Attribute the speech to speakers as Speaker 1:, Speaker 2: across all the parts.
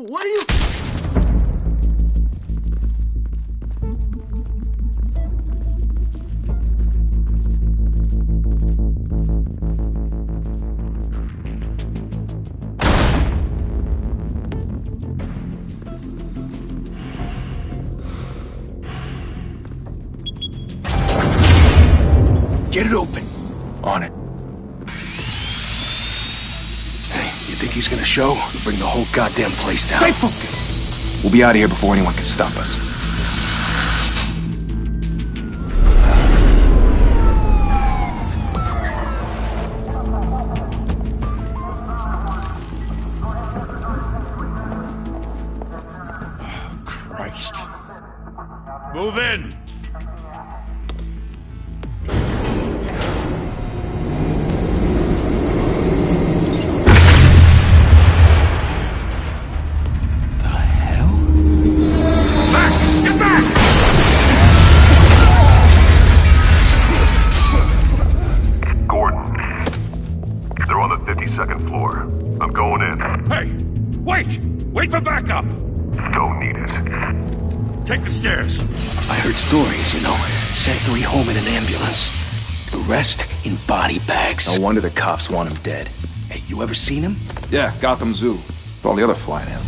Speaker 1: What are you...
Speaker 2: Get it open.
Speaker 3: On it.
Speaker 2: Hey, you think he's gonna show? We'll bring the whole goddamn place down.
Speaker 3: Stay focused. We'll be out of here before anyone can stop us.
Speaker 4: Oh, Christ. Move in. Wait for backup!
Speaker 5: Don't need it.
Speaker 4: Take the stairs.
Speaker 2: I heard stories, you know. Sent 3 home in an ambulance. The rest in body bags.
Speaker 3: No wonder the cops want him dead.
Speaker 2: Hey, you ever seen him?
Speaker 3: Yeah, Gotham Zoo. With all the other flying animals.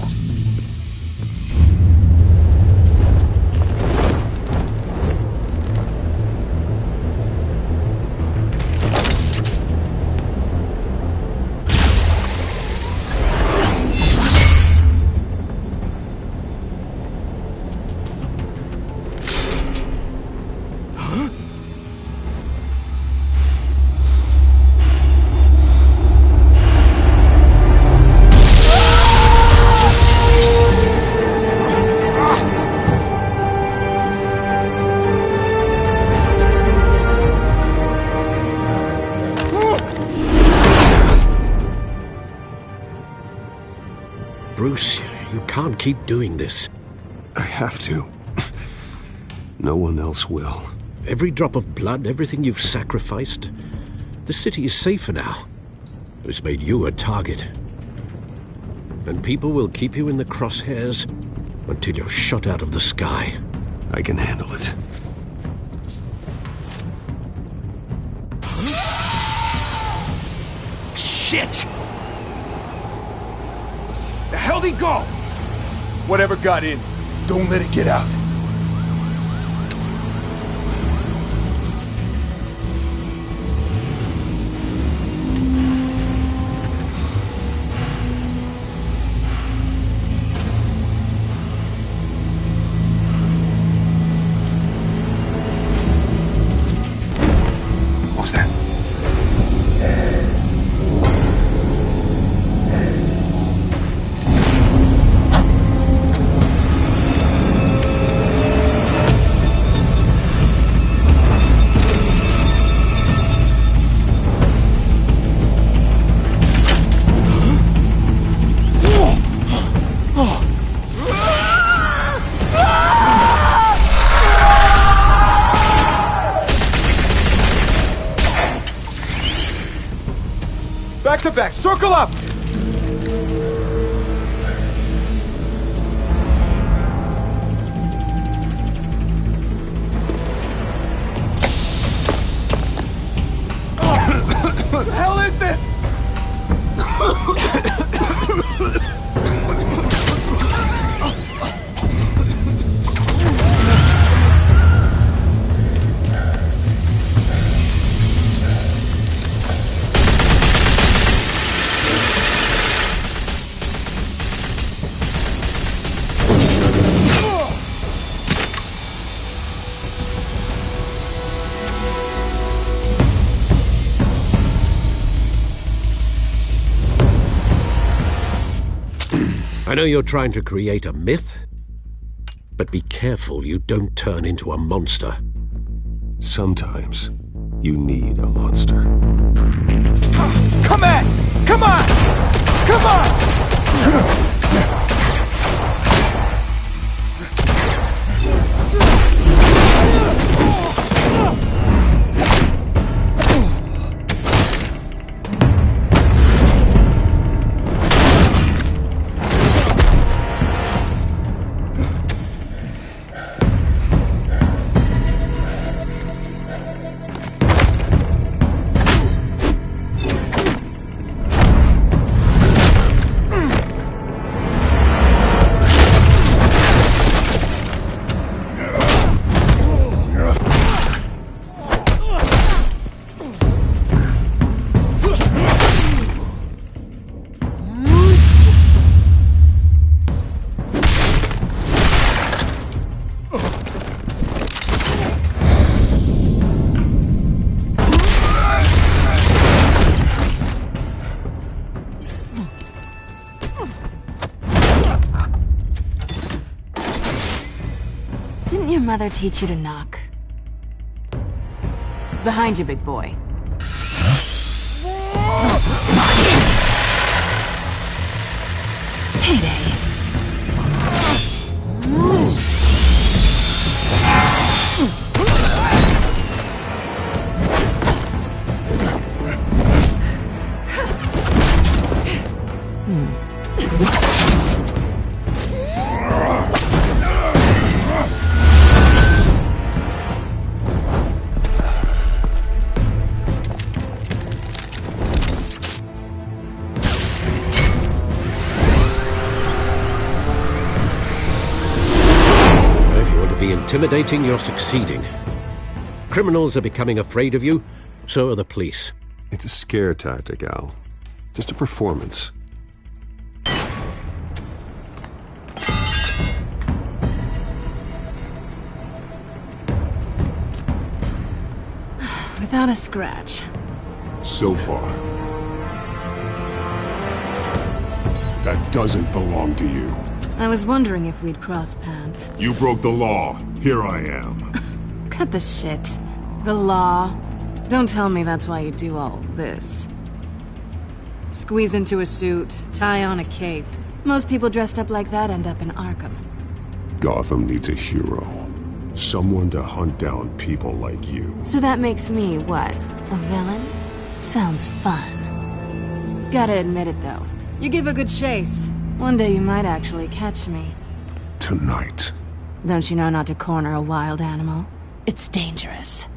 Speaker 6: Bruce, you can't keep doing this.
Speaker 7: I have to. No one else will.
Speaker 6: Every drop of blood, everything you've sacrificed. The city is safer now. It's made you a target. And people will keep you in the crosshairs until you're shot out of the sky.
Speaker 7: I can handle it.
Speaker 2: Shit! The hell'd he go?
Speaker 3: Whatever got in, don't let it get out.
Speaker 2: What was that?
Speaker 3: Back to back, circle up! What the hell is this?
Speaker 6: I know you're trying to create a myth, but be careful you don't turn into a monster.
Speaker 7: Sometimes you need a monster.
Speaker 3: Come on! Come on! Come on!
Speaker 1: Didn't your mother teach you to knock? Behind you, big boy. Heyday.
Speaker 6: Intimidating, you're succeeding. Criminals are becoming afraid of you, so are the police.
Speaker 7: It's a scare tactic, Al. Just a performance.
Speaker 1: Without a scratch.
Speaker 3: So far. That doesn't belong to you.
Speaker 1: I was wondering if we'd cross paths.
Speaker 3: You broke the law. Here I am.
Speaker 1: Cut the shit. The law. Don't tell me that's why you do all this. Squeeze into a suit, tie on a cape. Most people dressed up like that end up in Arkham.
Speaker 3: Gotham needs a hero. Someone to hunt down people like you.
Speaker 1: So that makes me, what, a villain? Sounds fun. Gotta admit it, though. You give a good chase. One day you might actually catch me.
Speaker 3: Tonight.
Speaker 1: Don't you know not to corner a wild animal? It's dangerous.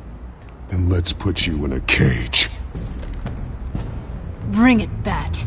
Speaker 3: Then let's put you in a cage.
Speaker 1: Bring it, Bat.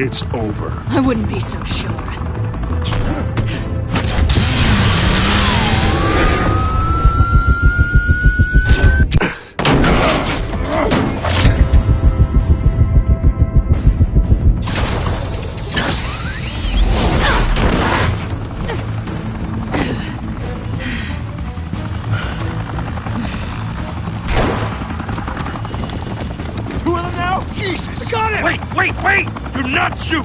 Speaker 3: It's over.
Speaker 1: I wouldn't be so sure.
Speaker 3: Two of them now? Jesus! I got it!
Speaker 4: Wait! Do not shoot!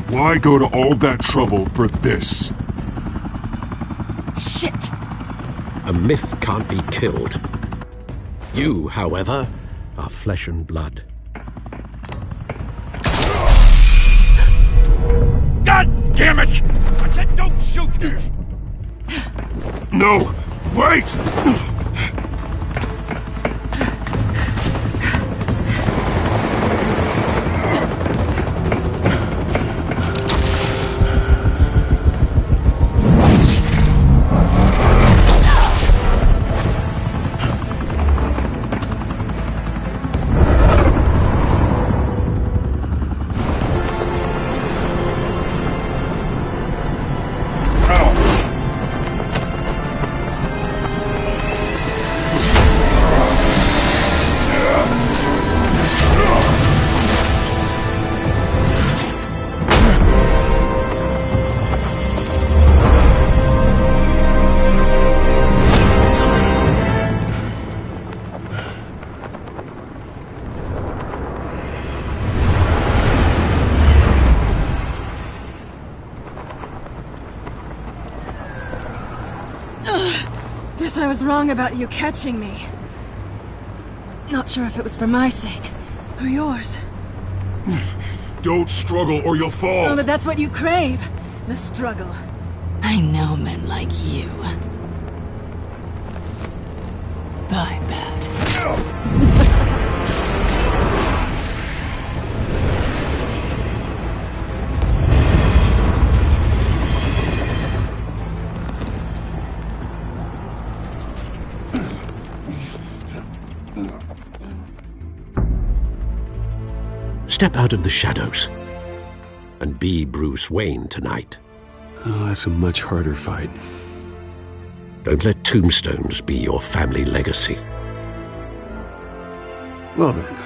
Speaker 3: Why go to all that trouble for this?
Speaker 1: Shit!
Speaker 6: A myth can't be killed. You, however, are flesh and blood.
Speaker 4: God damn it! I said don't shoot!
Speaker 3: No! Wait!
Speaker 1: Guess I was wrong about you catching me. Not sure if it was for my sake, or yours.
Speaker 4: Don't struggle or you'll fall.
Speaker 1: Oh, but that's what you crave. The struggle. I know men like you. Bye, Bat.
Speaker 6: Step out of the shadows and be Bruce Wayne tonight.
Speaker 7: Oh, that's a much harder fight.
Speaker 6: Don't let tombstones be your family legacy.
Speaker 7: Well then.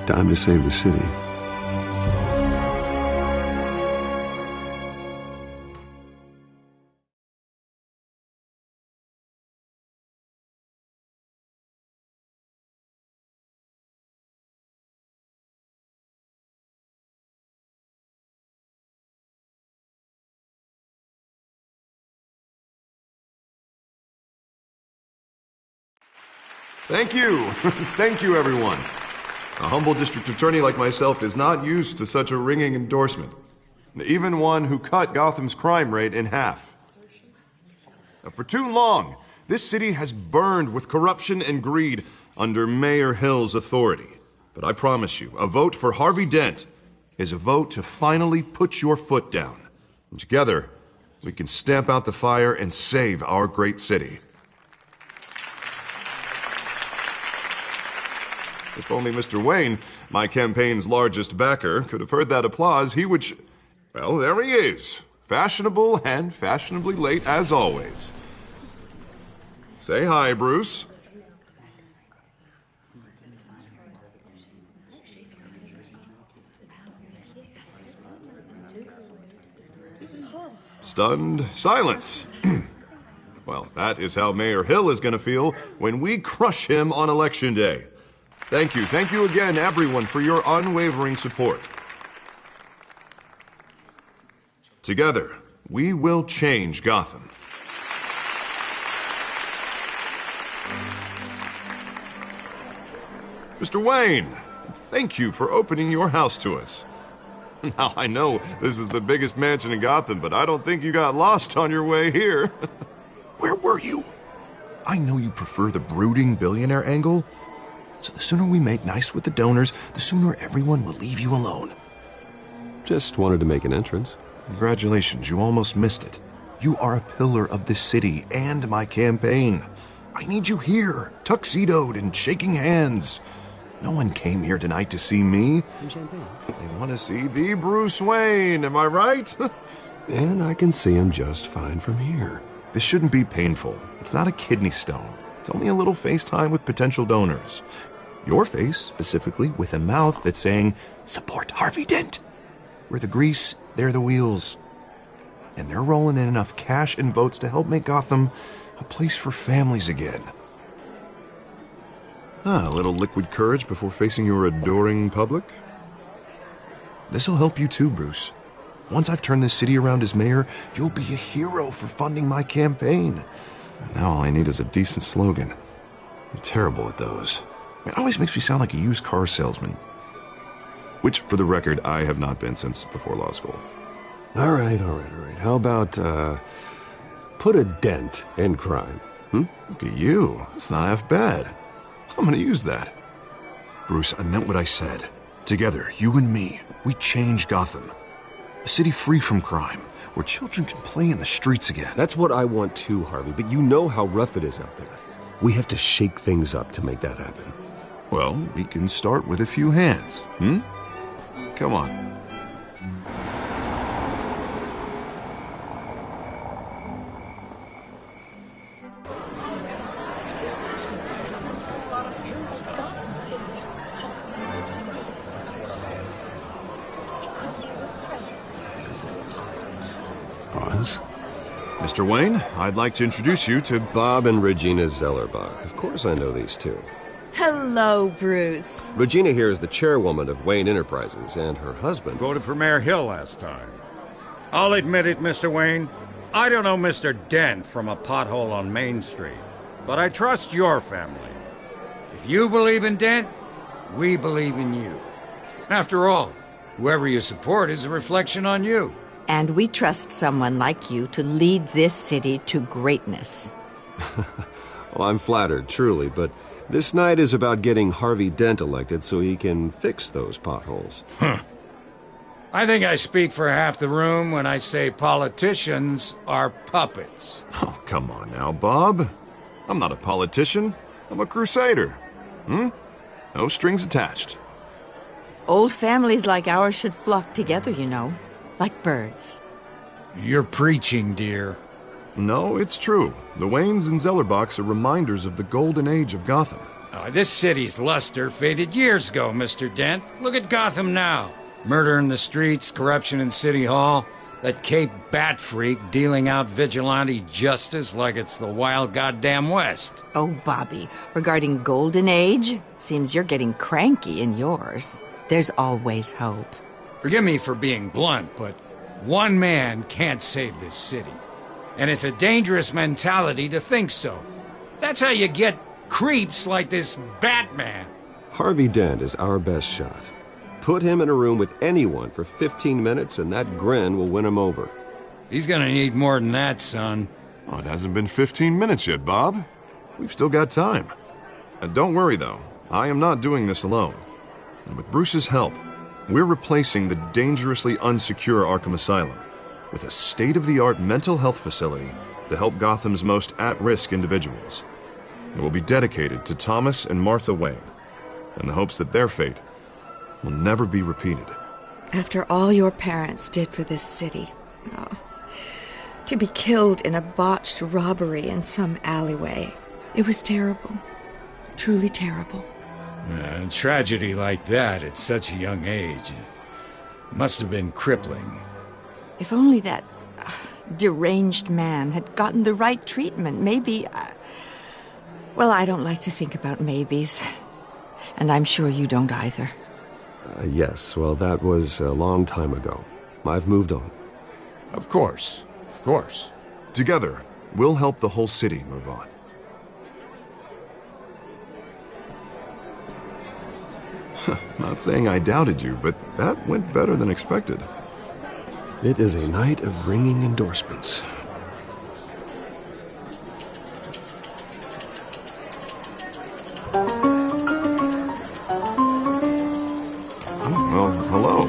Speaker 7: Time to save the city.
Speaker 8: Thank you. Thank you, everyone. A humble district attorney like myself is not used to such a ringing endorsement. Even one who cut Gotham's crime rate in half. For too long, this city has burned with corruption and greed under Mayor Hill's authority. But I promise you, a vote for Harvey Dent is a vote to finally put your foot down. And together, we can stamp out the fire and save our great city. If only Mr. Wayne, my campaign's largest backer, could have heard that applause, he would well, there he is. Fashionable and fashionably late as always. Say hi, Bruce. Stunned silence. Well, that is how Mayor Hill is going to feel when we crush him on Election Day. Thank you again, everyone, for your unwavering support. Together, we will change Gotham. Mr. Wayne, thank you for opening your house to us. Now, I know this is the biggest mansion in Gotham, but I don't think you got lost on your way here. Where were you? I know you prefer the brooding billionaire angle. So the sooner we make nice with the donors, the sooner everyone will leave you alone.
Speaker 7: Just wanted to make an entrance.
Speaker 8: Congratulations, you almost missed it. You are a pillar of this city and my campaign. I need you here, tuxedoed and shaking hands. No one came here tonight to see me.
Speaker 7: Some champagne.
Speaker 8: They want to see the Bruce Wayne, am I right?
Speaker 7: And I can see him just fine from here.
Speaker 8: This shouldn't be painful. It's not a kidney stone. It's only a little FaceTime with potential donors. Your face, specifically, with a mouth that's saying, support Harvey Dent. We're the grease, they're the wheels. And they're rolling in enough cash and votes to help make Gotham a place for families again. A little liquid courage before facing your adoring public. This'll help you too, Bruce. Once I've turned this city around as mayor, you'll be a hero for funding my campaign. Now all I need is a decent slogan. I'm terrible at those. It always makes me sound like a used car salesman. Which, for the record, I have not been since before law school.
Speaker 7: All right. How about, put a dent in crime?
Speaker 8: Look at you. It's not half bad. I'm gonna use that. Bruce, I meant what I said. Together, you and me, we change Gotham. A city free from crime, where children can play in the streets again.
Speaker 7: That's what I want too, Harvey, but you know how rough it is out there. We have to shake things up to make that happen.
Speaker 8: Well, we can start with a few hands, Come on.
Speaker 7: Oz?
Speaker 8: Mr. Wayne, I'd like to introduce you to
Speaker 7: Bob and Regina Zellerbach. Of course I know these two.
Speaker 9: Hello, Bruce.
Speaker 7: Regina here is the chairwoman of Wayne Enterprises, and her husband...
Speaker 4: Voted for Mayor Hill last time.
Speaker 10: I'll admit it, Mr. Wayne. I don't know Mr. Dent from a pothole on Main Street, but I trust your family. If you believe in Dent, we believe in you. After all, whoever you support is a reflection on you.
Speaker 9: And we trust someone like you to lead this city to greatness.
Speaker 7: Well, I'm flattered, truly, but this night is about getting Harvey Dent elected so he can fix those potholes.
Speaker 10: I think I speak for half the room when I say politicians are puppets.
Speaker 8: Oh, come on now, Bob. I'm not a politician. I'm a crusader. No strings attached.
Speaker 9: Old families like ours should flock together, you know, like birds.
Speaker 10: You're preaching, dear.
Speaker 8: No, it's true. The Waynes and Zellerbachs are reminders of the golden age of Gotham.
Speaker 10: This city's luster faded years ago, Mr. Dent. Look at Gotham now. Murder in the streets, corruption in City Hall, that Cape Bat freak dealing out vigilante justice like it's the wild goddamn West.
Speaker 9: Oh, Bobby, regarding Golden Age, seems you're getting cranky in yours. There's always hope.
Speaker 10: Forgive me for being blunt, but one man can't save this city. And it's a dangerous mentality to think so. That's how you get creeps like this Batman.
Speaker 7: Harvey Dent is our best shot. Put him in a room with anyone for 15 minutes and that grin will win him over.
Speaker 10: He's gonna need more than that, son.
Speaker 8: Oh, it hasn't been 15 minutes yet, Bob. We've still got time. Don't worry, though. I am not doing this alone. And with Bruce's help, we're replacing the dangerously unsecure Arkham Asylum with a state-of-the-art mental health facility to help Gotham's most at-risk individuals. It will be dedicated to Thomas and Martha Wayne, in the hopes that their fate will never be repeated.
Speaker 11: After all your parents did for this city, to be killed in a botched robbery in some alleyway, it was terrible. Truly terrible.
Speaker 10: A tragedy like that at such a young age must have been crippling.
Speaker 9: If only that deranged man had gotten the right treatment, maybe... well, I don't like to think about maybes. And I'm sure you don't either.
Speaker 7: Yes, well, that was a long time ago. I've moved on.
Speaker 10: Of course. Of course.
Speaker 8: Together, we'll help the whole city move on. Not saying I doubted you, but that went better than expected.
Speaker 7: It is a night of ringing endorsements.
Speaker 8: Well, hello.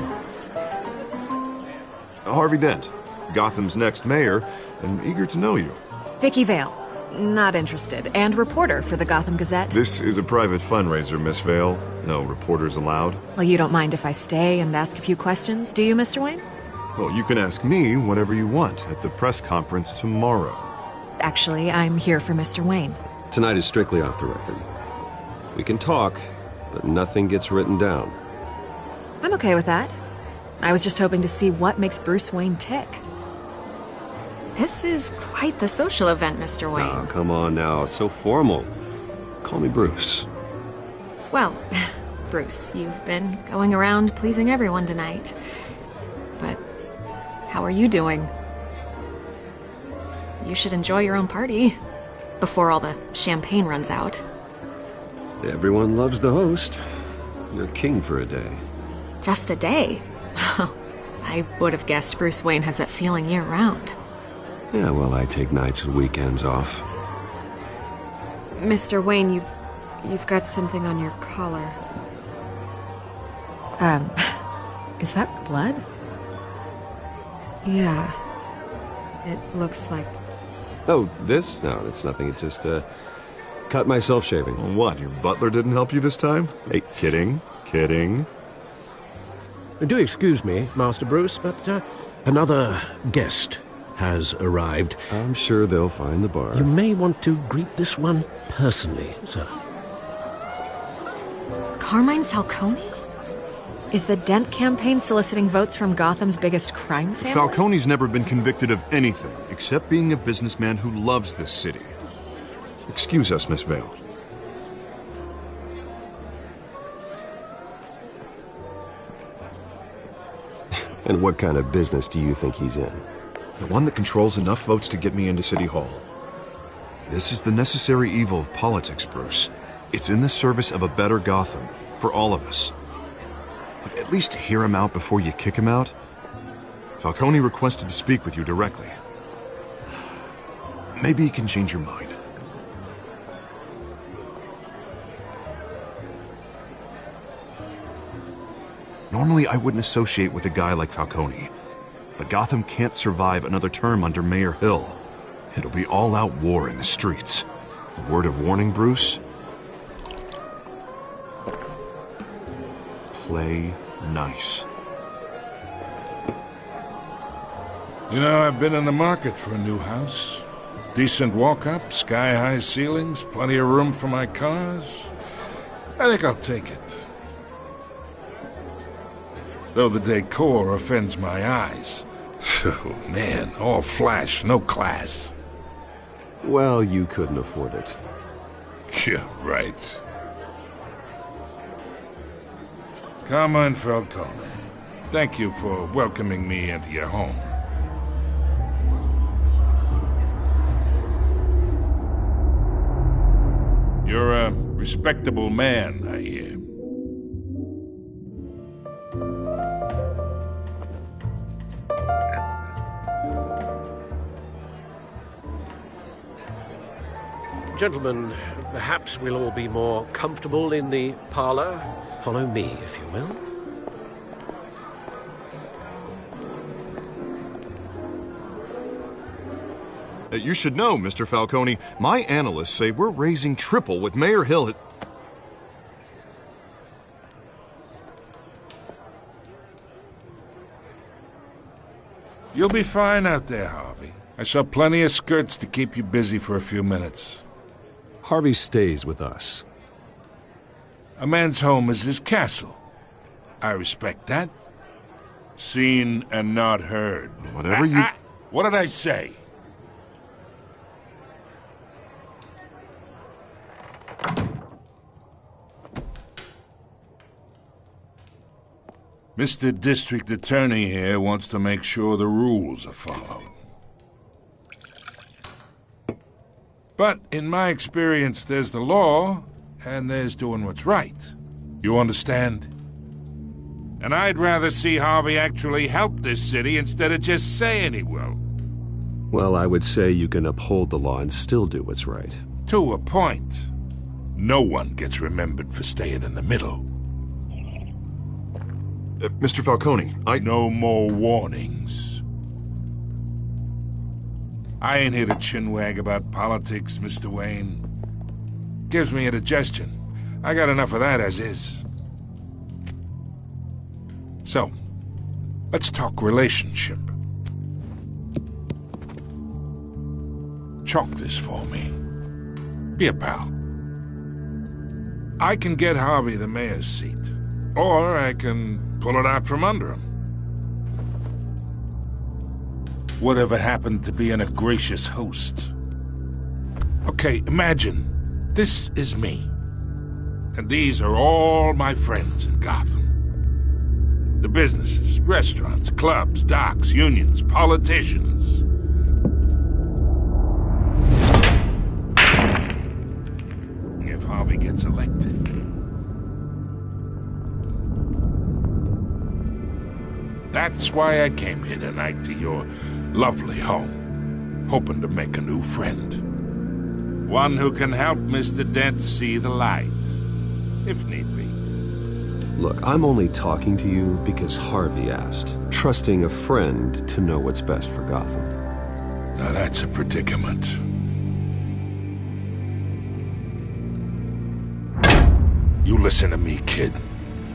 Speaker 8: Harvey Dent, Gotham's next mayor, and eager to know you.
Speaker 1: Vicky Vale. Not interested. And reporter for the Gotham Gazette.
Speaker 8: This is a private fundraiser, Miss Vale. No reporters allowed.
Speaker 1: Well, you don't mind if I stay and ask a few questions, do you, Mr. Wayne?
Speaker 8: Well, you can ask me whatever you want at the press conference tomorrow.
Speaker 1: Actually, I'm here for Mr. Wayne.
Speaker 7: Tonight is strictly off the record. We can talk, but nothing gets written down.
Speaker 1: I'm okay with that. I was just hoping to see what makes Bruce Wayne tick. This is quite the social event, Mr. Wayne.
Speaker 7: Oh, come on now. So formal. Call me Bruce.
Speaker 1: Well, Bruce, you've been going around pleasing everyone tonight. But how are you doing? You should enjoy your own party before all the champagne runs out.
Speaker 7: Everyone loves the host. You're king for a day.
Speaker 1: Just a day? I would have guessed Bruce Wayne has that feeling year-round.
Speaker 7: Yeah, well, I take nights and weekends off.
Speaker 1: Mr. Wayne, you've got something on your collar. Is that blood? Yeah. It looks like...
Speaker 7: Oh, this? No, it's nothing. It just, cut myself shaving.
Speaker 8: What, your butler didn't help you this time? Hey, kidding.
Speaker 6: Do excuse me, Master Bruce, but another guest has arrived.
Speaker 7: I'm sure they'll find the bar.
Speaker 6: You may want to greet this one personally, sir.
Speaker 1: Carmine Falcone? Is the Dent campaign soliciting votes from Gotham's biggest crime family?
Speaker 8: Falcone's never been convicted of anything except being a businessman who loves this city. Excuse us, Miss Vale.
Speaker 7: And what kind of business do you think he's in?
Speaker 8: The one that controls enough votes to get me into City Hall. This is the necessary evil of politics, Bruce. It's in the service of a better Gotham, for all of us. Look, at least hear him out before you kick him out. Falcone requested to speak with you directly. Maybe he can change your mind. Normally, I wouldn't associate with a guy like Falcone. But Gotham can't survive another term under Mayor Hill. It'll be all-out war in the streets. A word of warning, Bruce? Play nice.
Speaker 4: You know, I've been in the market for a new house. Decent walk-up, sky-high ceilings, plenty of room for my cars. I think I'll take it. Though the decor offends my eyes. Oh, man, all flash, no class.
Speaker 7: Well, you couldn't afford it.
Speaker 4: Yeah, right. Carmine Falcone, thank you for welcoming me into your home. You're a respectable man, I hear.
Speaker 6: Gentlemen, perhaps we'll all be more comfortable in the parlor. Follow me, if you will.
Speaker 8: You should know, Mr. Falcone, my analysts say we're raising triple what Mayor Hill has...
Speaker 4: You'll be fine out there, Harvey. I saw plenty of skirts to keep you busy for a few minutes.
Speaker 7: Harvey stays with us.
Speaker 4: A man's home is his castle. I respect that. Seen and not heard.
Speaker 8: Whatever you...
Speaker 4: What did I say? Mr. District Attorney here wants to make sure the rules are followed. But in my experience, there's the law, and there's doing what's right. You understand? And I'd rather see Harvey actually help this city instead of just saying he will.
Speaker 7: Well, I would say you can uphold the law and still do what's right.
Speaker 4: To a point. No one gets remembered for staying in the middle.
Speaker 8: Mr. Falcone,
Speaker 4: No more warnings. I ain't here to chinwag about politics, Mr. Wayne. Gives me indigestion. I got enough of that as is. So, let's talk relationship. Chalk this for me. Be a pal. I can get Harvey the mayor's seat, or I can pull it out from under him. Whatever happened to being a gracious host? Okay, imagine this is me. And these are all my friends in Gotham. The businesses, restaurants, clubs, docks, unions, politicians. If Harvey gets elected. That's why I came here tonight to your lovely home, hoping to make a new friend. One who can help Mr. Dent see the light, if need be.
Speaker 7: Look, I'm only talking to you because Harvey asked, trusting a friend to know what's best for Gotham.
Speaker 4: Now that's a predicament. You listen to me, kid.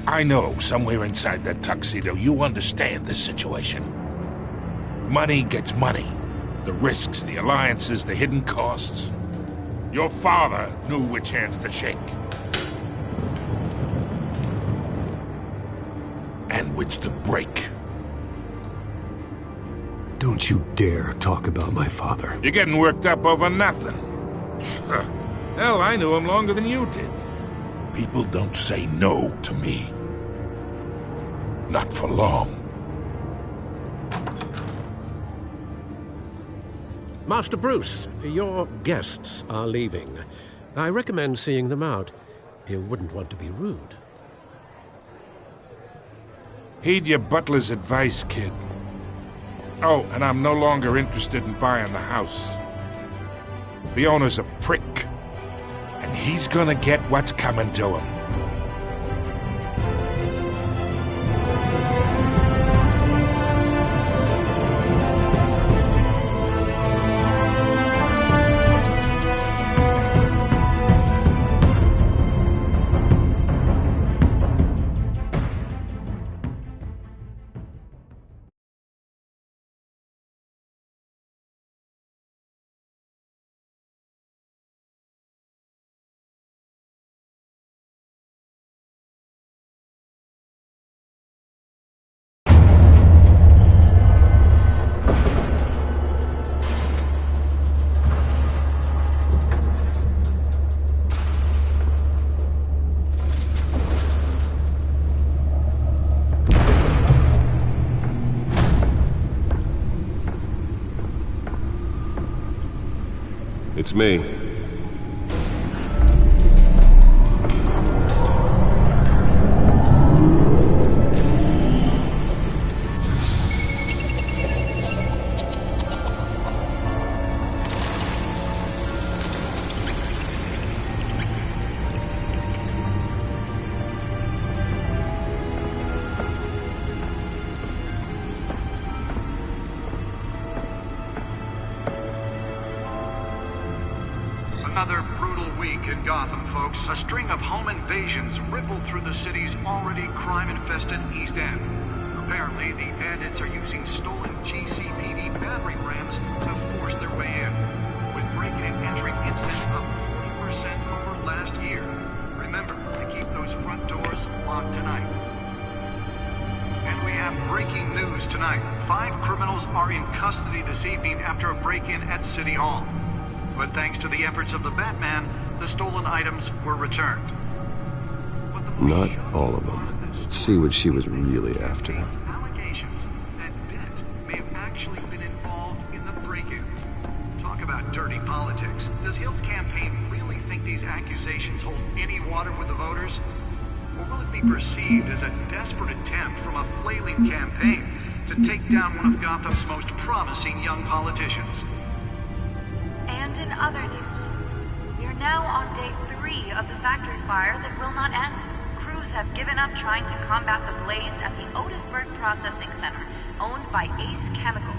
Speaker 4: I know somewhere inside that tuxedo you understand this situation. Money gets money. The risks, the alliances, the hidden costs. Your father knew which hands to shake. And which to break.
Speaker 3: Don't you dare talk about my father.
Speaker 4: You're getting worked up over nothing. Hell, I knew him longer than you did. People don't say no to me. Not for long.
Speaker 6: Master Bruce, your guests are leaving. I recommend seeing them out. You wouldn't want to be rude.
Speaker 4: Heed your butler's advice, kid. Oh, and I'm no longer interested in buying the house. The owner's a prick, and he's gonna get what's coming to him.
Speaker 7: It's me.
Speaker 12: Another brutal week in Gotham, folks. A string of home invasions rippled through the city's already crime-infested East End. Apparently, the bandits are using stolen GCPD battering rams to force their way in, with break-in and entry incidents up 40% over last year. Remember to keep those front doors locked tonight. And we have breaking news tonight. 5 criminals are in custody this evening after a break-in at City Hall. But thanks to the efforts of the Batman, the stolen items were returned.
Speaker 7: Not all of them. Let's see what she was really after.
Speaker 12: Allegations that Dent may have actually been involved in the break-in. Talk about dirty politics. Does Hill's campaign really think these accusations hold any water with the voters? Or will it be perceived as a desperate attempt from a flailing campaign to take down one of Gotham's most promising young politicians?
Speaker 13: And in other news, we are now on day 3 of the factory fire that will not end. Crews have given up trying to combat the blaze at the Otisburg Processing Center, owned by Ace Chemical.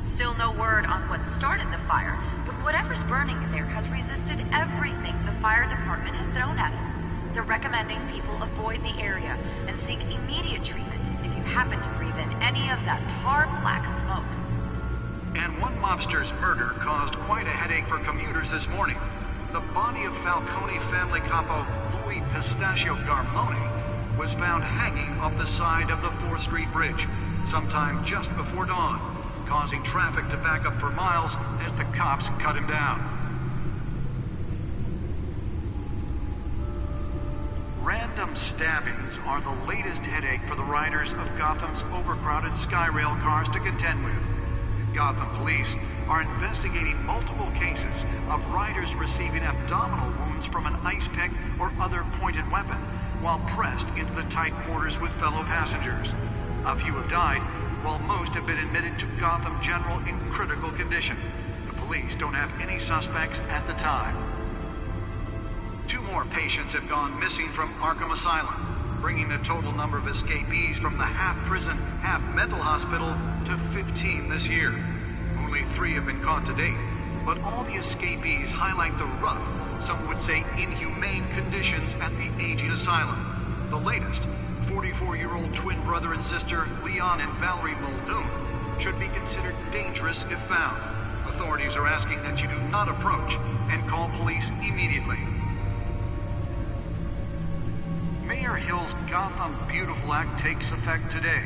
Speaker 13: Still no word on what started the fire, but whatever's burning in there has resisted everything the fire department has thrown at it. They're recommending people avoid the area and seek immediate treatment if you happen to breathe in any of that tar black smoke.
Speaker 12: And one mobster's murder caused quite a headache for commuters this morning. The body of Falcone family capo Louis Pistachio Garmone was found hanging off the side of the 4th Street Bridge sometime just before dawn, causing traffic to back up for miles as the cops cut him down. Random stabbings are the latest headache for the riders of Gotham's overcrowded Skyrail cars to contend with. Gotham police are investigating multiple cases of riders receiving abdominal wounds from an ice pick or other pointed weapon while pressed into the tight quarters with fellow passengers. A few have died, while most have been admitted to Gotham General in critical condition. The police don't have any suspects at the time. 2 more patients have gone missing from Arkham Asylum, bringing the total number of escapees from the half-prison, half-mental hospital to 15 this year. Only 3 have been caught to date, but all the escapees highlight the rough, some would say inhumane conditions at the aging asylum. The latest, 44-year-old twin brother and sister Leon and Valerie Muldoon, should be considered dangerous if found. Authorities are asking that you do not approach and call police immediately. Mayor Hill's Gotham Beautiful Act takes effect today,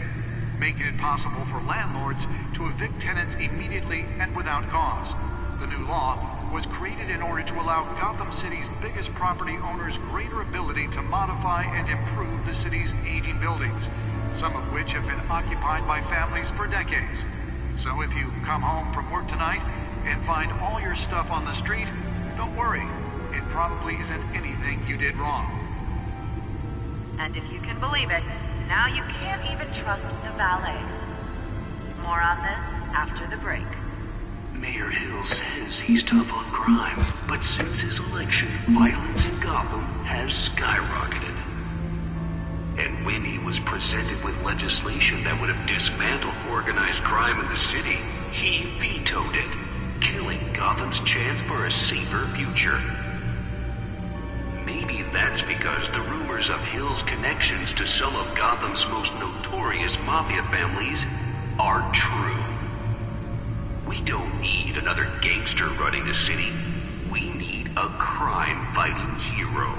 Speaker 12: making it possible for landlords to evict tenants immediately and without cause. The new law was created in order to allow Gotham City's biggest property owners greater ability to modify and improve the city's aging buildings, some of which have been occupied by families for decades. So if you come home from work tonight and find all your stuff on the street, don't worry. It probably isn't anything you did wrong.
Speaker 13: And if you can believe it, now you can't even trust the valets. More on this after the break.
Speaker 2: Mayor Hill says he's tough on crime, but since his election, violence in Gotham has skyrocketed. And when he was presented with legislation that would have dismantled organized crime in the city, he vetoed it, killing Gotham's chance for a safer future. Maybe that's because the rumors of Hill's connections to some of Gotham's most notorious mafia families are true. We don't need another gangster running the city. We need a crime-fighting hero.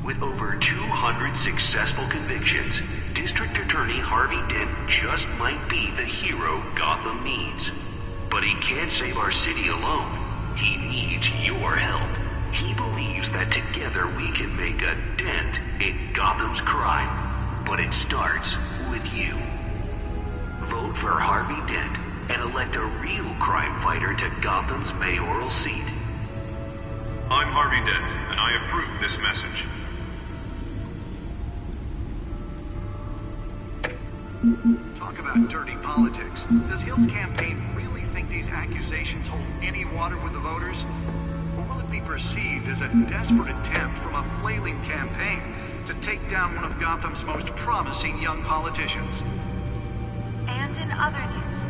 Speaker 2: With over 200 successful convictions, District Attorney Harvey Dent just might be the hero Gotham needs. But he can't save our city alone. He needs your help. He believes that together we can make a dent in Gotham's crime. But it starts with you. Vote for Harvey Dent and elect a real crime fighter to Gotham's mayoral seat.
Speaker 14: I'm Harvey Dent, and I approve this message.
Speaker 12: Talk about dirty politics. Does Hill's campaign really think these accusations hold any water with the voters? Or will it be perceived as a desperate attempt from a flailing campaign to take down one of Gotham's most promising young politicians?
Speaker 13: And in other news,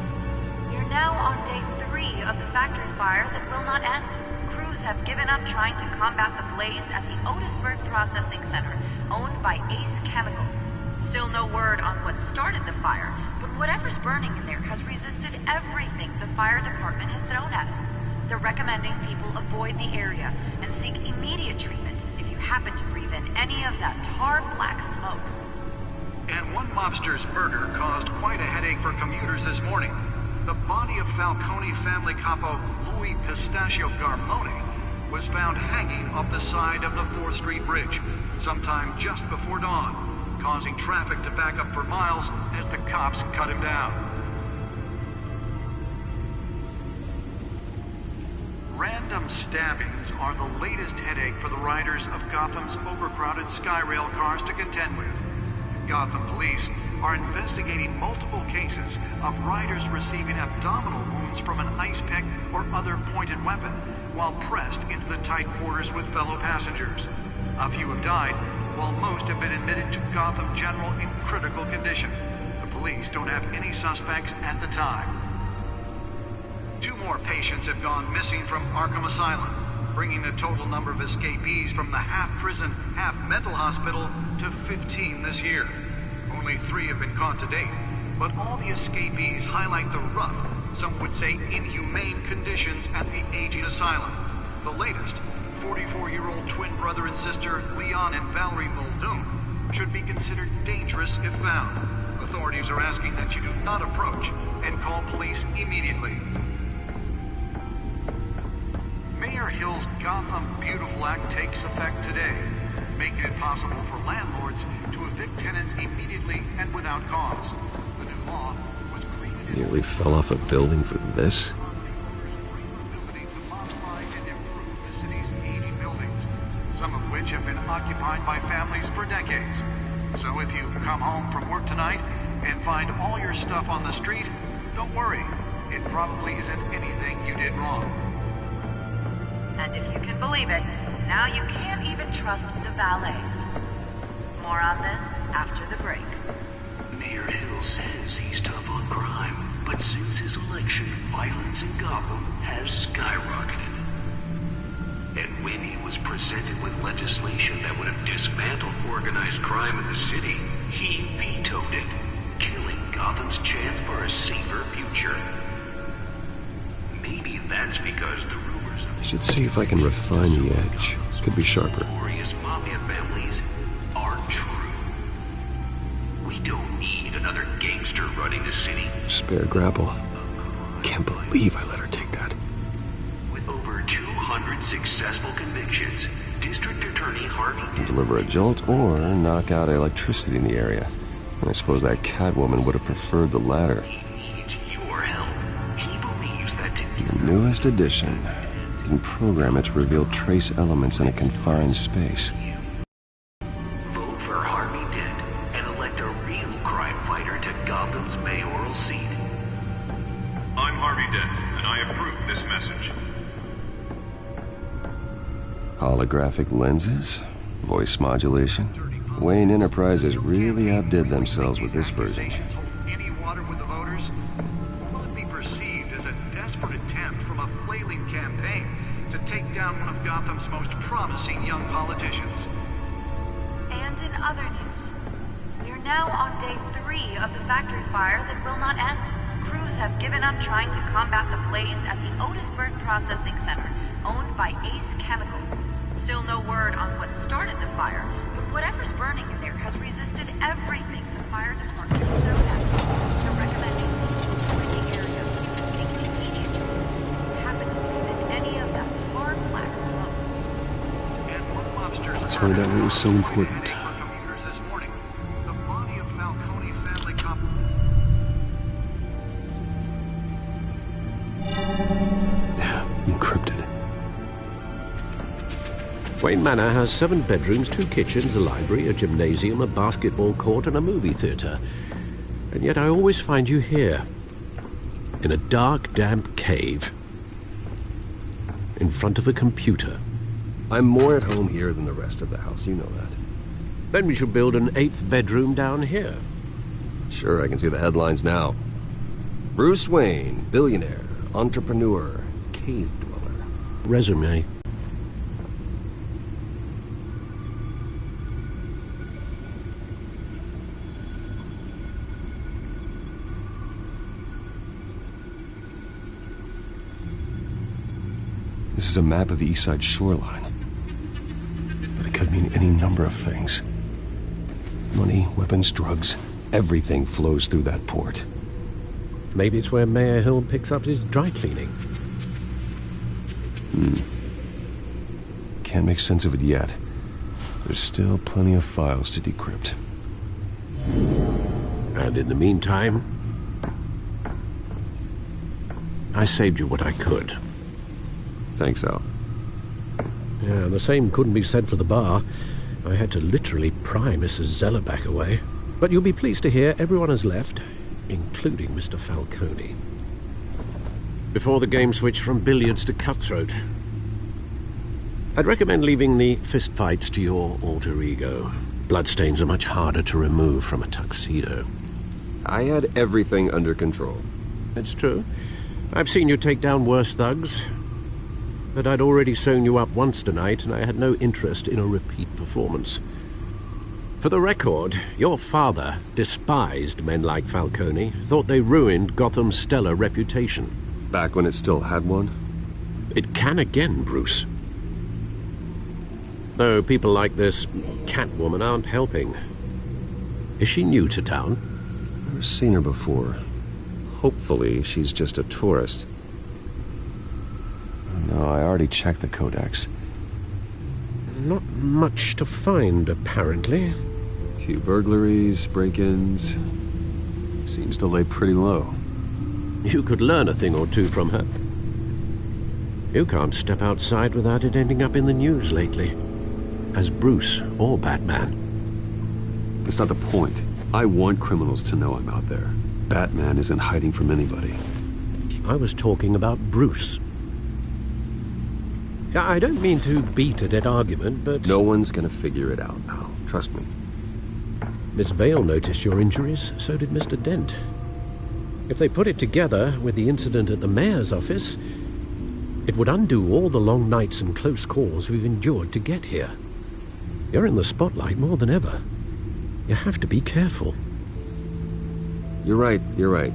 Speaker 13: we're now on day 3 of the factory fire that will not end. Crews have given up trying to combat the blaze at the Otisburg Processing Center, owned by Ace Chemical. Still no word on what started the fire, but whatever's burning in there has resisted everything the fire department has thrown at it. They're recommending people avoid the area and seek immediate treatment if you happen to breathe in any of that tar black smoke.
Speaker 12: And one mobster's murder caused quite a headache for commuters this morning. The body of Falcone family capo Louis Pistachio Garmone was found hanging off the side of the 4th Street Bridge sometime just before dawn, causing traffic to back up for miles as the cops cut him down. Random stabbings are the latest headache for the riders of Gotham's overcrowded Skyrail cars to contend with. Gotham police are investigating multiple cases of riders receiving abdominal wounds from an ice pick or other pointed weapon while pressed into the tight quarters with fellow passengers. A few have died, while most have been admitted to Gotham General in critical condition. The police don't have any suspects at the time. 2 more patients have gone missing from Arkham Asylum, bringing the total number of escapees from the half-prison, half-mental hospital to 15 this year. Only 3 have been caught to date, but all the escapees highlight the rough, some would say inhumane conditions at the aging asylum. The latest, 44-year-old twin brother and sister Leon and Valerie Muldoon, should be considered dangerous if found. Authorities are asking that you do not approach and call police immediately. Mayor Hill's Gotham Beautiful Act takes effect today, making it possible for landlords to evict tenants immediately and without cause. The new law was created...
Speaker 7: Nearly fell off a building for this?
Speaker 12: Some of which have been occupied by families for decades. So if you come home from work tonight and find all your stuff on the street, don't worry. It probably isn't anything you did wrong.
Speaker 13: And if you can believe it, now you can't even trust the valets. More on this after the break.
Speaker 2: Mayor Hill says he's tough on crime, but since his election, violence in Gotham has skyrocketed. And when he was presented with legislation that would have dismantled organized crime in the city, he vetoed it, killing Gotham's chance for a safer future. Maybe that's because the rumors of...
Speaker 7: I should see if I can refine the edge. Could be sharper.
Speaker 2: Notorious mafia families are true. We don't need another gangster running the city.
Speaker 7: Spare grapple. Can't believe I let her take that.
Speaker 2: With over 200 successful convictions, District Attorney Harvey Dent...
Speaker 7: Deliver a jolt or knock out electricity in the area. And I suppose that Catwoman would have preferred the latter.
Speaker 2: He needs your help. He believes that...
Speaker 7: In the Newest edition. You can program it to reveal trace elements in a confined space.
Speaker 2: Vote for Harvey Dent and elect a real crime fighter to Gotham's mayoral seat.
Speaker 14: I'm Harvey Dent, and I approve this message.
Speaker 7: Holographic lenses? Voice modulation? Wayne Enterprises really outdid themselves with this version.
Speaker 12: Any water with the voters? Or will it be perceived as a desperate attempt from a flailing campaign to take down one of Gotham's most promising young politicians?
Speaker 13: And in other news, we're now on day 3 of the factory fire that will not end. Crews have given up trying to combat the blaze at the Otisburg Processing Center, owned by Ace Chemical. Still no word on what started the fire, but whatever's burning in there has resisted everything the fire department has thrown at it. They're recommending avoid the area and seek to immediately happen to be in any of that tar black smoke.
Speaker 12: And what lobsters
Speaker 7: Let's find out what was so important.
Speaker 12: for commuters this morning? The body of Falcone family
Speaker 7: Encrypted.
Speaker 6: Wayne Manor has 7 bedrooms, 2 kitchens, a library, a gymnasium, a basketball court, and a movie theatre. And yet I always find you here, in a dark, damp cave, in front of a computer.
Speaker 7: I'm more at home here than the rest of the house, you know that.
Speaker 6: Then we shall build an 8th bedroom down here.
Speaker 7: Sure, I can see the headlines now. Bruce Wayne, billionaire, entrepreneur, cave dweller.
Speaker 6: Resume.
Speaker 7: This is a map of the East Side shoreline. But it could mean any number of things. Money, weapons, drugs, everything flows through that port.
Speaker 6: Maybe it's where Mayor Hill picks up his dry cleaning.
Speaker 7: Can't make sense of it yet. There's still plenty of files to decrypt.
Speaker 6: And in the meantime, I saved you what I could.
Speaker 7: Thanks, Al.
Speaker 6: Yeah, the same couldn't be said for the bar. I had to literally pry Mrs. Zeller back away. But you'll be pleased to hear everyone has left, including Mr. Falcone. Before the game switched from billiards to cutthroat. I'd recommend leaving the fistfights to your alter ego. Bloodstains are much harder to remove from a tuxedo.
Speaker 7: I had everything under control.
Speaker 6: It's true. I've seen you take down worse thugs. But I'd already sewn you up once tonight, and I had no interest in a repeat performance. For the record, your father despised men like Falcone, thought they ruined Gotham's stellar reputation.
Speaker 7: Back when it still had one?
Speaker 6: It can again, Bruce. Though people like this Catwoman aren't helping. Is she new to town?
Speaker 7: Never seen her before. Hopefully she's just a tourist. No, I already checked the codex.
Speaker 6: Not much to find, apparently.
Speaker 7: Few burglaries, break-ins. Seems to lay pretty low.
Speaker 6: You could learn a thing or two from her. You can't step outside without it ending up in the news lately. As Bruce or Batman.
Speaker 7: That's not the point. I want criminals to know I'm out there. Batman isn't hiding from anybody.
Speaker 6: I was talking about Bruce. I don't mean to beat a dead argument, but...
Speaker 7: No one's gonna figure it out now. Trust me.
Speaker 6: Miss Vale noticed your injuries, so did Mr. Dent. If they put it together with the incident at the mayor's office, it would undo all the long nights and close calls we've endured to get here. You're in the spotlight more than ever. You have to be careful.
Speaker 7: You're right.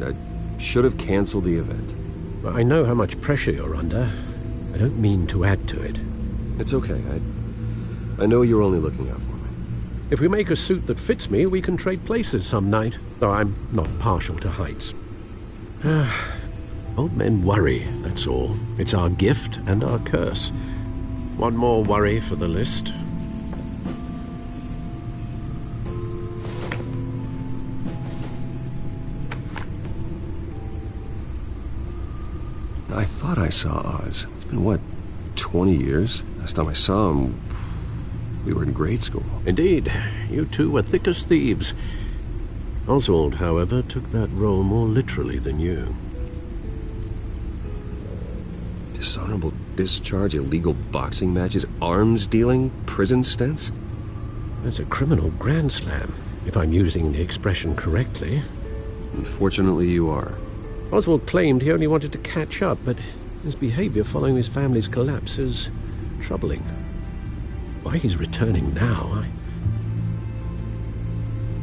Speaker 7: I should have canceled the event.
Speaker 6: I know how much pressure you're under. I don't mean to add to it.
Speaker 7: It's okay. I know you're only looking out for me.
Speaker 6: If we make a suit that fits me, we can trade places some night. Though I'm not partial to heights. Old men worry, that's all. It's our gift and our curse. One more worry for the list.
Speaker 7: I thought I saw Oz. It's been, what, 20 years? Last time I saw him, we were in grade school.
Speaker 6: Indeed. You two were thick as thieves. Oswald, however, took that role more literally than you.
Speaker 7: Dishonorable discharge, illegal boxing matches, arms dealing, prison stints?
Speaker 6: That's a criminal grand slam, if I'm using the expression correctly.
Speaker 7: Unfortunately, you are.
Speaker 6: Oswald claimed he only wanted to catch up, but his behavior following his family's collapse is troubling. Why he's returning now, I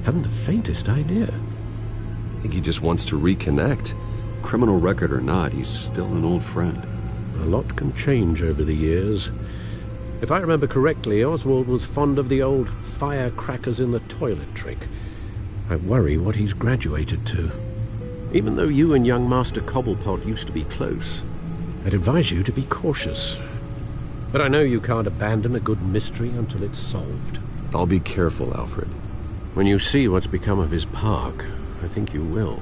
Speaker 6: haven't the faintest idea.
Speaker 7: I think he just wants to reconnect. Criminal record or not, he's still an old friend.
Speaker 6: A lot can change over the years. If I remember correctly, Oswald was fond of the old firecrackers in the toilet trick. I worry what he's graduated to. Even though you and young Master Cobblepot used to be close, I'd advise you to be cautious. But I know you can't abandon a good mystery until it's solved.
Speaker 7: I'll be careful, Alfred.
Speaker 6: When you see what's become of his park, I think you will.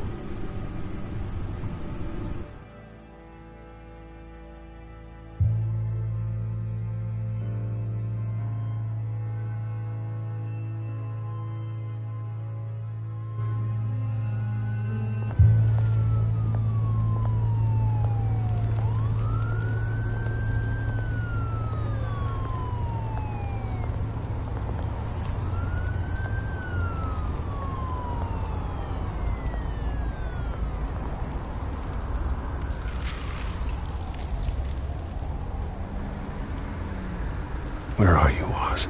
Speaker 7: Where are you, Oz?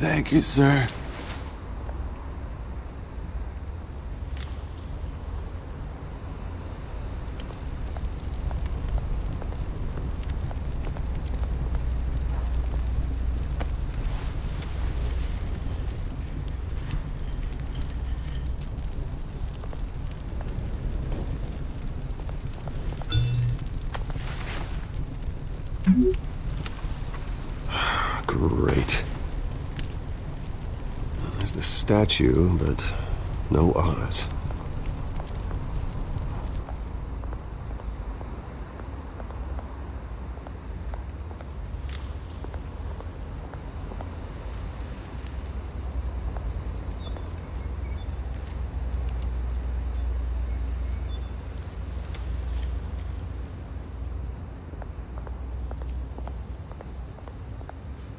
Speaker 15: Thank you, sir.
Speaker 7: Great. There's the statue, but no Oz.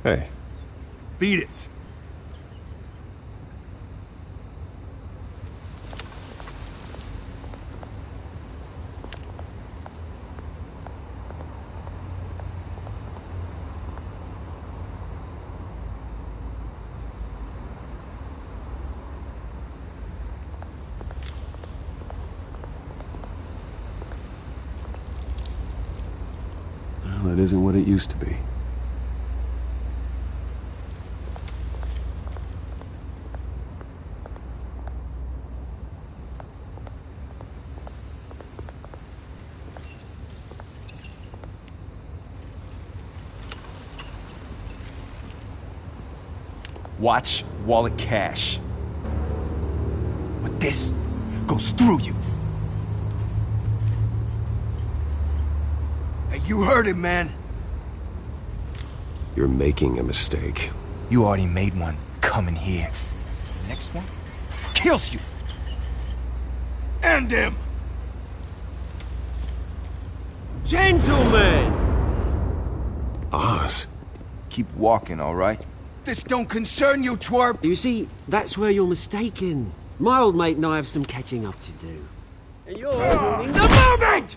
Speaker 7: Hey.
Speaker 15: Beat it.
Speaker 7: Well, that isn't what it used to be.
Speaker 16: Watch wallet cash. But this goes through you. Hey, you heard it, man.
Speaker 7: You're making a mistake.
Speaker 16: You already made one coming here. The next one kills you. End him.
Speaker 17: Gentlemen!
Speaker 3: Oz.
Speaker 16: Keep walking, all right? This don't concern you, twerp.
Speaker 17: You see, that's where you're mistaken. My old mate and I have some catching up to do. And you're ruining the moment!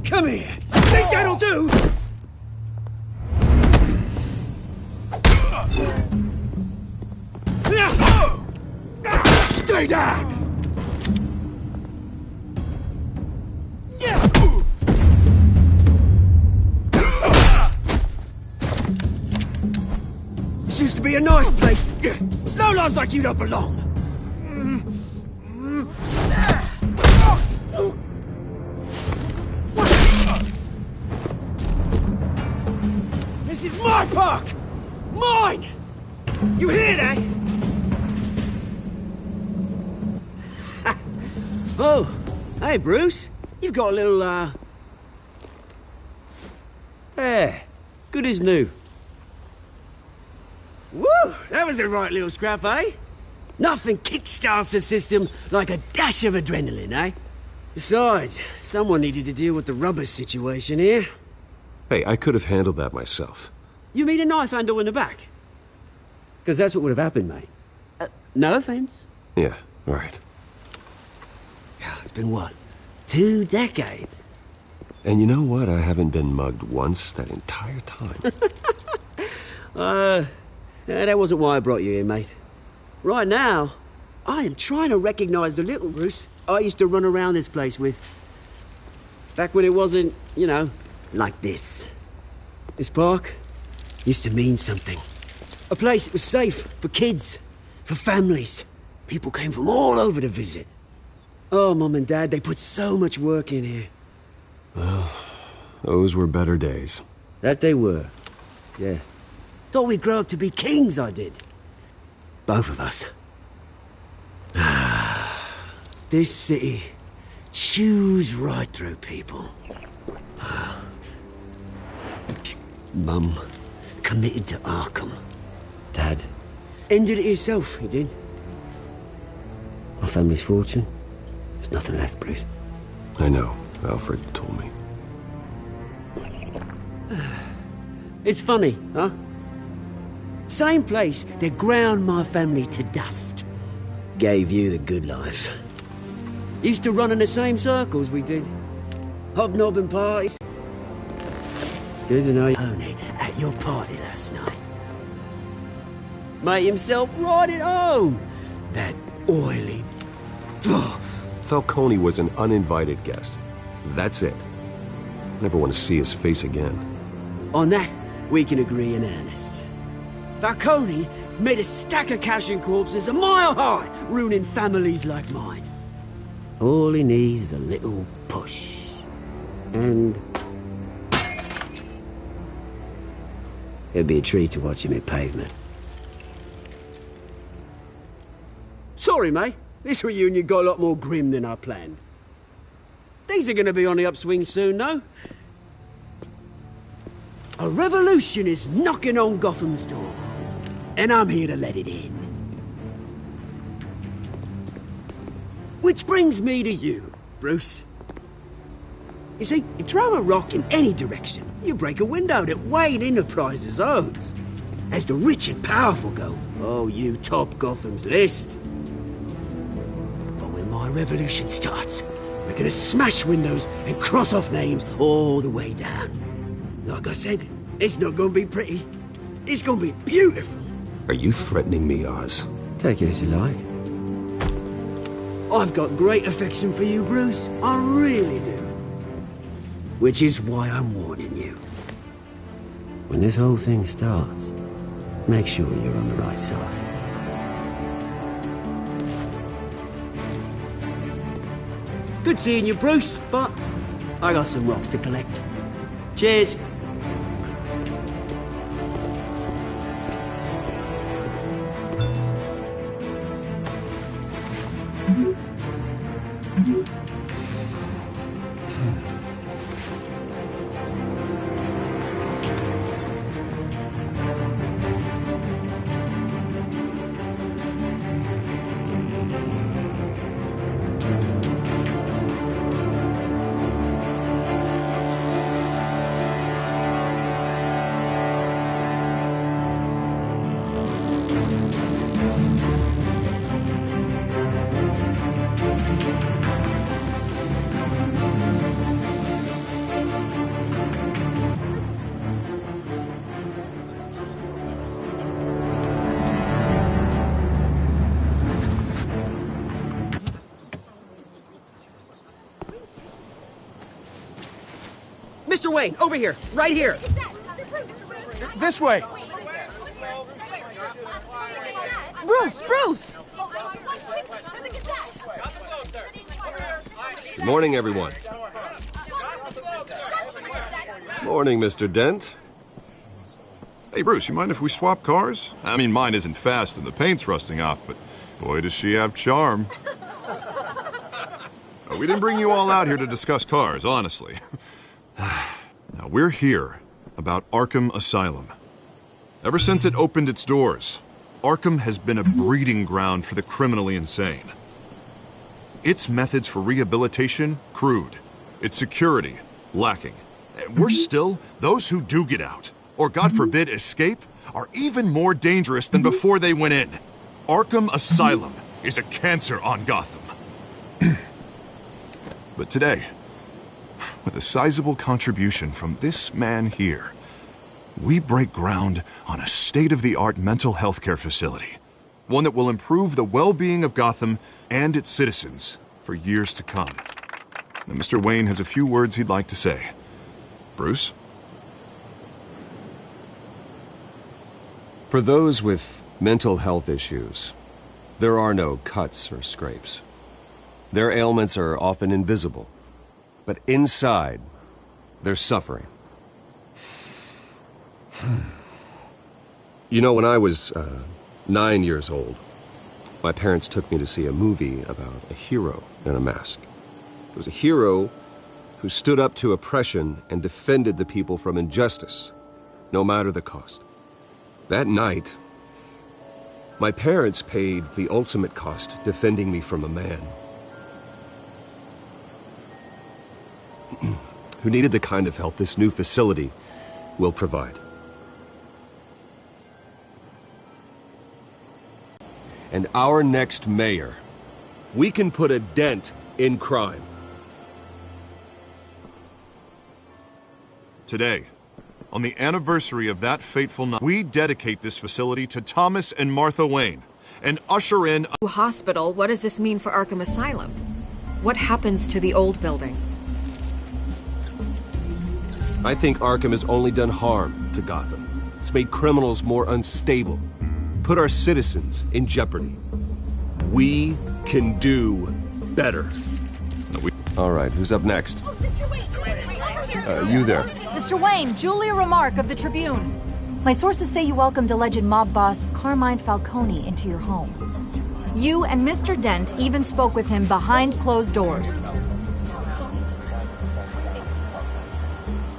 Speaker 17: Come here. Think that'll do? Stay down! This used to be a nice place. No lives like you don't belong. This is my park! Mine! You hear that? Oh, hey, Bruce. You've got a little, There. Good as new. Woo! That was a right little scrap, eh? Nothing kickstarts the system like a dash of adrenaline, eh? Besides, someone needed to deal with the rubber situation here.
Speaker 3: Hey, I could have handled that myself.
Speaker 17: You mean a knife handle in the back? Because that's what would have happened, mate. No offense.
Speaker 3: Yeah, all right.
Speaker 17: It's been what? 2 decades?
Speaker 3: And you know what? I haven't been mugged once that entire time.
Speaker 17: That wasn't why I brought you here, mate. Right now, I am trying to recognize the little Bruce I used to run around this place with. Back when it wasn't, you know, like this. This park used to mean something. A place that was safe for kids, for families. People came from all over to visit. Oh, Mum and Dad, they put so much work in here.
Speaker 3: Well, those were better days.
Speaker 17: That they were, yeah. Thought we'd grow up to be kings, I did. Both of us. This city chews right through people. Mum committed to Arkham. Dad ended it himself, he did. My family's fortune. There's nothing left, Bruce.
Speaker 3: I know. Alfred told me.
Speaker 17: It's funny, huh? Same place that ground my family to dust. Gave you the good life. Used to run in the same circles we did. Hobnobbing parties. Good to know you Tony at your party last night. Made himself right at home. That oily...
Speaker 3: Falcone was an uninvited guest. That's it. Never want to see his face again.
Speaker 17: On that, we can agree in earnest. Falcone made a stack of cash and corpses a mile high, ruining families like mine. All he needs is a little push. And... it'd be a treat to watch him hit pavement. Sorry, mate. This reunion got a lot more grim than I planned. Things are gonna be on the upswing soon, though. A revolution is knocking on Gotham's door. And I'm here to let it in. Which brings me to you, Bruce. You see, you throw a rock in any direction, you break a window that Wayne Enterprises owns. As the rich and powerful go, oh, you top Gotham's list. But when my revolution starts, we're gonna smash windows and cross off names all the way down. Like I said, it's not gonna be pretty. It's gonna be beautiful.
Speaker 3: Are you threatening me, Oz?
Speaker 17: Take it as you like. I've got great affection for you, Bruce. I really do. Which is why I'm warning you. When this whole thing starts, make sure you're on the right side. Good seeing you, Bruce, but I got some rocks to collect. Cheers. Mr. Wayne, over here, right here.
Speaker 15: This way.
Speaker 1: Bruce!
Speaker 7: Good morning, everyone. Morning, Mr. Dent.
Speaker 8: Hey, Bruce, you mind if we swap cars? I mean, mine isn't fast and the paint's rusting off, but boy, does she have charm. We didn't bring you all out here to discuss cars, honestly. Now, we're here about Arkham Asylum. Ever since it opened its doors, Arkham has been a breeding ground for the criminally insane. Its methods for rehabilitation, crude. Its security, lacking. Worse still, those who do get out, or God forbid escape, are even more dangerous than before they went in. Arkham Asylum is a cancer on Gotham. But today, with a sizable contribution from this man here, we break ground on a state-of-the-art mental health care facility. One that will improve the well-being of Gotham and its citizens for years to come. Now, Mr. Wayne has a few words he'd like to say. Bruce?
Speaker 7: For those with mental health issues, there are no cuts or scrapes. Their ailments are often invisible, but inside, they're suffering. You know, when I was 9 years old, my parents took me to see a movie about a hero in a mask. It was a hero who stood up to oppression and defended the people from injustice, no matter the cost. That night, my parents paid the ultimate cost defending me from a man who needed the kind of help this new facility will provide. And our next mayor, we can put a dent in crime.
Speaker 8: Today, on the anniversary of that fateful night, we dedicate this facility to Thomas and Martha Wayne and usher in
Speaker 18: a hospital. What does this mean for Arkham Asylum? What happens to the old building?
Speaker 7: I think Arkham has only done harm to Gotham. It's made criminals more unstable, put our citizens in jeopardy. We can do better. All right, who's up next? You there.
Speaker 19: Mr. Wayne, Julia Remark of the Tribune. My sources say you welcomed alleged mob boss Carmine Falcone into your home. You and Mr. Dent even spoke with him behind closed doors.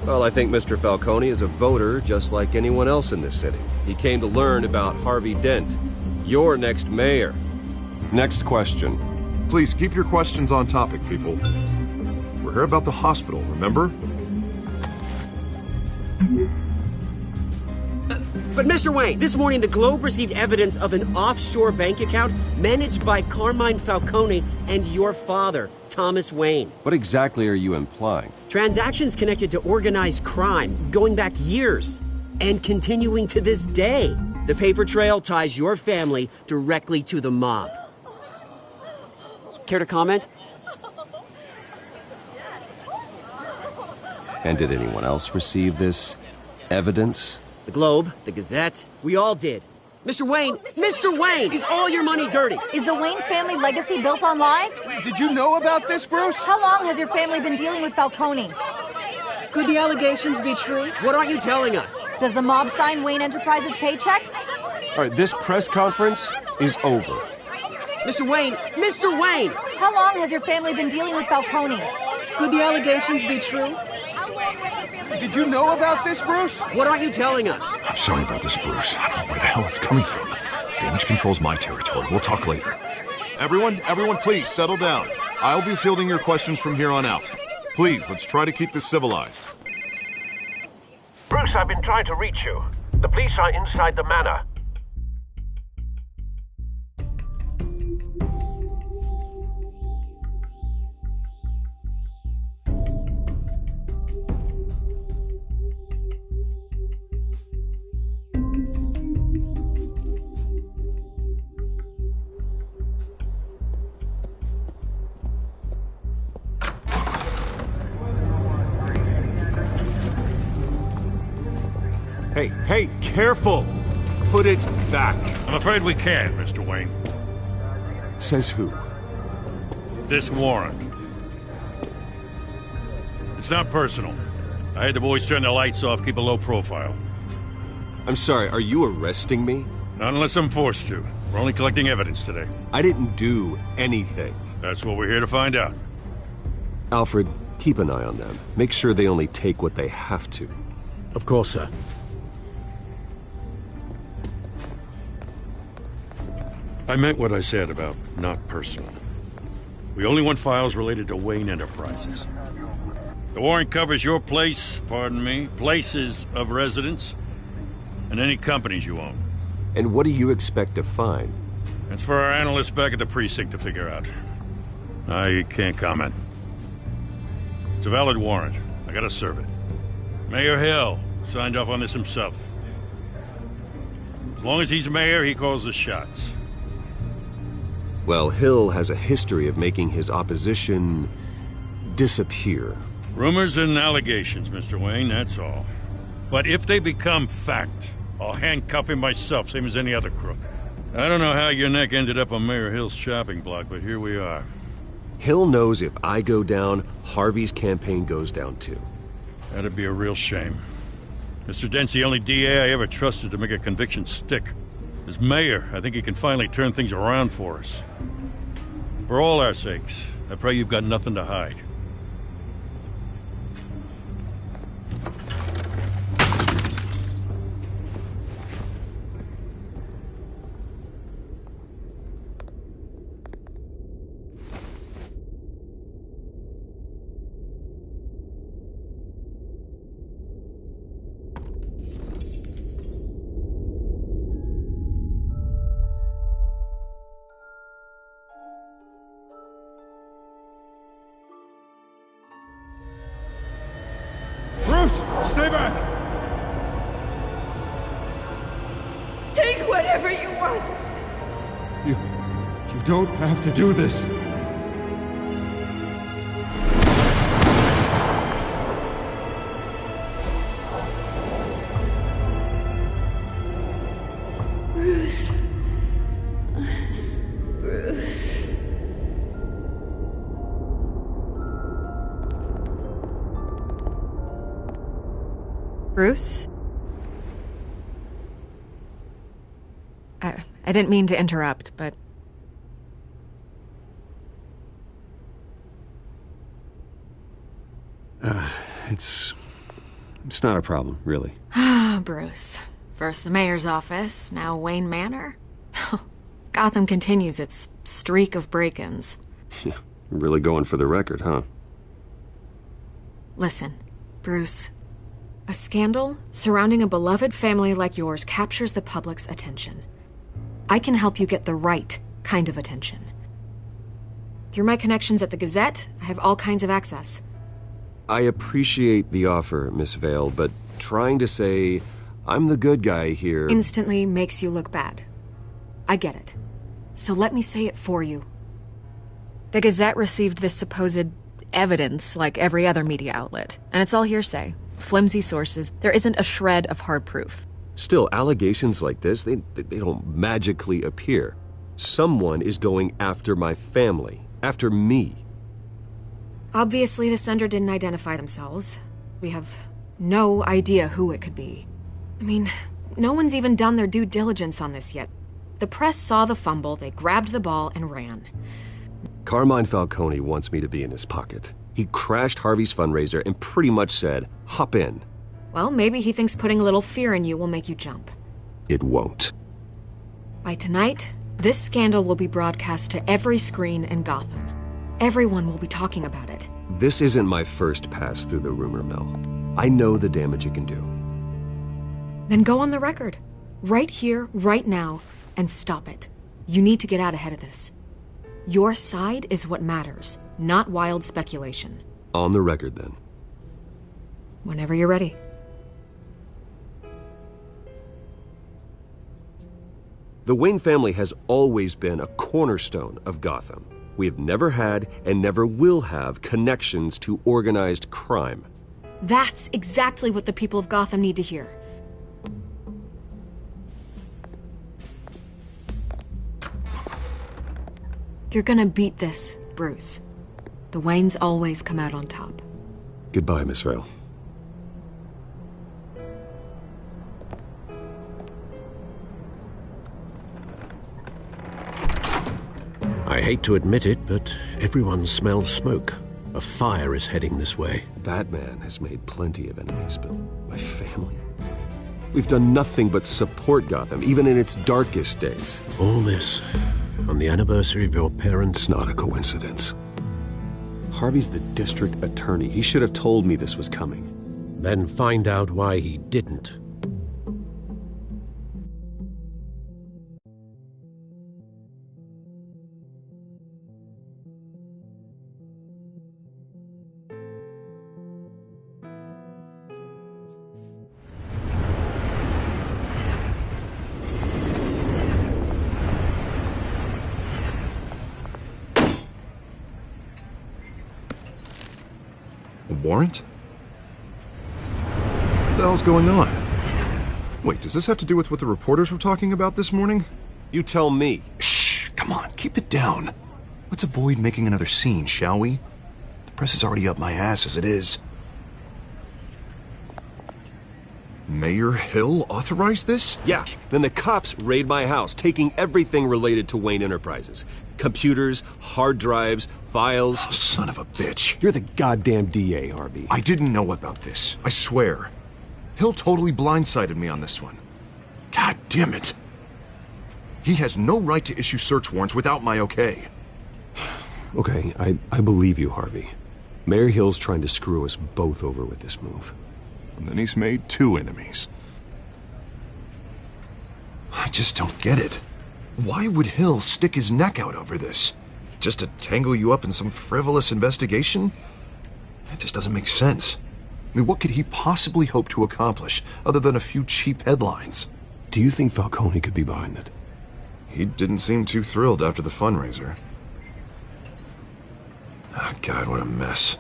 Speaker 7: Well, I think Mr. Falcone is a voter just like anyone else in this city. He came to learn about Harvey Dent, your next mayor. Next question.
Speaker 8: Please keep your questions on topic, people. We're here about the hospital, remember?
Speaker 17: But Mr. Wayne, this morning the Globe received evidence of an offshore bank account managed by Carmine Falcone and your father, Thomas Wayne.
Speaker 7: What exactly are you implying?
Speaker 17: Transactions connected to organized crime, going back years, and continuing to this day. The paper trail ties your family directly to the mob. Care to comment?
Speaker 7: And did anyone else receive this evidence?
Speaker 17: The Globe, the Gazette, we all did. Mr. Wayne, Mr. Wayne, is all your money dirty?
Speaker 19: Is the Wayne family legacy built on lies?
Speaker 15: Did you know about this, Bruce?
Speaker 19: How long has your family been dealing with Falcone?
Speaker 18: Could the allegations be true?
Speaker 17: What aren't you telling us?
Speaker 19: Does the mob sign Wayne Enterprises paychecks?
Speaker 7: All right, this press conference is over.
Speaker 17: Mr. Wayne, Mr. Wayne!
Speaker 19: How long has your family been dealing with Falcone?
Speaker 18: Could the allegations be true?
Speaker 15: Did you know about this, Bruce?
Speaker 17: What aren't you telling us?
Speaker 8: I'm sorry about this, Bruce. I don't know where the hell it's coming from. Damage control's my territory. We'll talk later. Everyone, please settle down. I'll be fielding your questions from here on out. Please, let's try to keep this civilized.
Speaker 20: Bruce, I've been trying to reach you. The police are inside the manor.
Speaker 7: Hey, careful! Put it back.
Speaker 14: I'm afraid we can't, Mr. Wayne.
Speaker 7: Says who?
Speaker 14: This warrant. It's not personal. I had the boys turn the lights off, keep a low profile.
Speaker 7: I'm sorry, are you arresting me?
Speaker 14: Not unless I'm forced to. We're only collecting evidence today.
Speaker 7: I didn't do anything.
Speaker 14: That's what we're here to find out.
Speaker 7: Alfred, keep an eye on them. Make sure they only take what they have to.
Speaker 6: Of course, sir.
Speaker 14: I meant what I said about not personal. We only want files related to Wayne Enterprises. The warrant covers your place, pardon me, places of residence, and any companies you own.
Speaker 7: And what do you expect to find?
Speaker 14: That's for our analysts back at the precinct to figure out. I can't comment. It's a valid warrant. I gotta serve it. Mayor Hill signed off on this himself. As long as he's mayor, he calls the shots.
Speaker 7: Well, Hill has a history of making his opposition disappear.
Speaker 14: Rumors and allegations, Mr. Wayne, that's all. But if they become fact, I'll handcuff him myself, same as any other crook. I don't know how your neck ended up on Mayor Hill's shopping block, but here we are.
Speaker 7: Hill knows if I go down, Harvey's campaign goes down too.
Speaker 14: That'd be a real shame. Mr. Dent's the only DA I ever trusted to make a conviction stick. As mayor, I think he can finally turn things around for us. For all our sakes, I pray you've got nothing to hide.
Speaker 15: Stay back!
Speaker 11: Take whatever you want!
Speaker 15: You don't have to do this.
Speaker 11: Bruce. Bruce.
Speaker 18: Bruce? I didn't mean to interrupt, but...
Speaker 7: It's not a problem, really.
Speaker 18: Ah, Bruce. First the mayor's office, now Wayne Manor. Gotham continues its streak of break-ins.
Speaker 7: Yeah, really going for the record, huh?
Speaker 18: Listen, Bruce. A scandal surrounding a beloved family like yours captures the public's attention. I can help you get the right kind of attention. Through my connections at the Gazette, I have all kinds of access.
Speaker 7: I appreciate the offer, Miss Vale, but trying to say I'm the good guy here...
Speaker 18: instantly makes you look bad. I get it. So let me say it for you. The Gazette received this supposed evidence like every other media outlet, and it's all hearsay. Flimsy sources. There isn't a shred of hard proof.
Speaker 7: Still, allegations like this, they don't magically appear. Someone is going after my family, after me.
Speaker 18: Obviously, the sender didn't identify themselves. We have no idea who it could be. I mean, no one's even done their due diligence on this yet. The press saw the fumble, they grabbed the ball and ran.
Speaker 7: Carmine Falcone wants me to be in his pocket. He crashed Harvey's fundraiser and pretty much said, hop in.
Speaker 18: Well, maybe he thinks putting a little fear in you will make you jump.
Speaker 7: It won't.
Speaker 18: By tonight, this scandal will be broadcast to every screen in Gotham. Everyone will be talking about it.
Speaker 7: This isn't my first pass through the rumor mill. I know the damage it can do.
Speaker 18: Then go on the record. Right here, right now, and stop it. You need to get out ahead of this. Your side is what matters, not wild speculation.
Speaker 7: On the record, then.
Speaker 18: Whenever you're ready.
Speaker 7: The Wayne family has always been a cornerstone of Gotham. We have never had and never will have connections to organized crime.
Speaker 18: That's exactly what the people of Gotham need to hear. You're gonna beat this, Bruce. The Waynes always come out on top.
Speaker 7: Goodbye, Miss Rail.
Speaker 6: I hate to admit it, but everyone smells smoke. A fire is heading this way.
Speaker 7: Batman has made plenty of enemies, but my family? We've done nothing but support Gotham, even in its darkest days.
Speaker 6: All this on the anniversary of your parents'...
Speaker 7: It's not a coincidence. Harvey's the district attorney. He should have told me this was coming.
Speaker 6: Then find out why he didn't.
Speaker 8: Warrant? What the hell's going on? Wait, does this have to do with what the reporters were talking about this morning?
Speaker 7: You tell me.
Speaker 8: Shh, come on, keep it down. Let's avoid making another scene, shall we? The press is already up my ass as it is. Mayor Hill authorized this?
Speaker 7: Yeah, then the cops raid my house, taking everything related to Wayne Enterprises. Computers, hard drives, files.
Speaker 8: Oh, son of a bitch.
Speaker 7: You're the goddamn DA, Harvey.
Speaker 8: I didn't know about this, I swear. Hill totally blindsided me on this one. God damn it. He has no right to issue search warrants without my okay.
Speaker 7: Okay, I believe you, Harvey. Mayor Hill's trying to screw us both over with this move.
Speaker 8: And then he's made 2 enemies. I just don't get it. Why would Hill stick his neck out over this? Just to tangle you up in some frivolous investigation? It just doesn't make sense. I mean, what could he possibly hope to accomplish other than a few cheap headlines?
Speaker 7: Do you think Falcone could be behind it?
Speaker 8: He didn't seem too thrilled after the fundraiser. Oh, God, what a mess.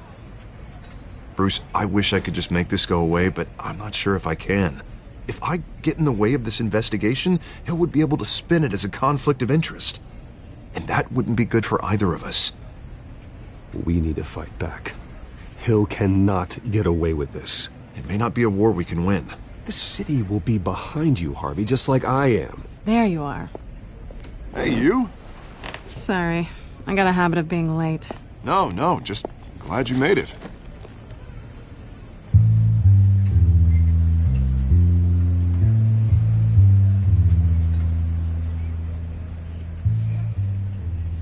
Speaker 8: Bruce, I wish I could just make this go away, but I'm not sure if I can. If I get in the way of this investigation, Hill would be able to spin it as a conflict of interest. And that wouldn't be good for either of us.
Speaker 7: We need to fight back. Hill cannot get away with this.
Speaker 8: It may not be a war we can win.
Speaker 7: The city will be behind you, Harvey, just like I am.
Speaker 1: There you are.
Speaker 8: Hey, you?
Speaker 1: Sorry. I got a habit of being late.
Speaker 8: No, just glad you made it.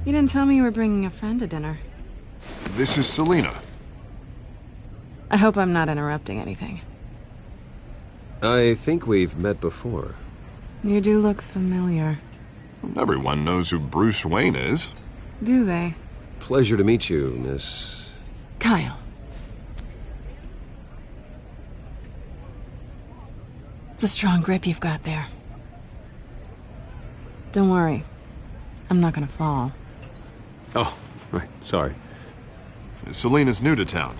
Speaker 1: You didn't tell me you were bringing a friend to dinner.
Speaker 8: This is Selina.
Speaker 1: I hope I'm not interrupting anything.
Speaker 7: I think we've met before.
Speaker 1: You do look familiar.
Speaker 8: Everyone knows who Bruce Wayne is.
Speaker 1: Do they?
Speaker 7: Pleasure to meet you, Miss...
Speaker 1: Kyle. It's a strong grip you've got there. Don't worry. I'm not gonna fall.
Speaker 7: Oh, right, sorry.
Speaker 8: Selina's new to town.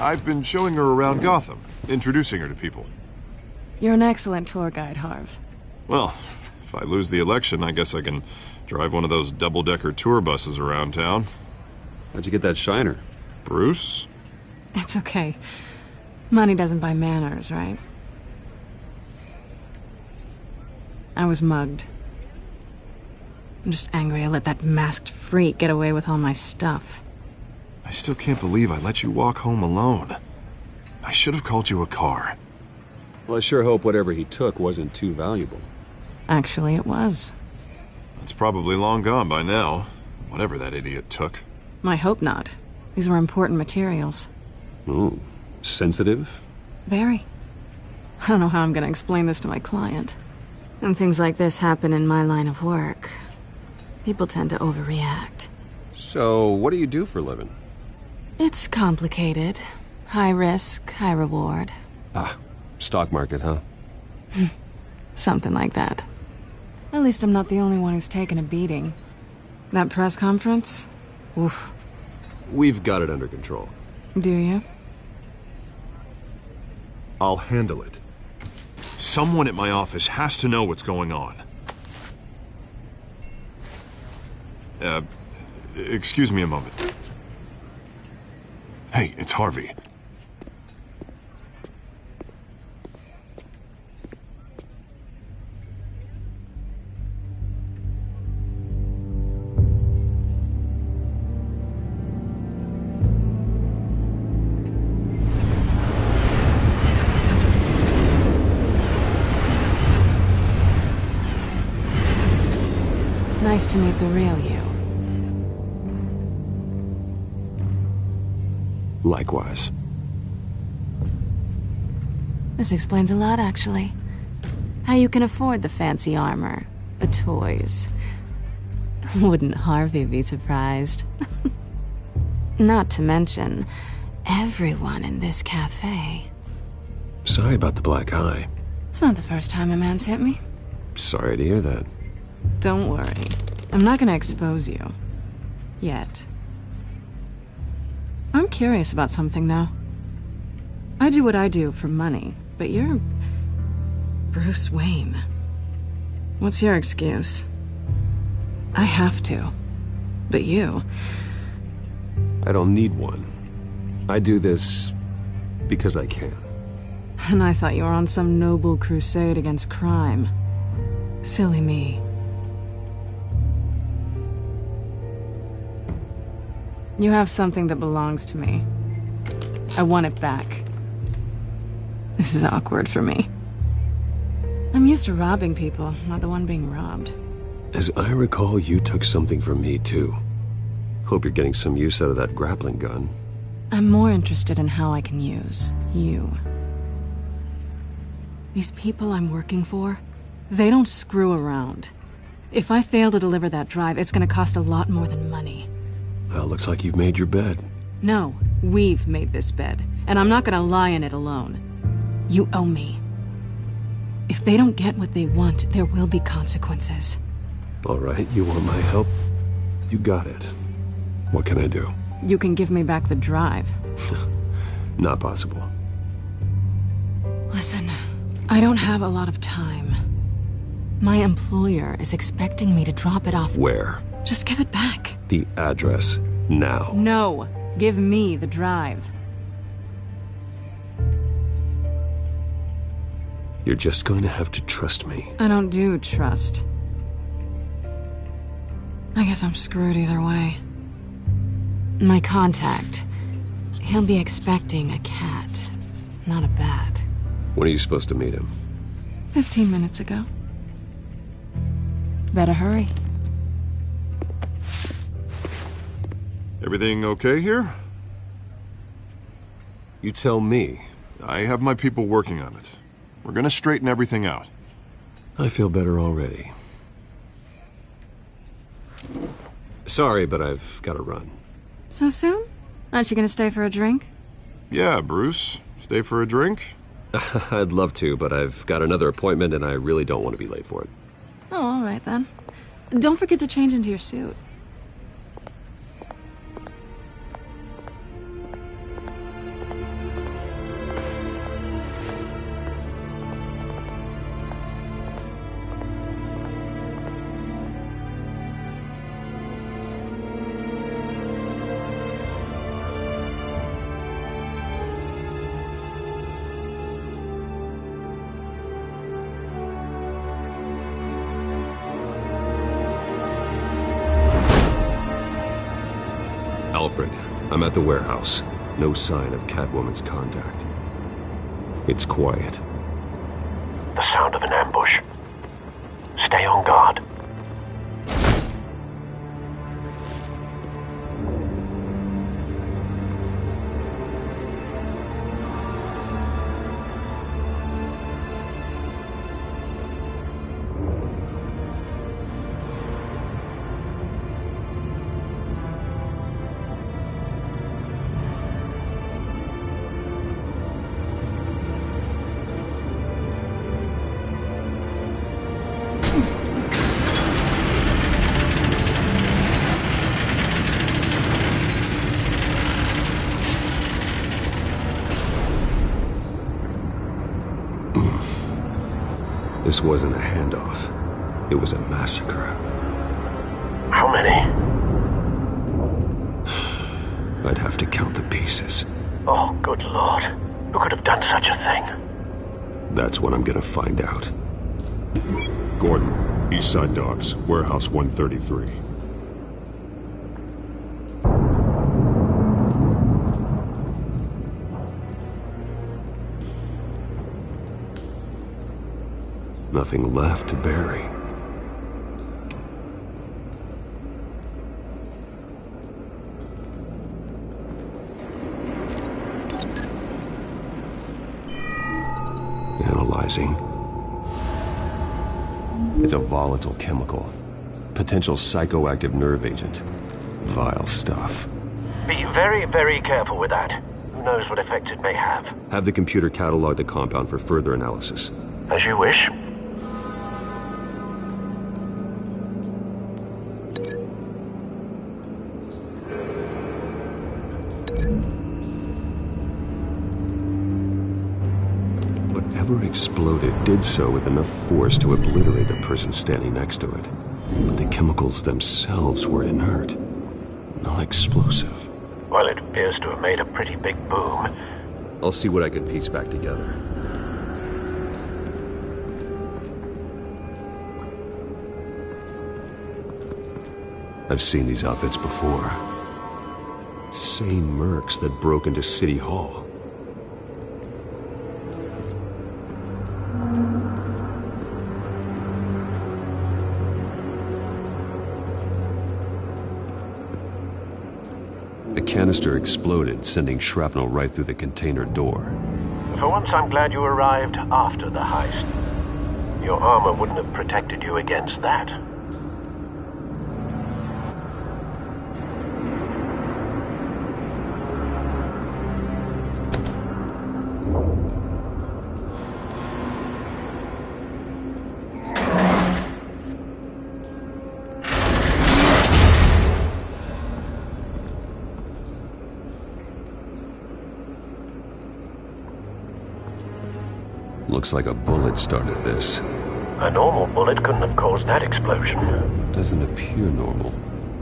Speaker 8: I've been showing her around Gotham, introducing her to people.
Speaker 1: You're an excellent tour guide, Harv.
Speaker 8: Well, if I lose the election, I guess I can drive one of those double-decker tour buses around town.
Speaker 7: How'd you get that shiner?
Speaker 8: Bruce?
Speaker 1: It's okay. Money doesn't buy manners, right? I was mugged. I'm just angry I let that masked freak get away with all my stuff.
Speaker 8: I still can't believe I let you walk home alone. I should have called you a car.
Speaker 7: Well, I sure hope whatever he took wasn't too valuable.
Speaker 1: Actually, it was.
Speaker 8: It's probably long gone by now, whatever that idiot took.
Speaker 1: I hope not. These were important materials.
Speaker 7: Ooh, sensitive?
Speaker 1: Very. I don't know how I'm gonna explain this to my client. And things like this happen in my line of work. People tend to overreact.
Speaker 7: So, what do you do for a living?
Speaker 1: It's complicated. High risk, high reward.
Speaker 7: Ah, stock market, huh?
Speaker 1: Something like that. At least I'm not the only one who's taken a beating. That press conference? Oof.
Speaker 7: We've got it under control.
Speaker 1: Do you?
Speaker 8: I'll handle it. Someone at my office has to know what's going on. Excuse me a moment. Hey, it's Harvey.
Speaker 1: Nice to meet the real you.
Speaker 7: Likewise.
Speaker 1: This explains a lot, actually. How you can afford the fancy armor, the toys. Wouldn't Harvey be surprised? Not to mention, everyone in this cafe.
Speaker 7: Sorry about the black eye.
Speaker 1: It's not the first time a man's hit me.
Speaker 7: Sorry to hear that.
Speaker 1: Don't worry. I'm not gonna expose you. Yet. I'm curious about something, though. I do what I do for money, but you're... Bruce Wayne. What's your excuse? I have to. But you...
Speaker 7: I don't need one. I do this because I can.
Speaker 1: And I thought you were on some noble crusade against crime. Silly me. You have something that belongs to me. I want it back. This is awkward for me. I'm used to robbing people, not the one being robbed.
Speaker 7: As I recall, you took something from me, too. Hope you're getting some use out of that grappling gun.
Speaker 1: I'm more interested in how I can use you. These people I'm working for, they don't screw around. If I fail to deliver that drive, it's gonna cost a lot more than money.
Speaker 7: Well, looks like you've made your bed.
Speaker 1: No, we've made this bed, and I'm not gonna lie in it alone. You owe me. If they don't get what they want, there will be consequences.
Speaker 7: All right, you want my help? You got it. What can I do?
Speaker 1: You can give me back the drive.
Speaker 7: Not possible.
Speaker 1: Listen, I don't have a lot of time. My employer is expecting me to drop it off.
Speaker 7: Where?
Speaker 1: Just give it back.
Speaker 7: The address, now.
Speaker 1: No, give me the drive.
Speaker 7: You're just going to have to trust me.
Speaker 1: I don't do trust. I guess I'm screwed either way. My contact, he'll be expecting a cat, not a bat.
Speaker 7: When are you supposed to meet him?
Speaker 1: 15 minutes ago. Better hurry.
Speaker 8: Everything okay here?
Speaker 7: You tell me.
Speaker 8: I have my people working on it. We're gonna straighten everything out.
Speaker 7: I feel better already. Sorry, but I've got to run.
Speaker 1: So soon? Aren't you gonna stay for a drink?
Speaker 8: Yeah, Bruce. Stay for a drink?
Speaker 7: I'd love to, but I've got another appointment and I really don't want to be late for it.
Speaker 1: Oh, all right then. Don't forget to change into your suit.
Speaker 7: Alfred, I'm at the warehouse. No sign of Catwoman's contact. It's quiet.
Speaker 20: The sound of an ambush. Stay on guard.
Speaker 7: This wasn't a handoff. It was a massacre.
Speaker 20: How many?
Speaker 3: I'd have to count the pieces.
Speaker 20: Oh, good lord. Who could have done such a thing?
Speaker 3: That's what I'm gonna find out. Gordon, Eastside Docks, Warehouse 133. Nothing left to bury. Analyzing. It's a volatile chemical. Potential psychoactive nerve agent. Vile stuff.
Speaker 20: Be very, very careful with that. Who knows what effect it may have.
Speaker 3: Have the computer catalog the compound for further analysis.
Speaker 20: As you wish.
Speaker 3: Whatever exploded did so with enough force to obliterate the person standing next to it. But the chemicals themselves were inert, non-explosive.
Speaker 20: Well, it appears to have made a pretty big boom.
Speaker 3: I'll see what I can piece back together. I've seen these outfits before. Same mercs that broke into City Hall. The canister exploded, sending shrapnel right through the container door.
Speaker 20: For once, I'm glad you arrived after the heist. Your armor wouldn't have protected you against that.
Speaker 3: Looks like a bullet started this.
Speaker 20: A normal bullet couldn't have caused that explosion.
Speaker 3: Doesn't appear normal.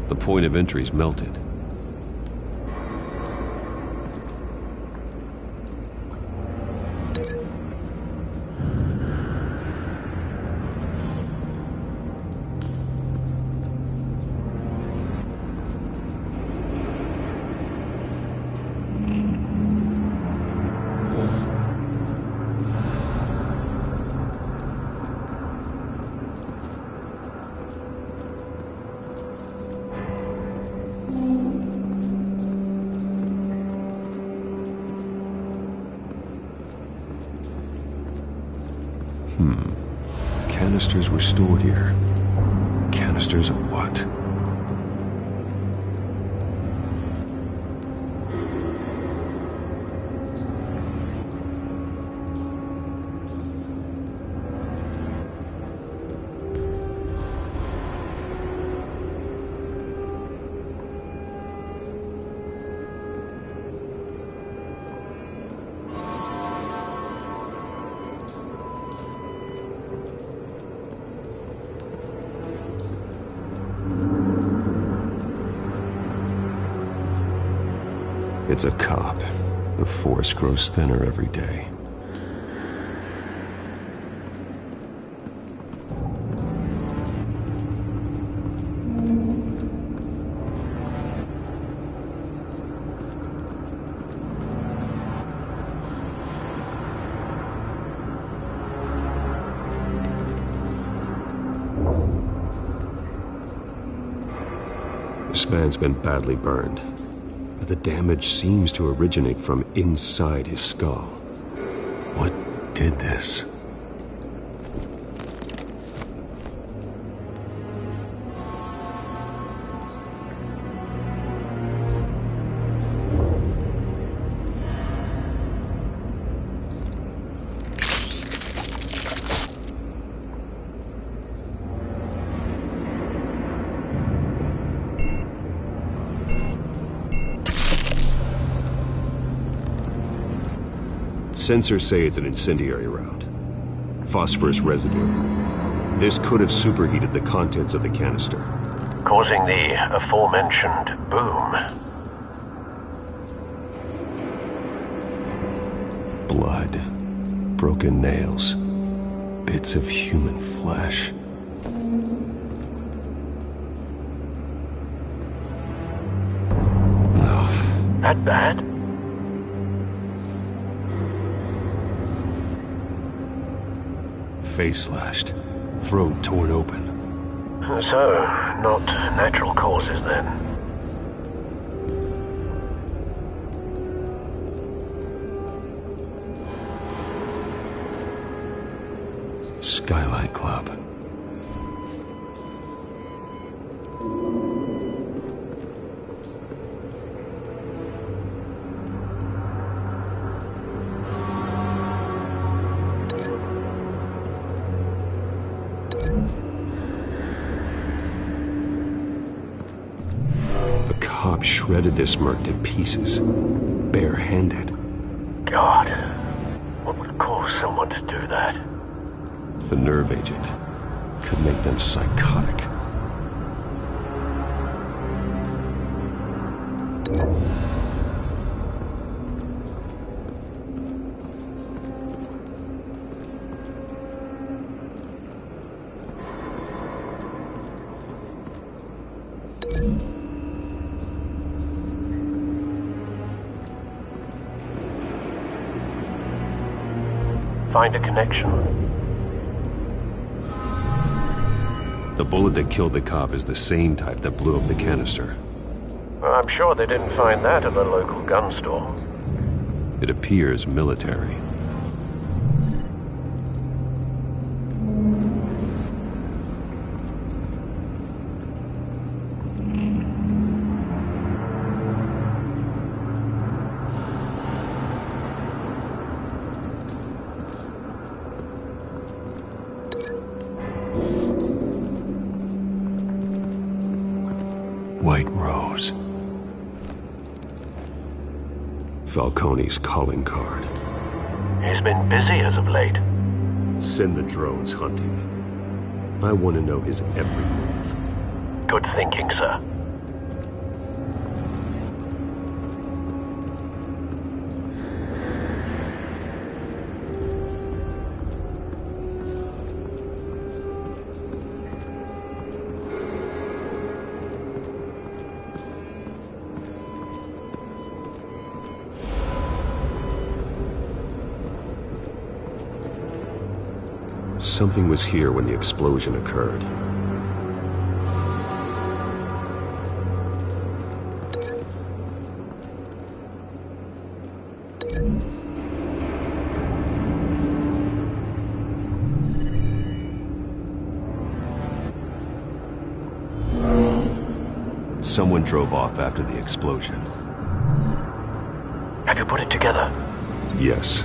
Speaker 3: The point of entry's melted. Canisters were stored here. Canisters of what? It's a cop. The force grows thinner every day. This man's been badly burned. But the damage seems to originate from inside his skull. What did this? Sensors say it's an incendiary round. Phosphorus residue. This could have superheated the contents of the canister,
Speaker 20: causing the aforementioned boom.
Speaker 3: Blood, broken nails, bits of human flesh.
Speaker 20: That bad?
Speaker 3: Face slashed, throat torn open.
Speaker 20: So, not natural causes then.
Speaker 3: Skylight Club. The cop shredded this merc to pieces, barehanded.
Speaker 20: God, what would cause someone to do that?
Speaker 3: The nerve agent could make them psychotic.
Speaker 20: Find a connection.
Speaker 3: The bullet that killed the cop is the same type that blew up the canister.
Speaker 20: I'm sure they didn't find that at the local gun store.
Speaker 3: It appears military. White Rose. Falcone's calling card.
Speaker 20: He's been busy as of late.
Speaker 3: Send the drones hunting. I want to know his every move.
Speaker 20: Good thinking, sir.
Speaker 3: Something was here when the explosion occurred. Someone drove off after the explosion.
Speaker 20: Have you put it together?
Speaker 3: Yes.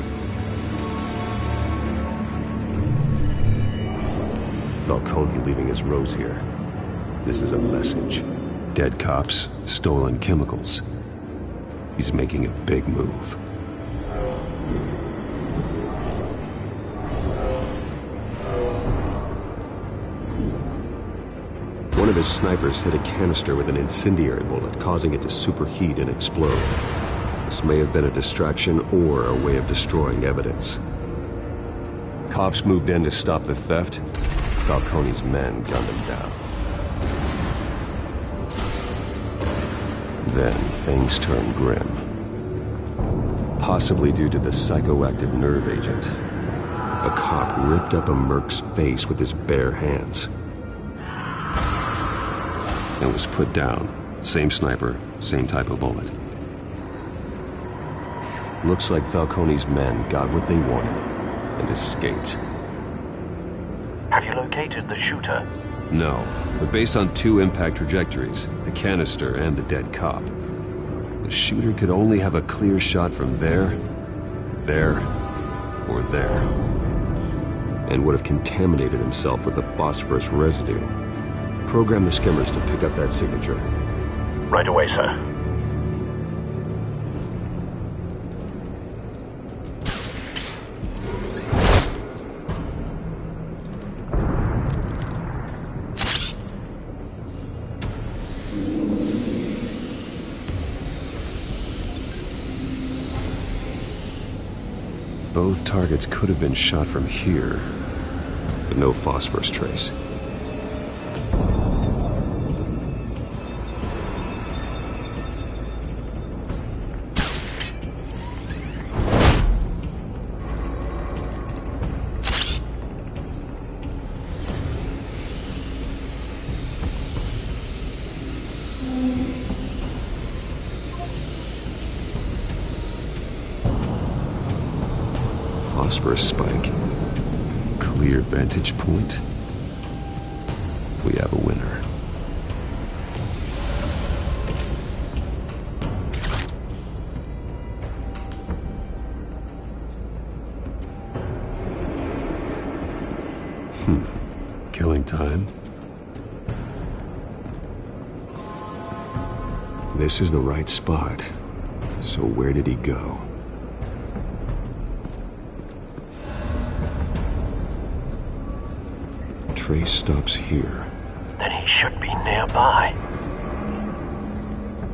Speaker 3: Falcone leaving his rose here. This is a message. Dead cops, stolen chemicals. He's making a big move. One of his snipers hit a canister with an incendiary bullet, causing it to superheat and explode. This may have been a distraction or a way of destroying evidence. Cops moved in to stop the theft. Falcone's men gunned him down. Then things turned grim. Possibly due to the psychoactive nerve agent. A cop ripped up a merc's face with his bare hands. And was put down. Same sniper, same type of bullet. Looks like Falcone's men got what they wanted and escaped.
Speaker 20: Have you located the shooter?
Speaker 3: No, but based on two impact trajectories, the canister and the dead cop, the shooter could only have a clear shot from there, or there, and would have contaminated himself with the phosphorus residue. Program the skimmers to pick up that signature.
Speaker 20: Right away, sir.
Speaker 3: Both targets could have been shot from here, but no phosphorus trace. Phosphorus spike. Clear vantage point. We have a winner. Killing time. This is the right spot. So where did he go? Trace stops here.
Speaker 20: Then he should be nearby.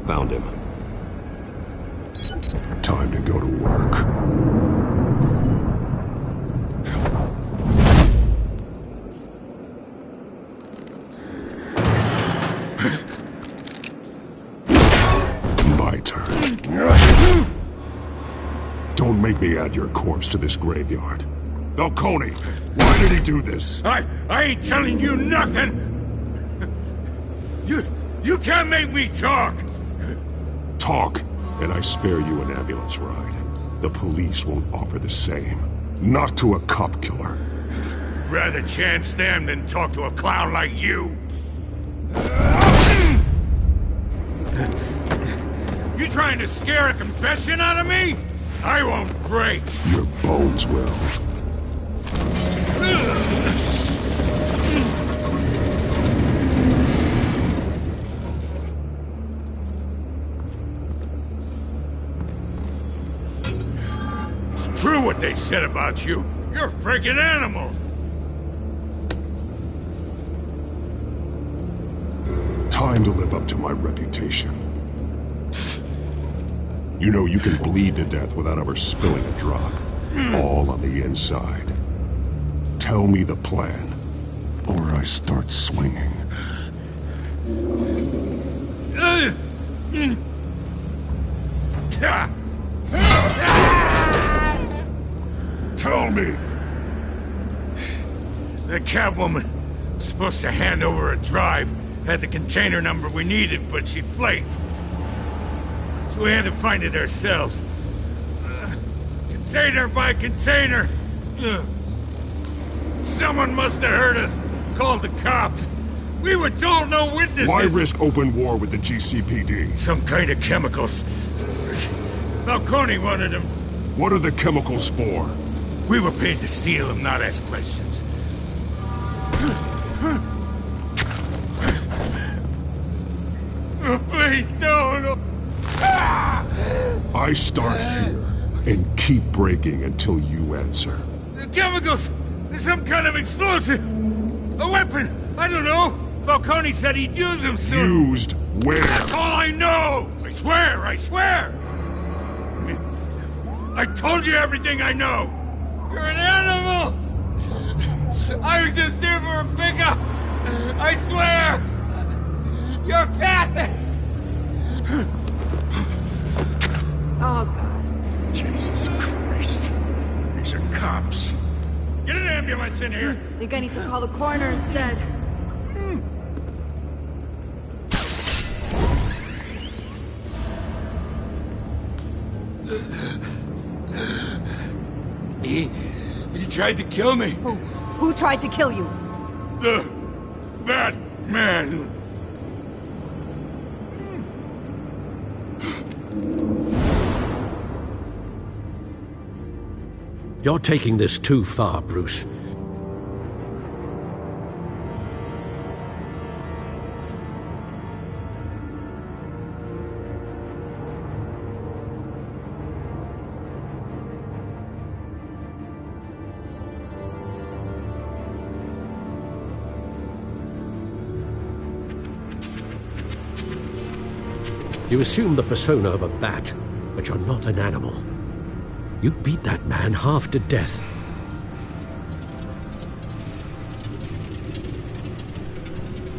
Speaker 3: Found him.
Speaker 15: Time to go to work. My turn. Don't make me add your corpse to this graveyard. Falcone, why did he do this?
Speaker 4: I ain't telling you nothing! You can't make me talk!
Speaker 15: Talk, and I spare you an ambulance ride. The police won't offer the same. Not to a cop killer.
Speaker 4: Rather chance them than talk to a clown like you. You trying to scare a confession out of me? I won't break.
Speaker 15: Your bones will.
Speaker 4: It's true what they said about you. You're a freaking animal.
Speaker 15: Time to live up to my reputation. You know you can bleed to death without ever spilling a drop. All on the inside. Tell me the plan, or I start swinging. Tell me!
Speaker 4: The Catwoman was supposed to hand over a drive, had the container number we needed, but she flaked. So we had to find it ourselves. Container by container. Someone must have heard us, called the cops. We were told no witnesses.
Speaker 15: Why risk open war with the GCPD?
Speaker 4: Some kind of chemicals. Falcone wanted them.
Speaker 15: What are the chemicals for?
Speaker 4: We were paid to steal them, not ask questions. Please, no.
Speaker 15: I start here and keep breaking until you answer.
Speaker 4: The chemicals! There's some kind of explosive! A weapon! I don't know! Falcone said he'd use them soon!
Speaker 15: Used where?
Speaker 4: That's all I know! I swear! I told you everything I know! You're an animal! I was just here for a pickup! I swear! You're a cat!
Speaker 19: Oh, God.
Speaker 4: Jesus Christ. These are cops. Get an ambulance in here!
Speaker 19: Think I need to call the coroner instead.
Speaker 4: He tried to kill me.
Speaker 19: Who tried to kill you?
Speaker 4: The Batman.
Speaker 6: You're taking this too far, Bruce. You assume the persona of a bat, but you're not an animal. You beat that man half to death.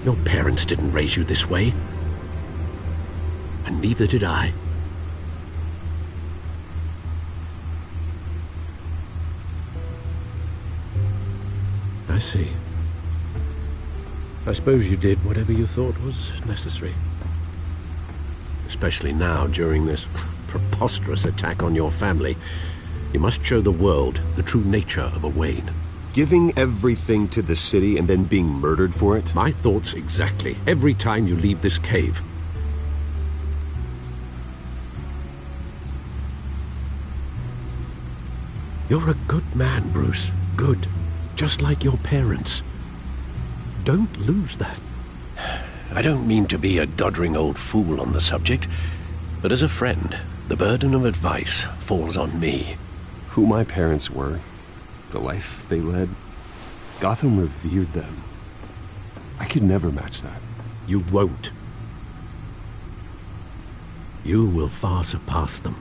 Speaker 6: Your parents didn't raise you this way. And neither did I. I see. I suppose you did whatever you thought was necessary. Especially now, during this preposterous attack on your family. You must show the world the true nature of a Wayne.
Speaker 3: Giving everything to the city and then being murdered for it?
Speaker 6: My thoughts exactly. Every time you leave this cave. You're a good man, Bruce. Good. Just like your parents. Don't lose that. I don't mean to be a doddering old fool on the subject, but as a friend, the burden of advice falls on me.
Speaker 3: Who my parents were, the life they led, Gotham revered them. I could never match that.
Speaker 6: You won't. You will far surpass them.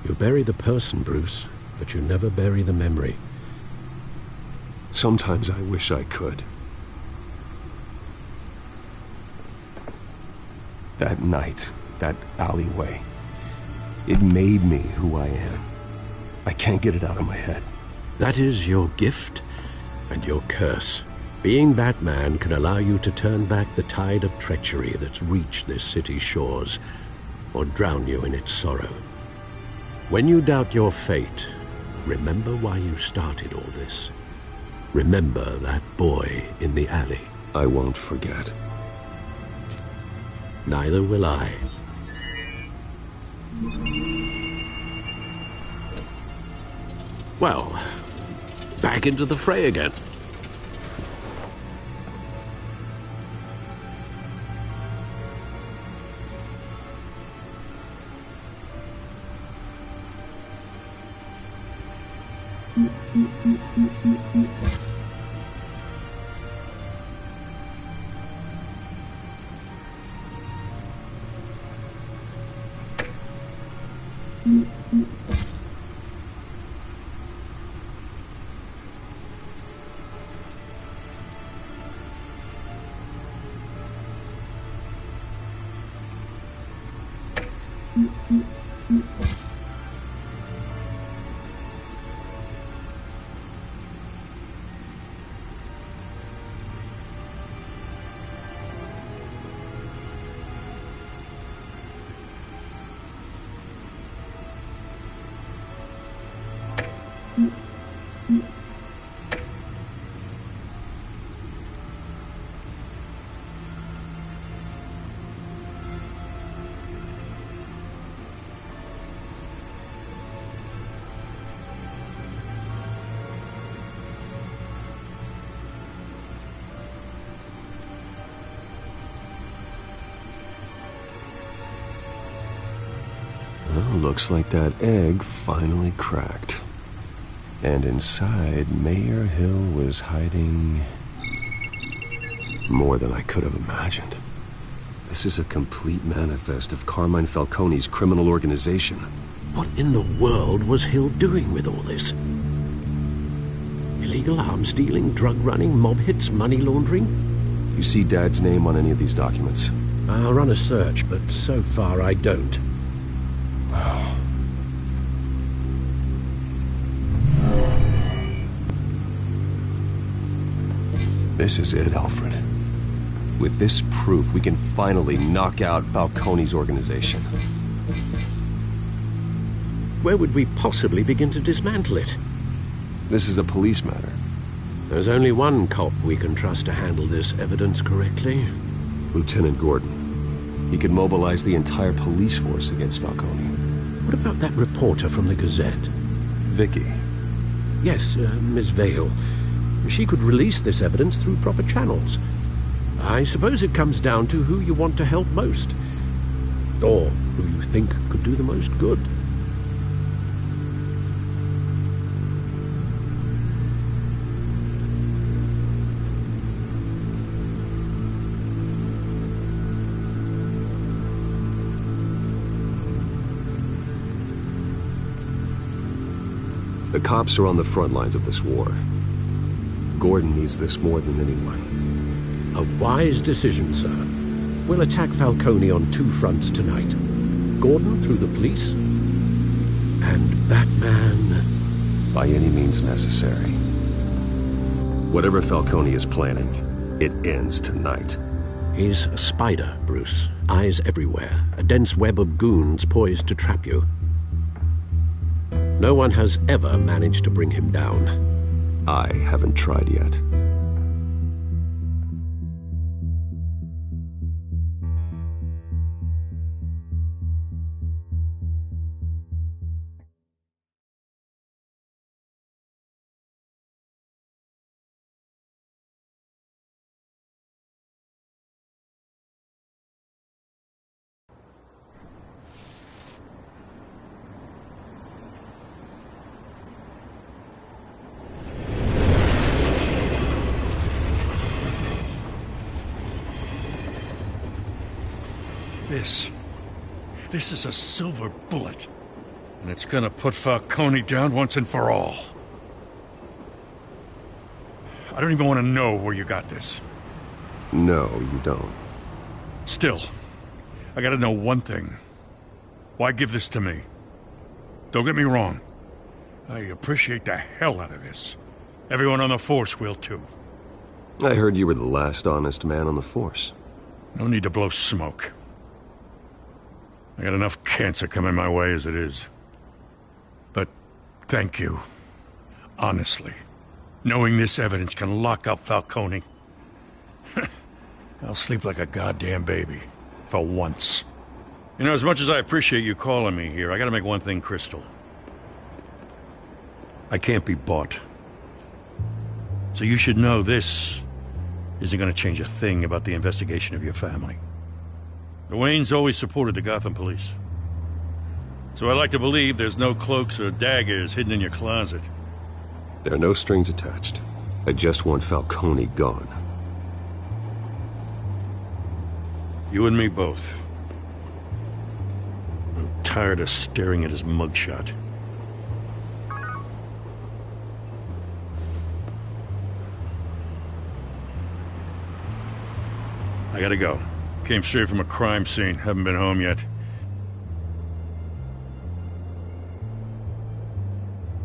Speaker 6: You bury the person, Bruce, but you never bury the memory.
Speaker 3: Sometimes I wish I could. That night, that alleyway, it made me who I am. I can't get it out of my head.
Speaker 6: That is your gift and your curse. Being Batman can allow you to turn back the tide of treachery that's reached this city's shores, or drown you in its sorrow. When you doubt your fate, remember why you started all this. Remember that boy in the alley.
Speaker 3: I won't forget.
Speaker 6: Neither will I. Well, back into the fray again.
Speaker 3: Well, looks like that egg finally cracked. And inside, Mayor Hill was hiding more than I could have imagined. This is a complete manifest of Carmine Falcone's criminal organization.
Speaker 6: What in the world was Hill doing with all this? Illegal arms dealing, drug running, mob hits, money laundering?
Speaker 3: You see Dad's name on any of these documents?
Speaker 6: I'll run a search, but so far I don't.
Speaker 3: This is it, Alfred. With this proof, we can finally knock out Falcone's organization.
Speaker 6: Where would we possibly begin to dismantle it?
Speaker 3: This is a police matter.
Speaker 6: There's only one cop we can trust to handle this evidence correctly.
Speaker 3: Lieutenant Gordon. He could mobilize the entire police force against Falcone.
Speaker 6: What about that reporter from the Gazette?
Speaker 3: Vicky.
Speaker 6: Yes, Miss Vale. She could release this evidence through proper channels. I suppose it comes down to who you want to help most. Or who you think could do the most good.
Speaker 3: The cops are on the front lines of this war. Gordon needs this more than anyone.
Speaker 6: A wise decision, sir. We'll attack Falcone on two fronts tonight. Gordon through the police, and Batman...
Speaker 3: by any means necessary. Whatever Falcone is planning, it ends tonight.
Speaker 6: He's a spider, Bruce. Eyes everywhere. A dense web of goons poised to trap you. No one has ever managed to bring him down.
Speaker 3: I haven't tried yet.
Speaker 14: This is a silver bullet. And it's gonna put Falcone down once and for all. I don't even want to know where you got this.
Speaker 3: No, you don't.
Speaker 14: Still, I gotta know one thing. Why give this to me? Don't get me wrong. I appreciate the hell out of this. Everyone on the Force will too.
Speaker 3: I heard you were the last honest man on the Force.
Speaker 14: No need to blow smoke. I got enough cancer coming my way as it is. But thank you. Honestly. Knowing this evidence can lock up Falcone. I'll sleep like a goddamn baby. For once. You know, as much as I appreciate you calling me here, I gotta make one thing crystal. I can't be bought. So you should know this isn't gonna change a thing about the investigation of your family. The Waynes always supported the Gotham police. So I like to believe there's no cloaks or daggers hidden in your closet.
Speaker 3: There are no strings attached. I just want Falcone gone.
Speaker 14: You and me both. I'm tired of staring at his mugshot. I gotta go. Came straight from a crime scene. Haven't been home yet.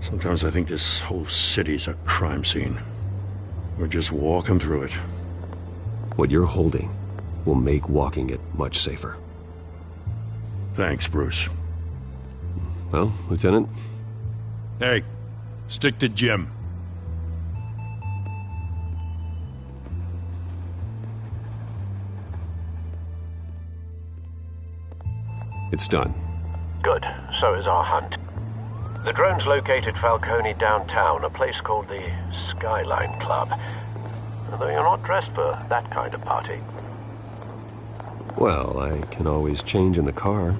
Speaker 14: Sometimes I think this whole city's a crime scene. We're just walking through it.
Speaker 3: What you're holding will make walking it much safer.
Speaker 14: Thanks, Bruce.
Speaker 3: Well, Lieutenant?
Speaker 14: Hey, stick to Jim.
Speaker 3: It's done.
Speaker 20: Good. So is our hunt. The drones located Falcone downtown, a place called the Skyline Club. Although you're not dressed for that kind of party.
Speaker 3: Well, I can always change in the car.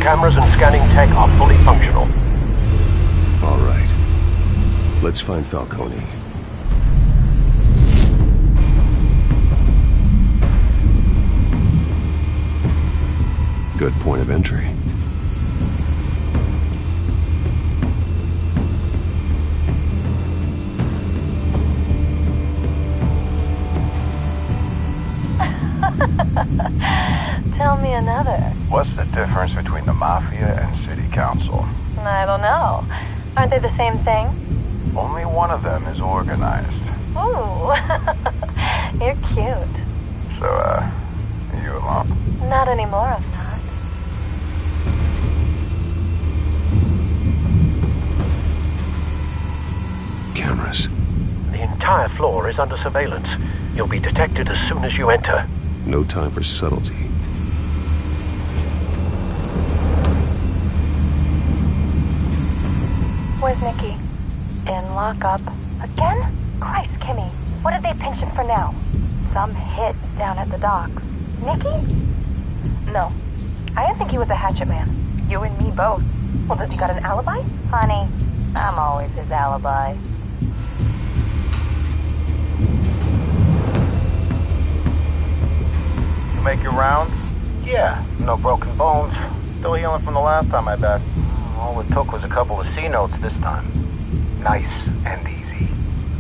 Speaker 20: Cameras and scanning tech are fully functional.
Speaker 3: All right. Let's find Falcone. Good point of entry.
Speaker 13: Tell me another.
Speaker 21: What's the difference between the Mafia and City Council?
Speaker 13: I don't know.
Speaker 21: Aren't they the same thing?
Speaker 22: Only one of them is organized.
Speaker 21: Ooh, you're cute.
Speaker 22: So, are you alone?
Speaker 21: Not anymore, I'm not.
Speaker 3: Cameras.
Speaker 20: The entire floor is under surveillance. You'll be detected as soon as you enter.
Speaker 3: No time for subtlety.
Speaker 21: Where's Nikki? In lockup. Again? Christ, Kimmy. What did they pinch him for now? Some hit down at the docks. Nikki? No. I didn't think he was a hatchet man. You and me both. Well, does he got an alibi? Honey, I'm always his alibi.
Speaker 22: You make your rounds? Yeah, no broken bones. Still healing from the last time, I bet. All it took was a couple of C notes this time. Nice and easy.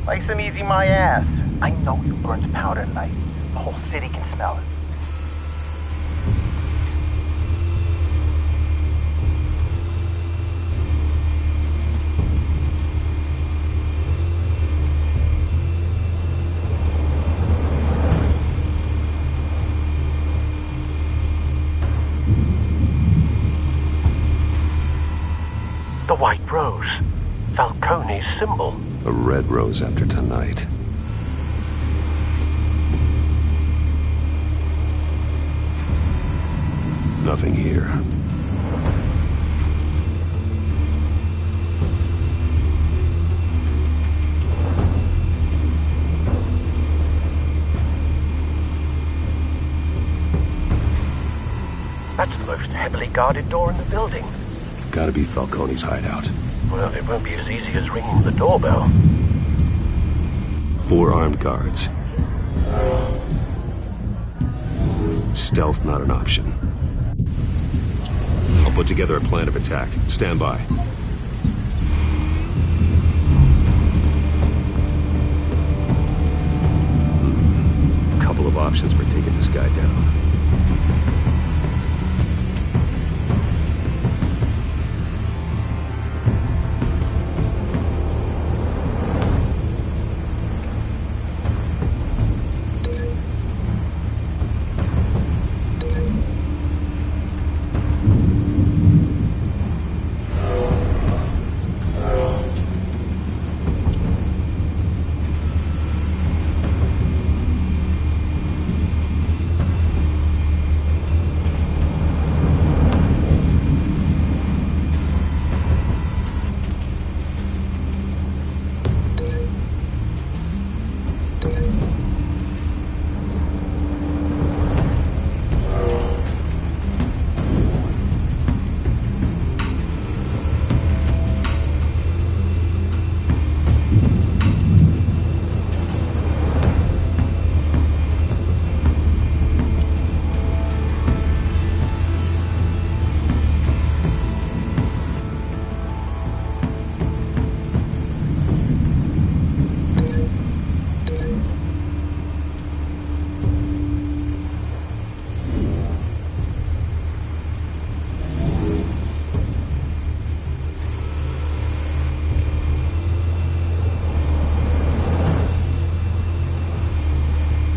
Speaker 22: Nice and easy my ass. I know you burned powder tonight. The whole city can smell it.
Speaker 20: The white rose. Falcone's symbol.
Speaker 3: A red rose after tonight. Nothing here.
Speaker 20: That's the most heavily guarded door in the building.
Speaker 3: Gotta be Falcone's hideout.
Speaker 20: Well, it won't be as easy as ringing the doorbell.
Speaker 3: 4 armed guards. Stealth not an option. I'll put together a plan of attack. Stand by. Couple of options for taking this guy down.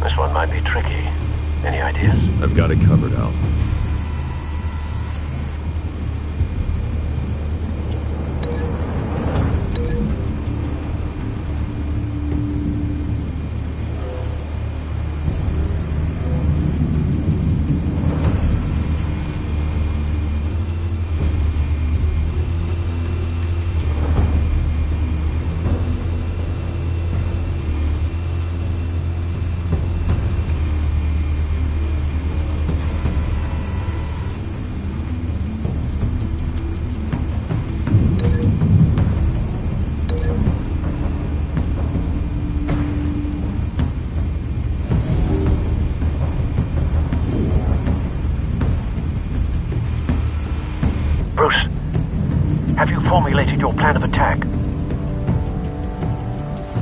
Speaker 20: This one might be tricky. Any ideas?
Speaker 3: I've got it covered, Al.
Speaker 20: Bruce, have you formulated your plan of attack?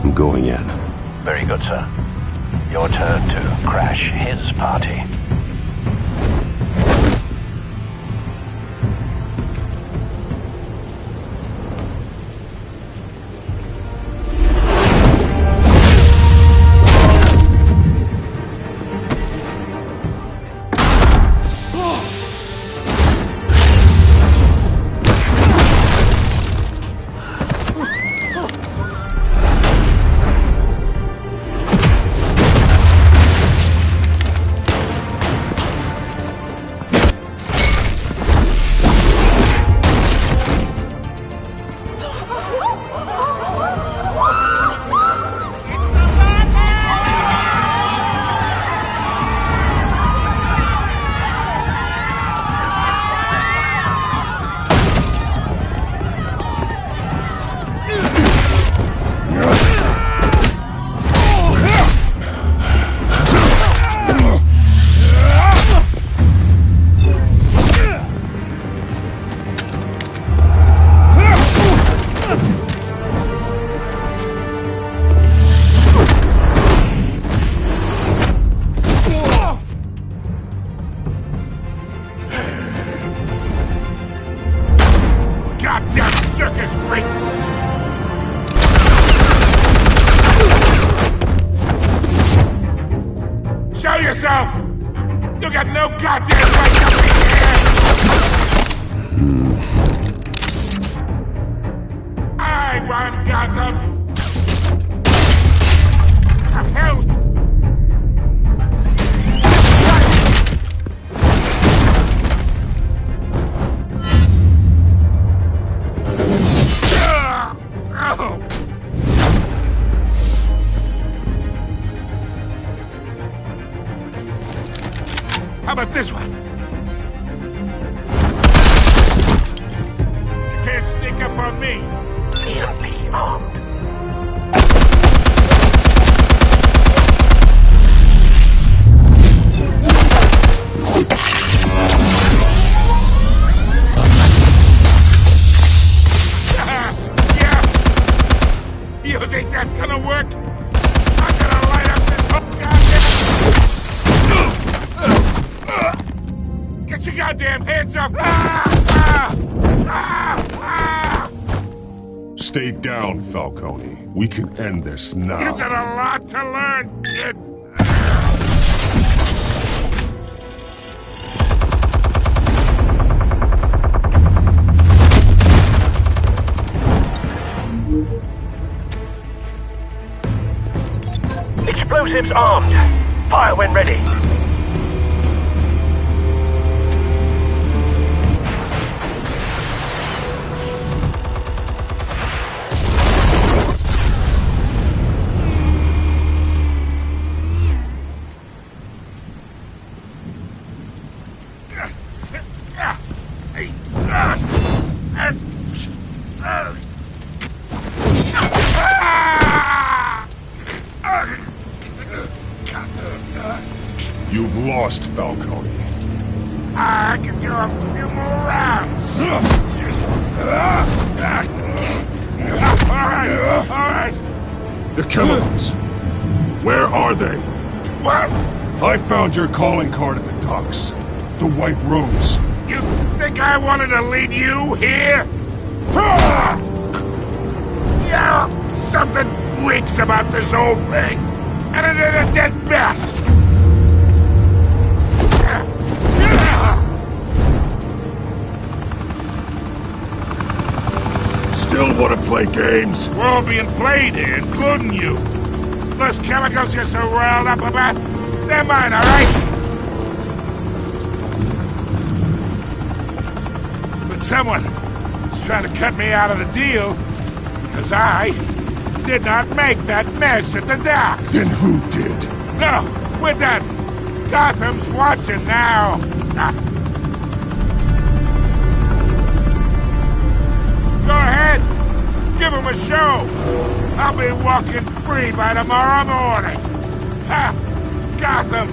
Speaker 3: I'm going in.
Speaker 20: Very good, sir. Your turn to crash his party.
Speaker 4: goddamn circus freak! Show yourself! You got no goddamn right to be here! I run Gotham! The hell? How about this one? You can't sneak up on me.
Speaker 20: EMP armed.
Speaker 4: Yeah. You think that's gonna work? I'm gonna light up this whole goddamn... Get your goddamn hands off!
Speaker 15: Stay down, Falcone. We can end this now.
Speaker 4: You got a lot to learn, kid.
Speaker 20: Explosives armed. Fire when ready.
Speaker 15: You've lost, Falcone.
Speaker 4: I can do a few more rounds. All right.
Speaker 15: The chemicals. Where are they?
Speaker 4: What?
Speaker 15: I found your calling card at the docks. The White Rose.
Speaker 4: You think I wanted to lead you here? Yeah, something weaks about this whole thing. And it is a dead bat.
Speaker 15: Still want to play games?
Speaker 4: We're all being played here, including you. Those chemicals you're so riled up about, they're mine, all right? But someone is trying to cut me out of the deal because I did not make that mess at the docks.
Speaker 15: Then who did?
Speaker 4: No, we're done. Gotham's watching now. Go ahead. Give him a show. I'll be walking free by tomorrow morning. Ha! Gotham.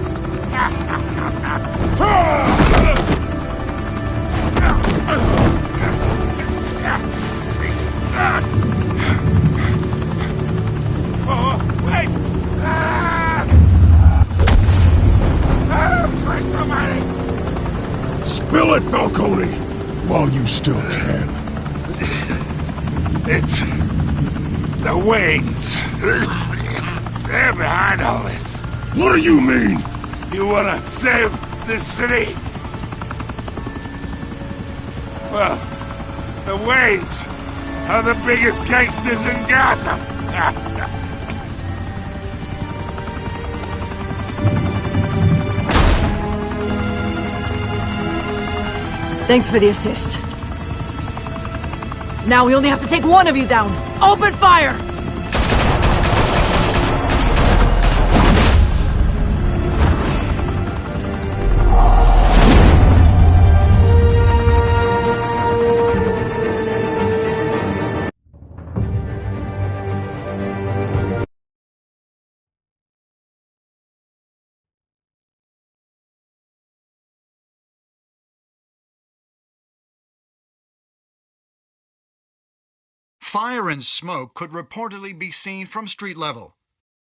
Speaker 4: Oh, wait. Oh, Christ almighty.
Speaker 15: Spill it, Falcone, while you still can.
Speaker 4: It's the Waynes. They're behind all this.
Speaker 15: What do you mean?
Speaker 4: You want to save this city? Well, the Waynes are the biggest gangsters in Gotham.
Speaker 19: Thanks for the assist. Now we only have to take one of you down. Open fire!
Speaker 12: Fire and smoke could reportedly be seen from street level.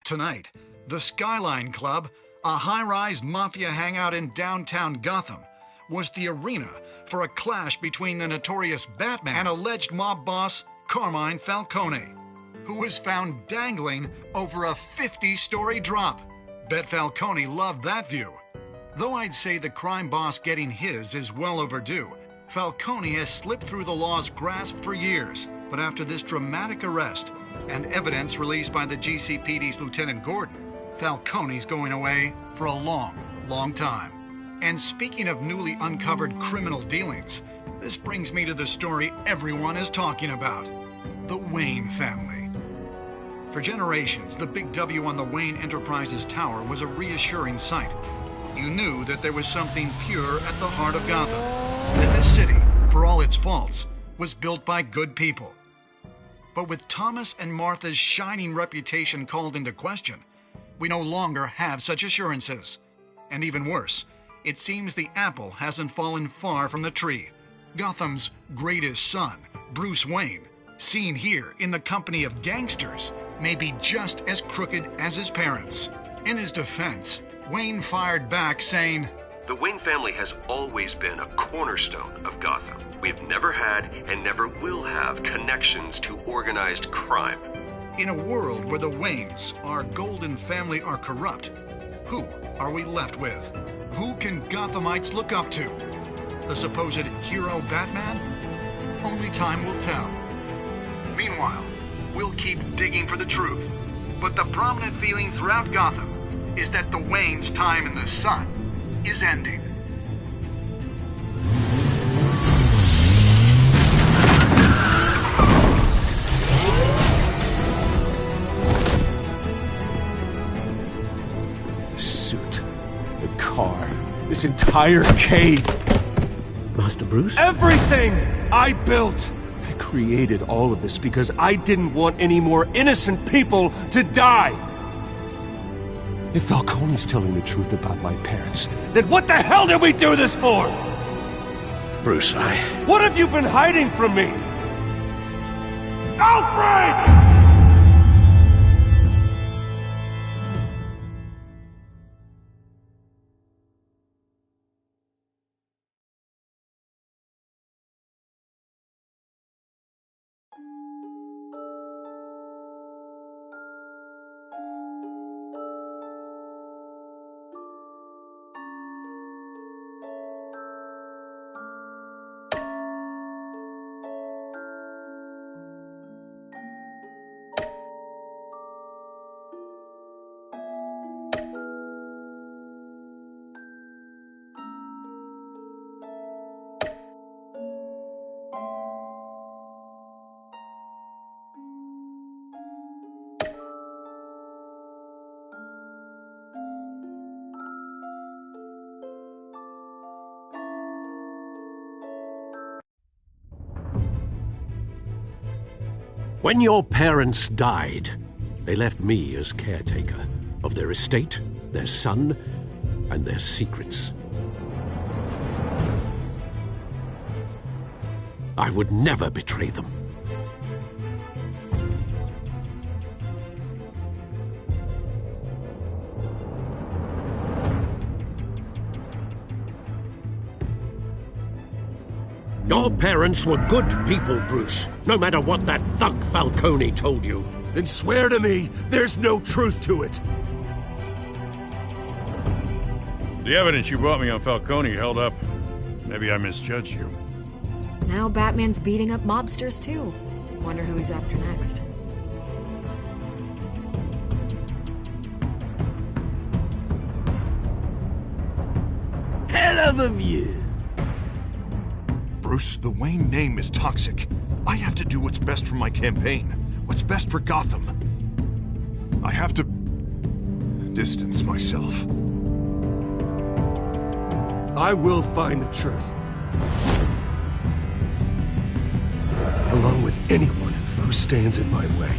Speaker 12: Tonight, the Skyline Club, a high-rise mafia hangout in downtown Gotham, was the arena for a clash between the notorious Batman and alleged mob boss Carmine Falcone, who was found dangling over a 50-story drop. Bet Falcone loved that view. Though I'd say the crime boss getting his is well overdue, Falcone has slipped through the law's grasp for years. But after this dramatic arrest and evidence released by the GCPD's Lieutenant Gordon, Falcone's going away for a long, long time. And speaking of newly uncovered criminal dealings, this brings me to the story everyone is talking about: the Wayne family. For generations, the big W on the Wayne Enterprises Tower was a reassuring sight. You knew that there was something pure at the heart of Gotham, that this city, for all its faults, was built by good people. But with Thomas and Martha's shining reputation called into question, we no longer have such assurances. And even worse, it seems the apple hasn't fallen far from the tree. Gotham's greatest son, Bruce Wayne, seen here in the company of gangsters, may be just as crooked as his parents. In his defense, Wayne fired back saying,
Speaker 7: "The Wayne family has always been a cornerstone of Gotham. We've never had and never will have connections to organized crime."
Speaker 12: In a world where the Waynes, our golden family, are corrupt, who are we left with? Who can Gothamites look up to? The supposed hero Batman? Only time will tell. Meanwhile, we'll keep digging for the truth. But the prominent feeling throughout Gotham is that the Waynes' time in the sun is ending.
Speaker 3: The suit, the car, this entire cave.
Speaker 6: Master Bruce?
Speaker 3: Everything I built! I created all of this because I didn't want any more innocent people to die! If Falcone's telling the truth about my parents, then what the hell did we do this for?
Speaker 6: Bruce,
Speaker 3: What have you been hiding from me? Alfred!
Speaker 6: When your parents died, they left me as caretaker of their estate, their son, and their secrets. I would never betray them. Your parents were good people, Bruce, no matter what that thug Falcone told you.
Speaker 3: Then swear to me there's no truth to it.
Speaker 14: The evidence you brought me on Falcone held up. Maybe I misjudged you.
Speaker 18: Now Batman's beating up mobsters, too. Wonder who he's after next.
Speaker 17: Hell of a view.
Speaker 8: Bruce, the Wayne name is toxic. I have to do what's best for my campaign. What's best for Gotham. I have to distance myself.
Speaker 3: I will find the truth. Along with anyone who stands in my way.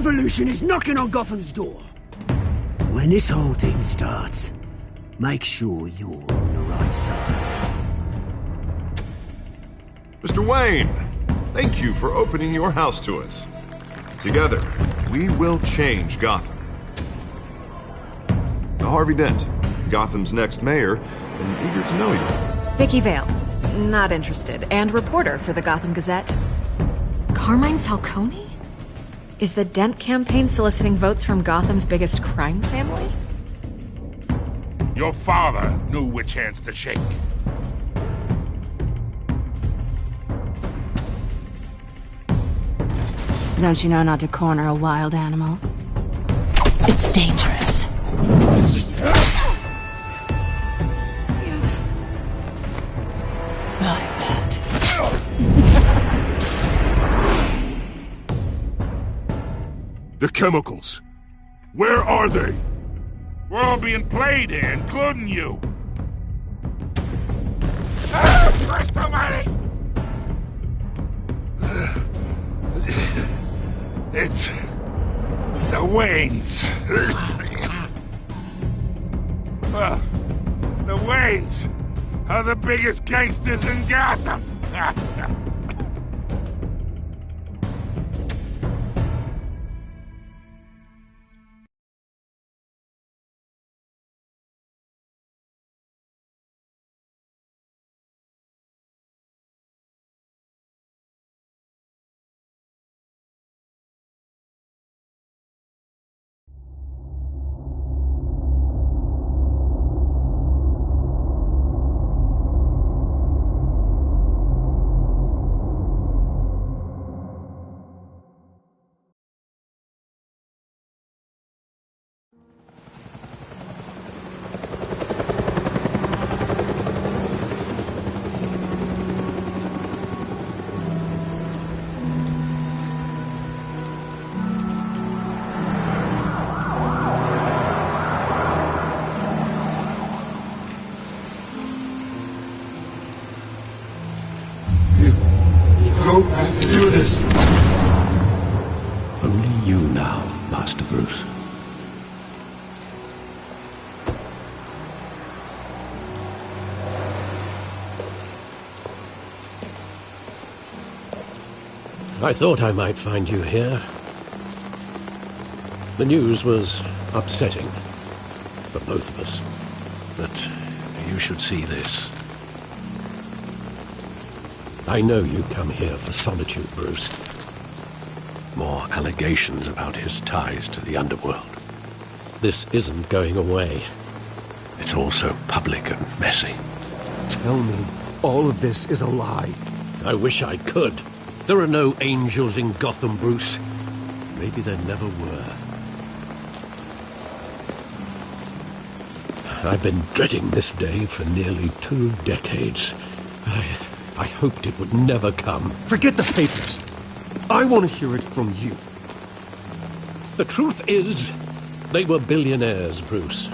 Speaker 17: revolution is knocking on Gotham's door. When this whole thing starts, make sure you're on the right side.
Speaker 8: Mr. Wayne, thank you for opening your house to us. Together, we will change Gotham. Harvey Dent, Gotham's next mayor, and eager to know you.
Speaker 18: Vicky Vale, not interested, and reporter for the Gotham Gazette. Carmine Falcone? Is the Dent campaign soliciting votes from Gotham's biggest crime family?
Speaker 4: Your father knew which hands to shake.
Speaker 1: Don't you know not to corner a wild animal? It's dangerous.
Speaker 15: The chemicals. Where are they?
Speaker 4: We're all being played here, including you. Ah, Christ almighty! It's the Waynes. The Waynes are the biggest gangsters in Gotham.
Speaker 15: Don't have to do this.
Speaker 6: Only you now, Master Bruce. I thought I might find you here. The news was upsetting for both of us, but you should see this. I know you come here for solitude, Bruce. More allegations about his ties to the underworld. This isn't going away. It's all so public and messy.
Speaker 7: Tell me, all of this is a lie.
Speaker 6: I wish I could. There are no angels in Gotham, Bruce. Maybe there never were. I've been dreading this day for nearly 2 decades. I hoped it would never come.
Speaker 7: Forget the papers. I want to hear it from you.
Speaker 6: The truth is, they were billionaires, Bruce.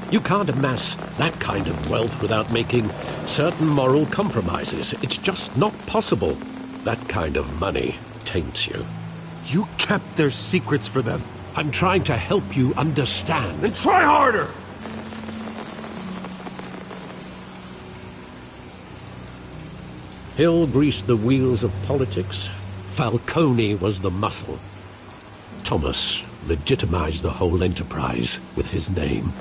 Speaker 6: You can't amass that kind of wealth without making certain moral compromises. It's just not possible. That kind of money taints you.
Speaker 7: You kept their secrets for them.
Speaker 6: I'm trying to help you understand.
Speaker 7: Then try harder!
Speaker 6: Hill greased the wheels of politics. Falcone was the muscle. Thomas legitimized the whole enterprise with his name.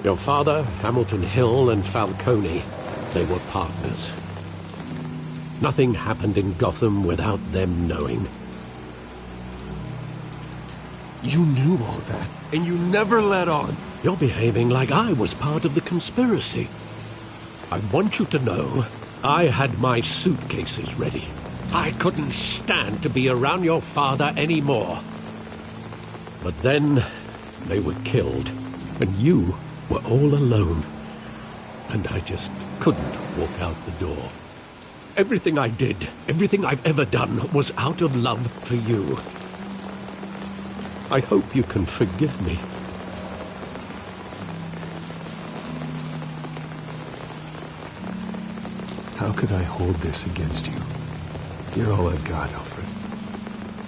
Speaker 6: Your father, Hamilton Hill, and Falcone, they were partners. Nothing happened in Gotham without them knowing.
Speaker 7: You knew all that, and you never let on.
Speaker 6: You're behaving like I was part of the conspiracy. I want you to know I had my suitcases ready. I couldn't stand to be around your father anymore. But then they were killed, and you were all alone. And I just couldn't walk out the door. Everything I did, everything I've ever done, was out of love for you. I hope you can forgive me.
Speaker 7: How could I hold this against you? You're all I've got, Alfred.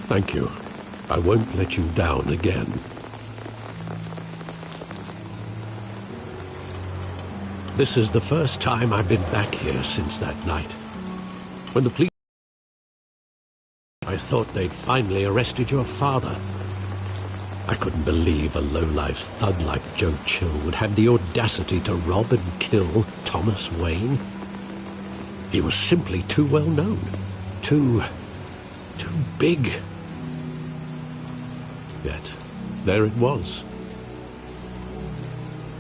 Speaker 6: Thank you. I won't let you down again. This is the first time I've been back here since that night. When the police... I thought they'd finally arrested your father. I couldn't believe a low-life thug like Joe Chill would have the audacity to rob and kill Thomas Wayne. He was simply too well known. Too big. Yet, there it was.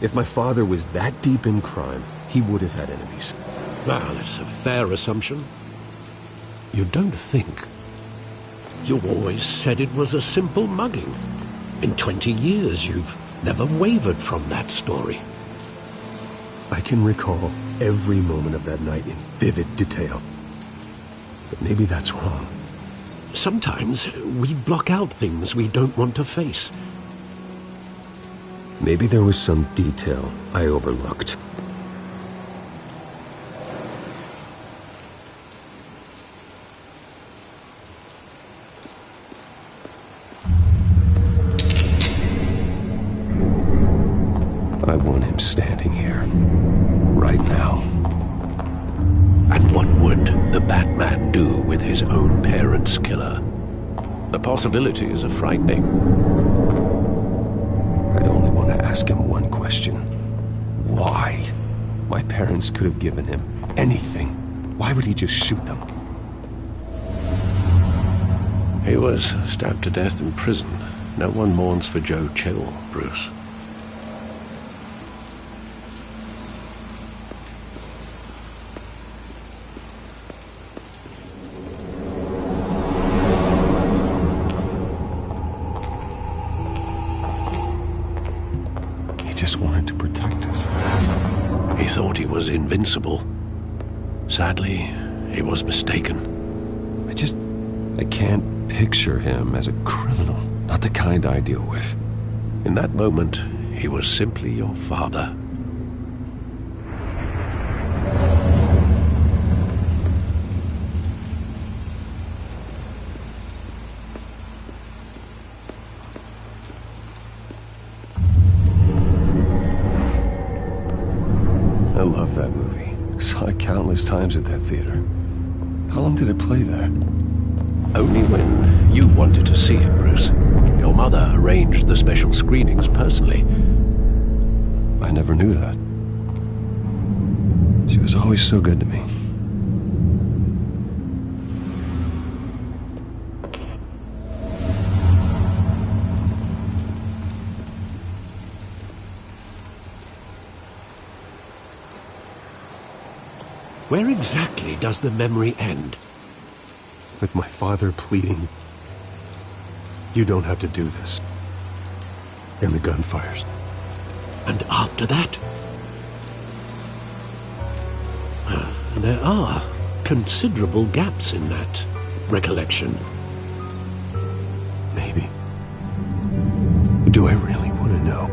Speaker 7: If my father was that deep in crime, he would have had enemies.
Speaker 6: Well, it's a fair assumption. You don't think. You always said it was a simple mugging. In 20 years, you've never wavered from that story.
Speaker 7: I can recall every moment of that night in vivid detail. But maybe that's wrong.
Speaker 6: Sometimes we block out things we don't want to face.
Speaker 7: Maybe there was some detail I overlooked. I want him standing here, right now.
Speaker 6: And what would the Batman do with his own parents' killer? The possibilities are frightening.
Speaker 7: I'd only want to ask him one question. Why? My parents could have given him anything. Why would he just shoot them?
Speaker 6: He was stabbed to death in prison. No one mourns for Joe Chill, Bruce. Thought he was invincible. Sadly, he was mistaken.
Speaker 7: I can't picture him as a criminal. Not the kind I deal with.
Speaker 6: In that moment, he was simply your father.
Speaker 7: I love that movie. Saw it countless times at that theater. How long did it play there?
Speaker 6: Only when you wanted to see it, Bruce. Your mother arranged the special screenings personally.
Speaker 7: I never knew that. She was always so good to me.
Speaker 6: Where exactly does the memory end?
Speaker 7: With my father pleading, "You don't have to do this." And the gun fires.
Speaker 6: And after that? There are considerable gaps in that recollection.
Speaker 7: Maybe. Do I really want to know?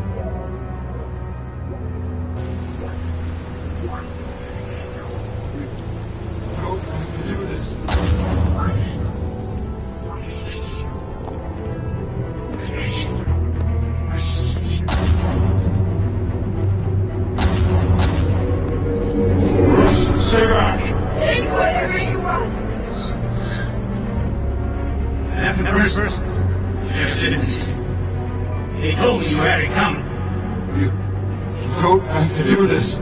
Speaker 5: Take whatever you want. Half a person. Just did this. He told me you had it coming. You don't have to do this.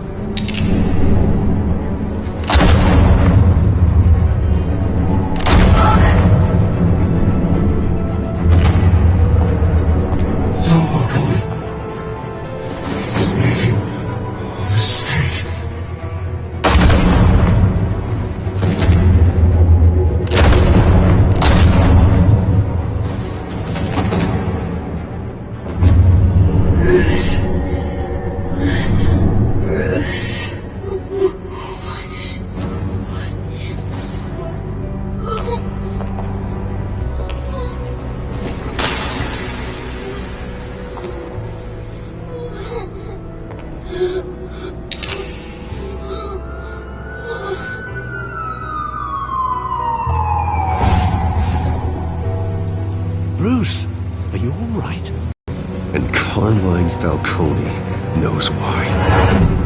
Speaker 5: Don't look at me. He's making a mistake. Bruce.
Speaker 3: Fine-line Falcone knows why.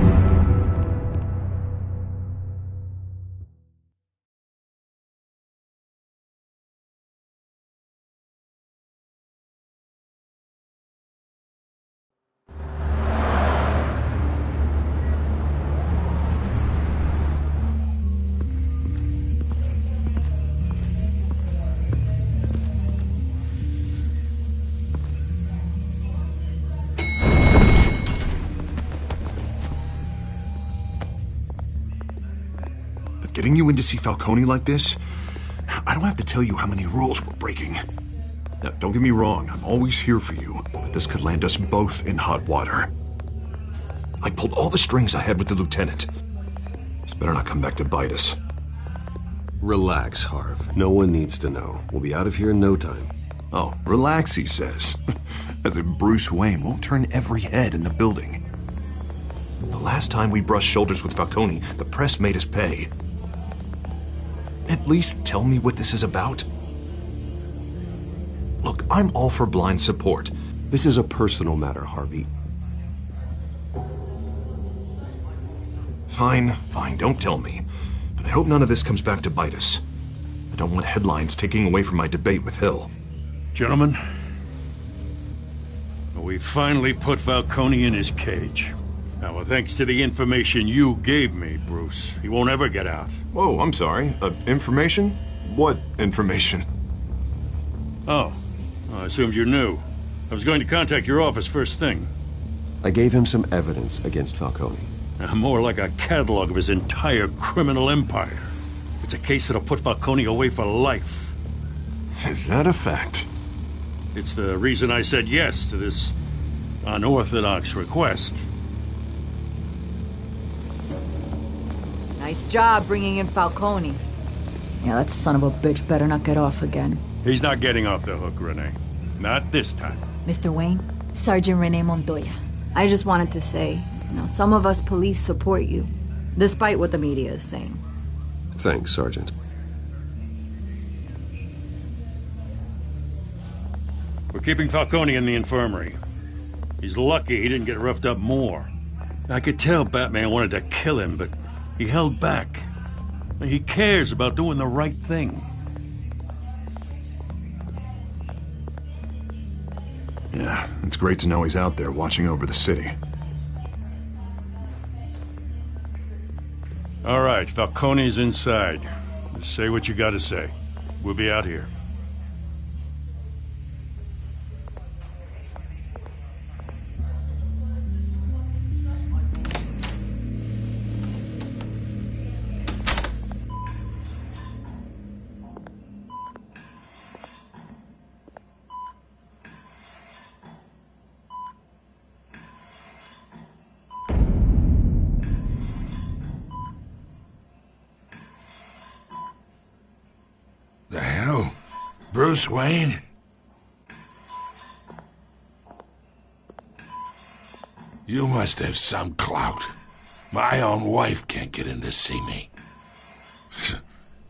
Speaker 8: Getting you in to see Falcone like this, I don't have to tell you how many rules we're breaking. Now, don't get me wrong, I'm always here for you, but this could land us both in hot water. I pulled all the strings I had with the lieutenant. This better not come back to bite us.
Speaker 3: Relax, Harv. No one needs to know. We'll be out of here in no time.
Speaker 8: Oh, relax, he says. As if Bruce Wayne won't turn every head in the building. The last time we brushed shoulders with Falcone, the press made us pay. At least tell me what this is about. Look, I'm all for blind support.
Speaker 3: This is a personal matter, Harvey.
Speaker 8: Fine, don't tell me. But I hope none of this comes back to bite us. I don't want headlines taking away from my debate with Hill.
Speaker 14: Gentlemen, we finally put Falcone in his cage. Now, thanks to the information you gave me, Bruce, he won't ever get out.
Speaker 8: Whoa, I'm sorry. Information? What information?
Speaker 14: Oh, I assumed you knew. I was going to contact your office first thing.
Speaker 3: I gave him some evidence against Falcone.
Speaker 14: More like a catalog of his entire criminal empire. It's a case that'll put Falcone away for life.
Speaker 8: Is that a fact?
Speaker 14: It's the reason I said yes to this unorthodox request.
Speaker 19: Nice job bringing in Falcone. Yeah, that son of a bitch better not get off again.
Speaker 14: He's not getting off the hook, Renee. Not this time.
Speaker 19: Mr. Wayne, Sergeant Renee Montoya. I just wanted to say, some of us police support you, despite what the media is saying.
Speaker 3: Thanks, Sergeant.
Speaker 14: We're keeping Falcone in the infirmary. He's lucky he didn't get roughed up more. I could tell Batman wanted to kill him, but he held back. He cares about doing the right thing.
Speaker 8: Yeah, it's great to know he's out there watching over the city.
Speaker 14: All right, Falcone's inside. Just say what you gotta say. We'll be out here.
Speaker 4: The hell? Bruce Wayne? You must have some clout. My own wife can't get in to see me.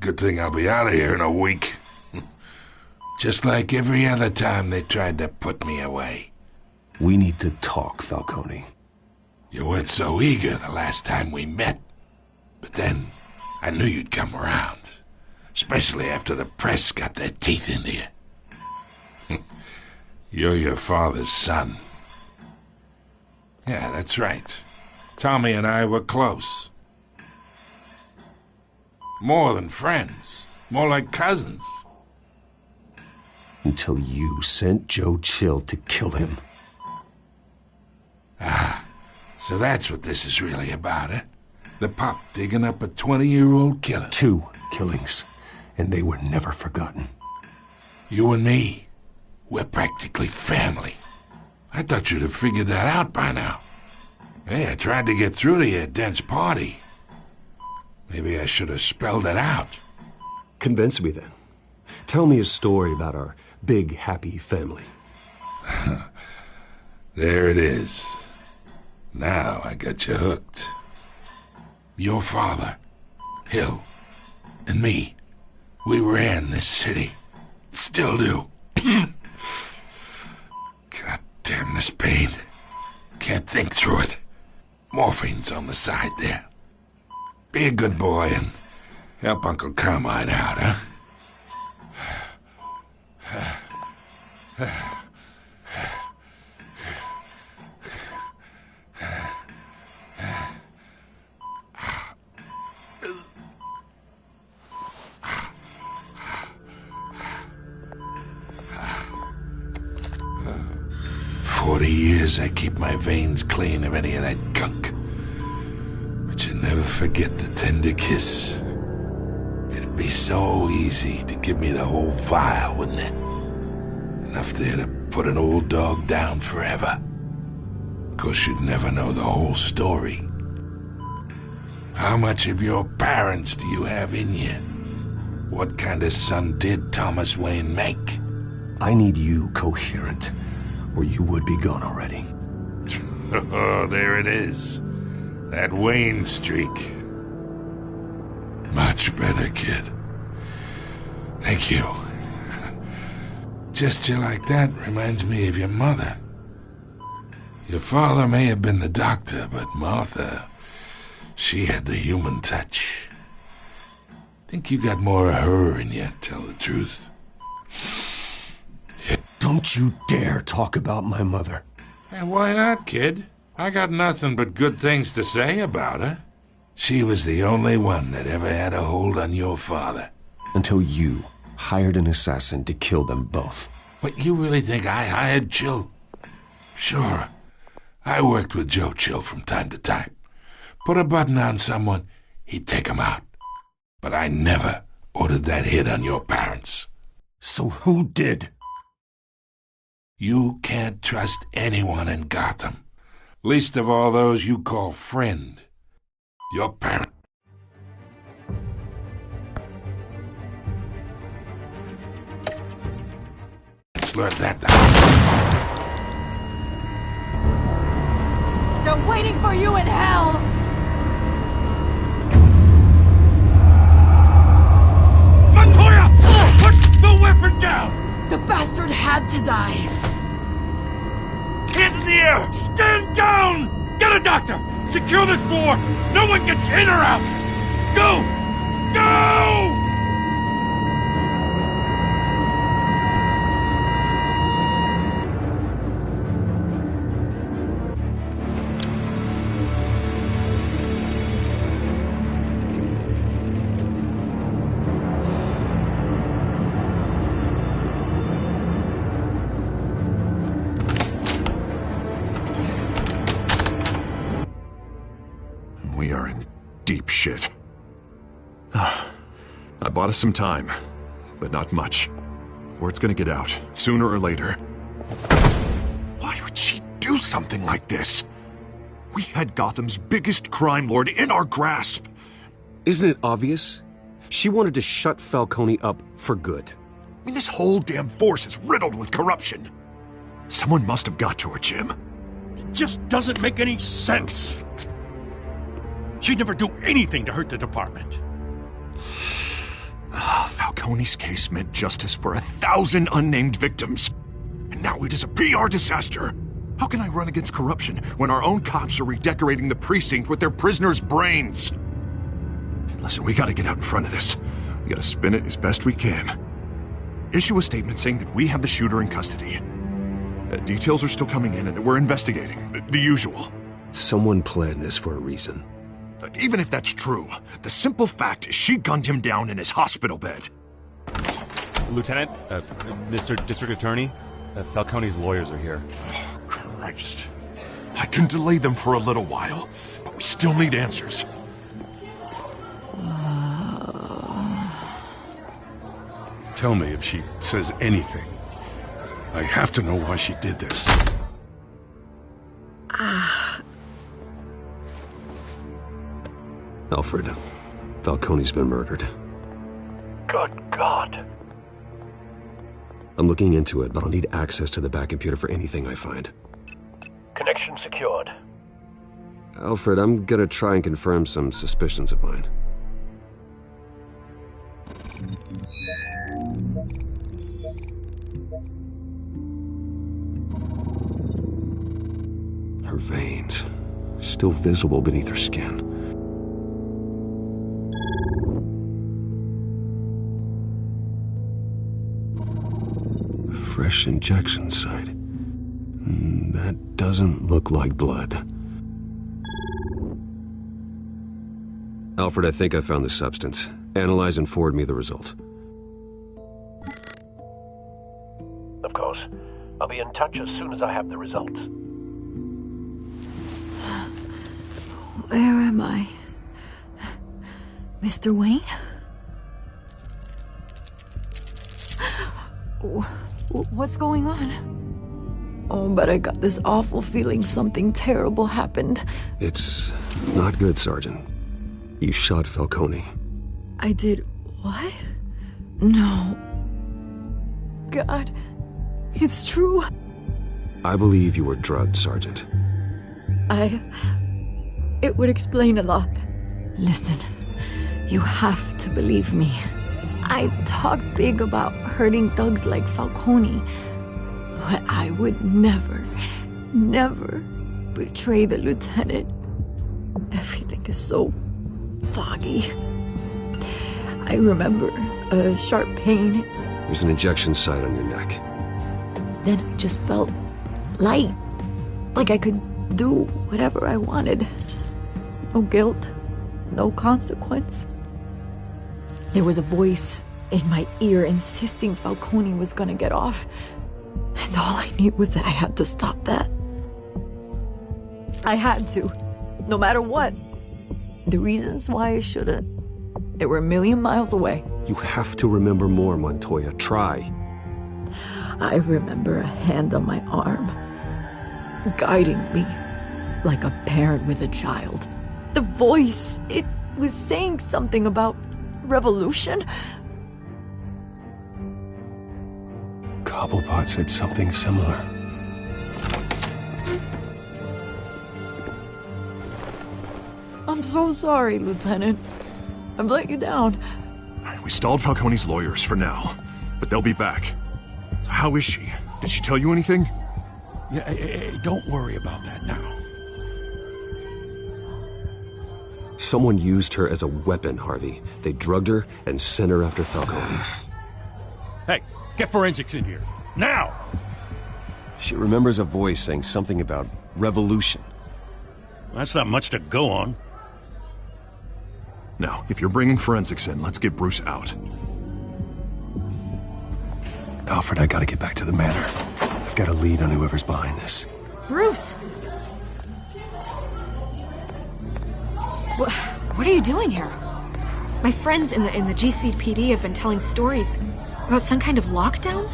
Speaker 4: Good thing I'll be out of here in a week. Just like every other time they tried to put me away.
Speaker 3: We need to talk, Falcone.
Speaker 4: You weren't so eager the last time we met. But then, I knew you'd come around. Especially after the press got their teeth into you. You're your father's son. Yeah, that's right. Tommy and I were close. More than friends. More like cousins.
Speaker 3: Until you sent Joe Chill to kill him.
Speaker 4: Ah, so that's what this is really about, eh? The pup digging up a 20-year-old killer.
Speaker 3: 2 killings. And they were never forgotten.
Speaker 4: You and me, we're practically family. I thought you'd have figured that out by now. Hey, I tried to get through to your dense party. Maybe I should have spelled it out.
Speaker 3: Convince me then. Tell me a story about our big, happy family.
Speaker 4: There it is. Now I got you hooked. Your father, Hill, and me. We ran this city. Still do. God damn this pain. Can't think through it. Morphine's on the side there. Be a good boy and help Uncle Carmine out, huh? 40 years I keep my veins clean of any of that gunk. But you never forget the tender kiss. It'd be so easy to give me the whole vial, wouldn't it? Enough there to put an old dog down forever. Of course, you'd never know the whole story. How much of your parents do you have in you? What kind of son did Thomas Wayne make?
Speaker 3: I need you coherent, or you would be gone already.
Speaker 4: Oh, there it is. That Wayne streak. Much better, kid. Thank you. Gesture like that reminds me of your mother. Your father may have been the doctor, but Martha, she had the human touch. Think you got more of her in you, tell the truth.
Speaker 3: Don't you dare talk about my mother.
Speaker 4: And why not, kid? I got nothing but good things to say about her. She was the only one that ever had a hold on your father.
Speaker 3: Until you hired an assassin to kill them both.
Speaker 4: What, you really think I hired Chill? Sure. I worked with Joe Chill from time to time. Put a button on someone, he'd take him out. But I never ordered that hit on your parents.
Speaker 3: So who did?
Speaker 4: You can't trust anyone in Gotham. Least of all those you call friend. Your parents. Learned that.
Speaker 19: They're waiting for you in hell!
Speaker 14: Montoya! Put the weapon down!
Speaker 19: The bastard had to die.
Speaker 14: Hands in the air! Stand down! Get a doctor! Secure this floor! No one gets in or out! Go! Go!
Speaker 15: We are in deep shit. I bought us some time, but not much. Word's gonna get out, sooner or later. Why would she do something like this? We had Gotham's biggest crime lord in our grasp.
Speaker 3: Isn't it obvious? She wanted to shut Falcone up for good.
Speaker 15: I mean, this whole damn force is riddled with corruption. Someone must have got to her, Jim.
Speaker 14: It just doesn't make any sense. She'd never do anything to hurt the department.
Speaker 15: Falcone's case meant justice for 1,000 unnamed victims. And now it is a PR disaster. How can I run against corruption when our own cops are redecorating the precinct with their prisoners' brains? Listen, we gotta get out in front of this. We gotta spin it as best we can. Issue a statement saying that we have the shooter in custody. Details are still coming in and that we're investigating. The usual.
Speaker 3: Someone planned this for a reason.
Speaker 15: Even if that's true, the simple fact is she gunned him down in his hospital bed.
Speaker 9: Lieutenant, Mr. District Attorney, Falcone's lawyers are here.
Speaker 15: Oh, Christ. I can delay them for a little while, but we still need answers.
Speaker 4: Tell me if she says anything. I have to know why she did this.
Speaker 3: Alfred, Falcone's been murdered.
Speaker 20: Good God.
Speaker 3: I'm looking into it, but I'll need access to the back computer for anything I find.
Speaker 20: Connection secured.
Speaker 3: Alfred, I'm gonna try and confirm some suspicions of mine. still visible beneath her skin. Fresh injection site. That doesn't look like blood. Alfred, I think I found the substance. Analyze and forward me the result.
Speaker 20: Of course. I'll be in touch as soon as I have the results.
Speaker 11: Where am I? Mr. Wayne?
Speaker 19: What's going on?
Speaker 11: Oh, but I got this awful feeling something terrible happened.
Speaker 3: It's not good, Sergeant. You shot Falcone.
Speaker 11: I did what? No. God, it's true.
Speaker 3: I believe you were drugged, Sergeant.
Speaker 11: It would explain a lot. Listen, you have to believe me. I talk big about hurting thugs like Falcone, but I would never betray the lieutenant. Everything is so foggy. I remember a sharp pain.
Speaker 3: There's an injection site on your neck.
Speaker 11: Then I just felt light, like I could do whatever I wanted. No guilt, no consequence. There was a voice in my ear insisting Falcone was gonna get off. And all I knew was that I had to stop that. I had to, no matter what. The reasons why I shouldn't, they were a million miles away.
Speaker 3: You have to remember more, Montoya. Try.
Speaker 11: I remember a hand on my arm, guiding me like a parent with a child. The voice, it was saying something about revolution.
Speaker 3: Cobblepot said something similar.
Speaker 11: I'm so sorry, Lieutenant. I've let you down.
Speaker 15: We stalled Falcone's lawyers for now, but they'll be back. So how is she? Did she tell you anything?
Speaker 14: Yeah, don't worry about that now.
Speaker 3: Someone used her as a weapon, Harvey. They drugged her and sent her after Falcone.
Speaker 14: Hey, get forensics in here. Now!
Speaker 3: She remembers a voice saying something about revolution.
Speaker 14: That's not much to go on.
Speaker 15: Now, if you're bringing forensics in, let's get Bruce out.
Speaker 3: Alfred, I gotta get back to the manor. I've got a lead on whoever's behind this.
Speaker 18: Bruce! What are you doing here? My friends in the GCPD have been telling stories about some kind of lockdown?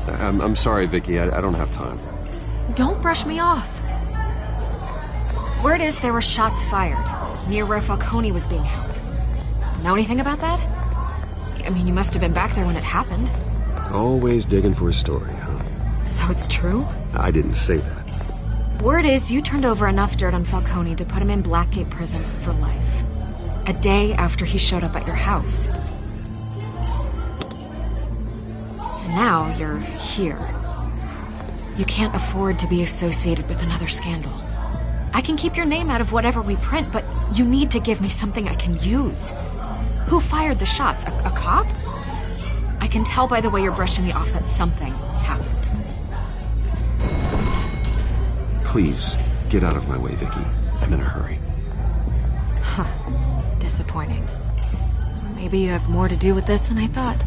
Speaker 3: I'm sorry, Vicky. I don't have time.
Speaker 18: Don't brush me off. Word is there were shots fired near where Falcone was being held. Know anything about that? I mean, you must have been back there when it happened.
Speaker 3: Always digging for a story, huh?
Speaker 18: So it's true?
Speaker 3: I didn't say that.
Speaker 18: Word is you turned over enough dirt on Falcone to put him in Blackgate Prison for life. A day after he showed up at your house. And now you're here. You can't afford to be associated with another scandal. I can keep your name out of whatever we print, but you need to give me something I can use. Who fired the shots? A cop? I can tell by the way you're brushing me off that something happened.
Speaker 3: Please, get out of my way, Vicky. I'm in a hurry.
Speaker 18: Huh. Disappointing. Maybe you have more to do with this than I thought.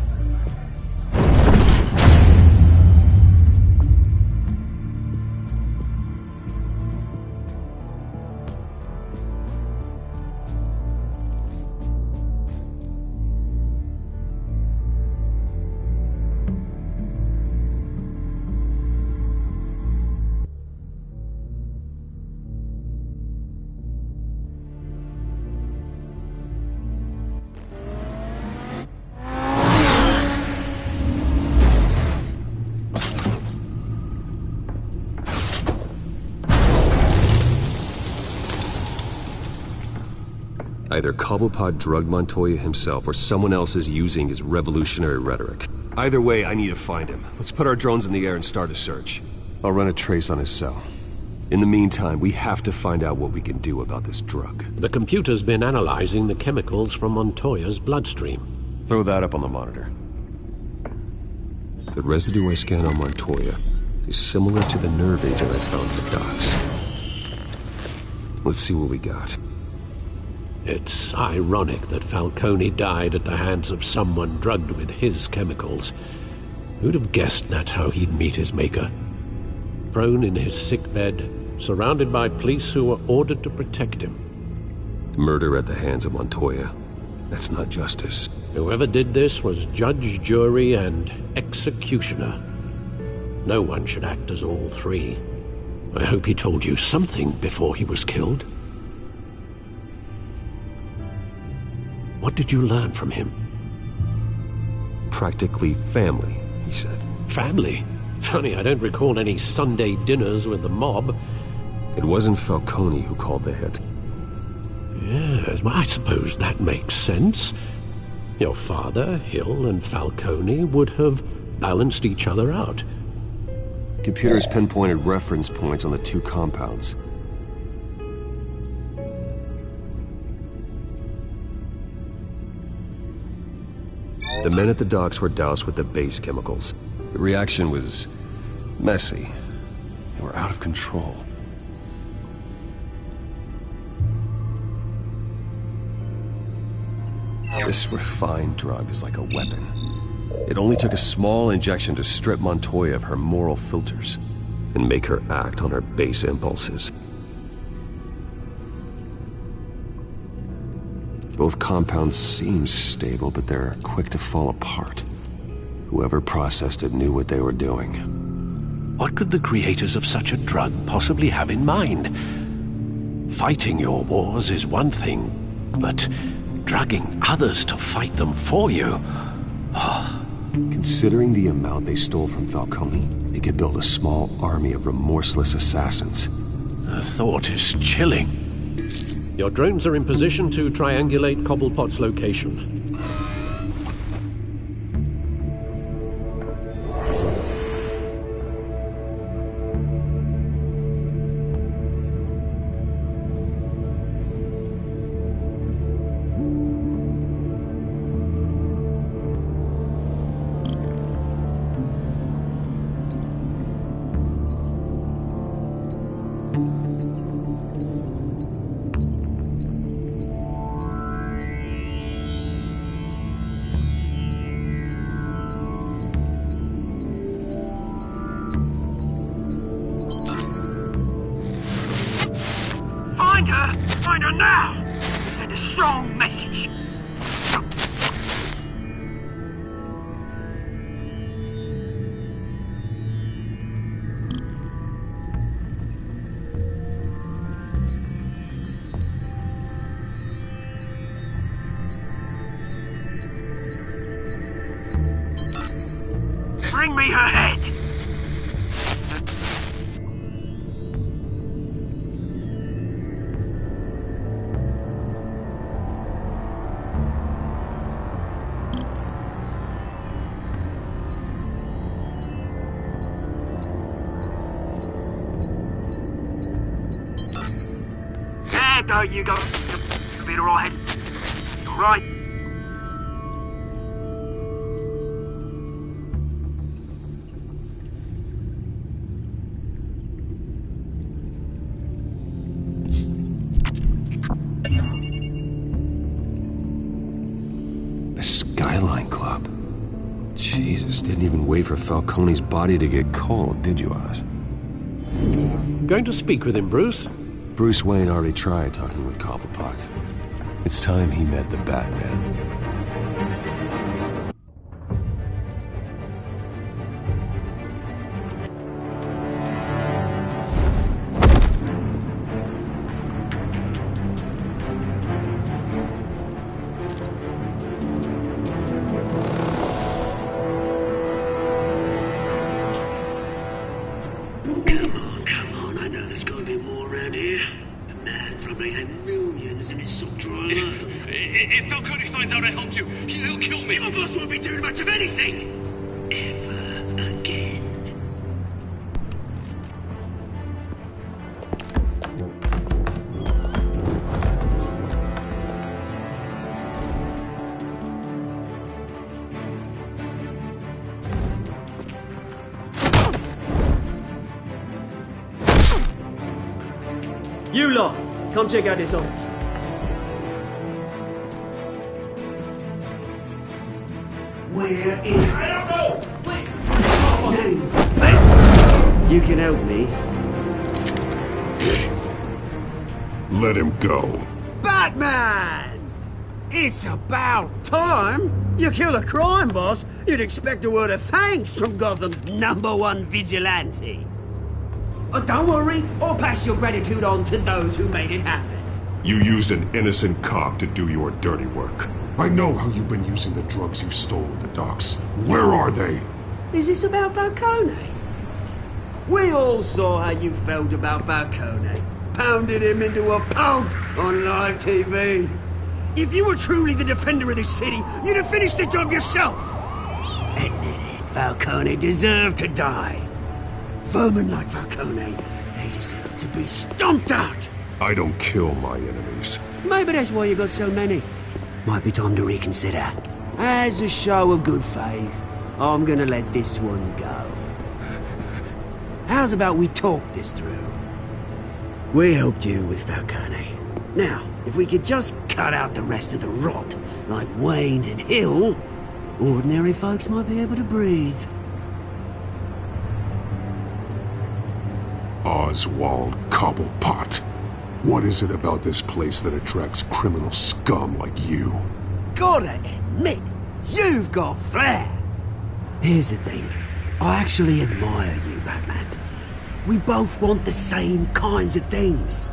Speaker 3: Either Cobblepot drugged Montoya himself or someone else is using his revolutionary rhetoric. Either way, I need to find him. Let's put our drones in the air and start a search. I'll run a trace on his cell. In the meantime, we have to find out what we can do about this drug.
Speaker 6: The computer's been analyzing the chemicals from Montoya's bloodstream.
Speaker 3: Throw that up on the monitor. The residue I scan on Montoya is similar to the nerve agent I found in the docks. Let's see what we got.
Speaker 6: It's ironic that Falcone died at the hands of someone drugged with his chemicals. Who'd have guessed that's how he'd meet his maker? Prone in his sickbed, surrounded by police who were ordered to protect him.
Speaker 3: Murder at the hands of Montoya. That's not justice.
Speaker 6: Whoever did this was judge, jury, and executioner. No one should act as all three. I hope he told you something before he was killed. What did you learn from him?
Speaker 3: Practically family, he said.
Speaker 6: Family? Funny, I don't recall any Sunday dinners with the mob.
Speaker 3: It wasn't Falcone who called the hit.
Speaker 6: Yes, well, I suppose that makes sense. Your father, Hill, and Falcone would have balanced each other out.
Speaker 3: Computers pinpointed reference points on the two compounds. The men at the docks were doused with the base chemicals. The reaction was messy. They were out of control. This refined drug is like a weapon. It only took a small injection to strip Montoya of her moral filters and make her act on her base impulses. Both compounds seem stable, but they're quick to fall apart. Whoever processed it knew what they were doing.
Speaker 6: What could the creators of such a drug possibly have in mind? Fighting your wars is one thing, but drugging others to fight them for you? Oh.
Speaker 3: Considering the amount they stole from Falcone, they could build a small army of remorseless assassins.
Speaker 6: The thought is chilling. Your drones are in position to triangulate Cobblepot's location.
Speaker 5: Find her now! Send a strong message. Bring me her head! There you go. You'll be alright. Alright.
Speaker 3: The Skyline Club. Jesus, didn't even wait for Falcone's body to get cold, did you, Oz?
Speaker 6: Going to speak with him, Bruce?
Speaker 3: Bruce Wayne already tried talking with Cobblepot. It's time he met the Batman.
Speaker 17: Come on, I know there's gotta be more around here. The man probably had millions in his salt drawer.
Speaker 9: If Falcone finds out I helped you, he'll kill me.
Speaker 17: Your boss won't be doing much of anything! Ever again. You lot, come check out this office. Where is... I don't know! Please! Names! You can help me.
Speaker 15: Let him go.
Speaker 17: Batman! It's about time! You kill a crime boss, you'd expect a word of thanks from Gotham's #1 vigilante. Oh, don't worry, I'll pass your gratitude on to those who made it happen.
Speaker 15: You used an innocent cop to do your dirty work. I know how you've been using the drugs you stole at the docks. Where are they?
Speaker 17: Is this about Falcone? We all saw how you felt about Falcone. Pounded him into a pulp on live TV. If you were truly the defender of this city, you'd have finished the job yourself. Admit it, Falcone deserved to die. Vermin like Falcone, they deserve to be stomped out.
Speaker 15: I don't kill my enemies.
Speaker 17: Maybe that's why you got so many. Might be time to reconsider. As a show of good faith, I'm gonna let this one go. How's about we talk this through? We helped you with Falcone. Now, if we could just cut out the rest of the rot, like Wayne and Hill, ordinary folks might be able to breathe.
Speaker 15: Oswald Cobblepot. What is it about this place that attracts criminal scum like you?
Speaker 17: Gotta admit, you've got flair. Here's the thing. I actually admire you, Batman. We both want the same kinds of things.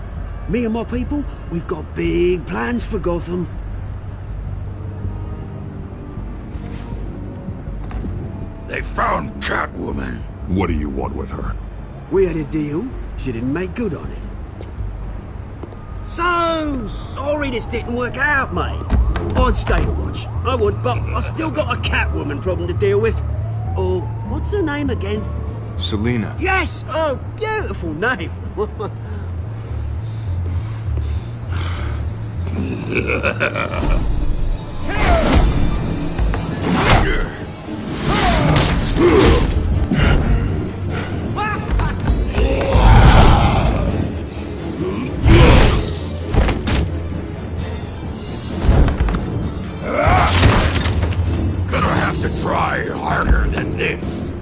Speaker 17: Me and my people, we've got big plans for Gotham.
Speaker 15: They found Catwoman. What do you want with her?
Speaker 17: We had a deal. She didn't make good on it. So sorry this didn't work out, mate. I'd stay to watch. I would, but I still got a Catwoman problem to deal with. Oh, what's her name again?
Speaker 16: Selina.
Speaker 17: Yes! Oh, beautiful name.
Speaker 15: Gonna have to try harder than this.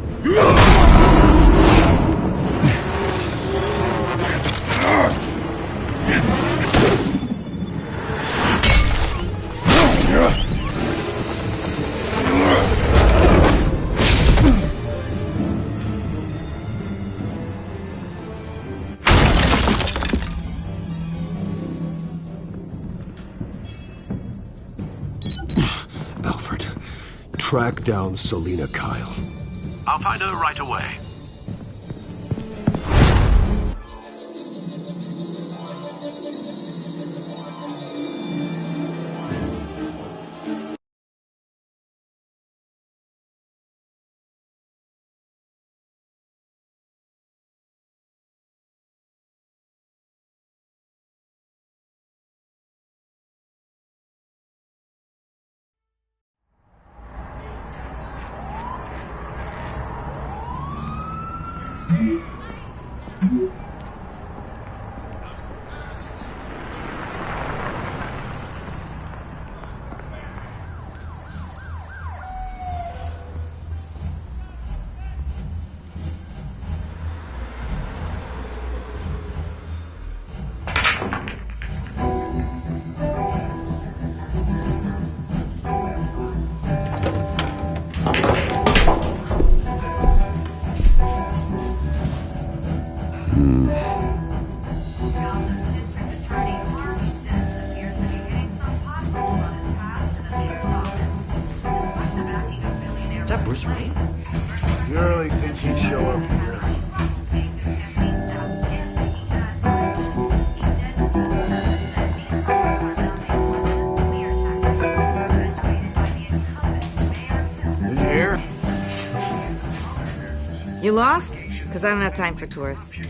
Speaker 3: Alfred, track down Selina Kyle.
Speaker 20: I'll find her right away.
Speaker 16: Is that Bruce Wayne?
Speaker 2: You really think he'd show up here?
Speaker 16: Did you hear?
Speaker 10: You lost? Because I don't have time for tourists.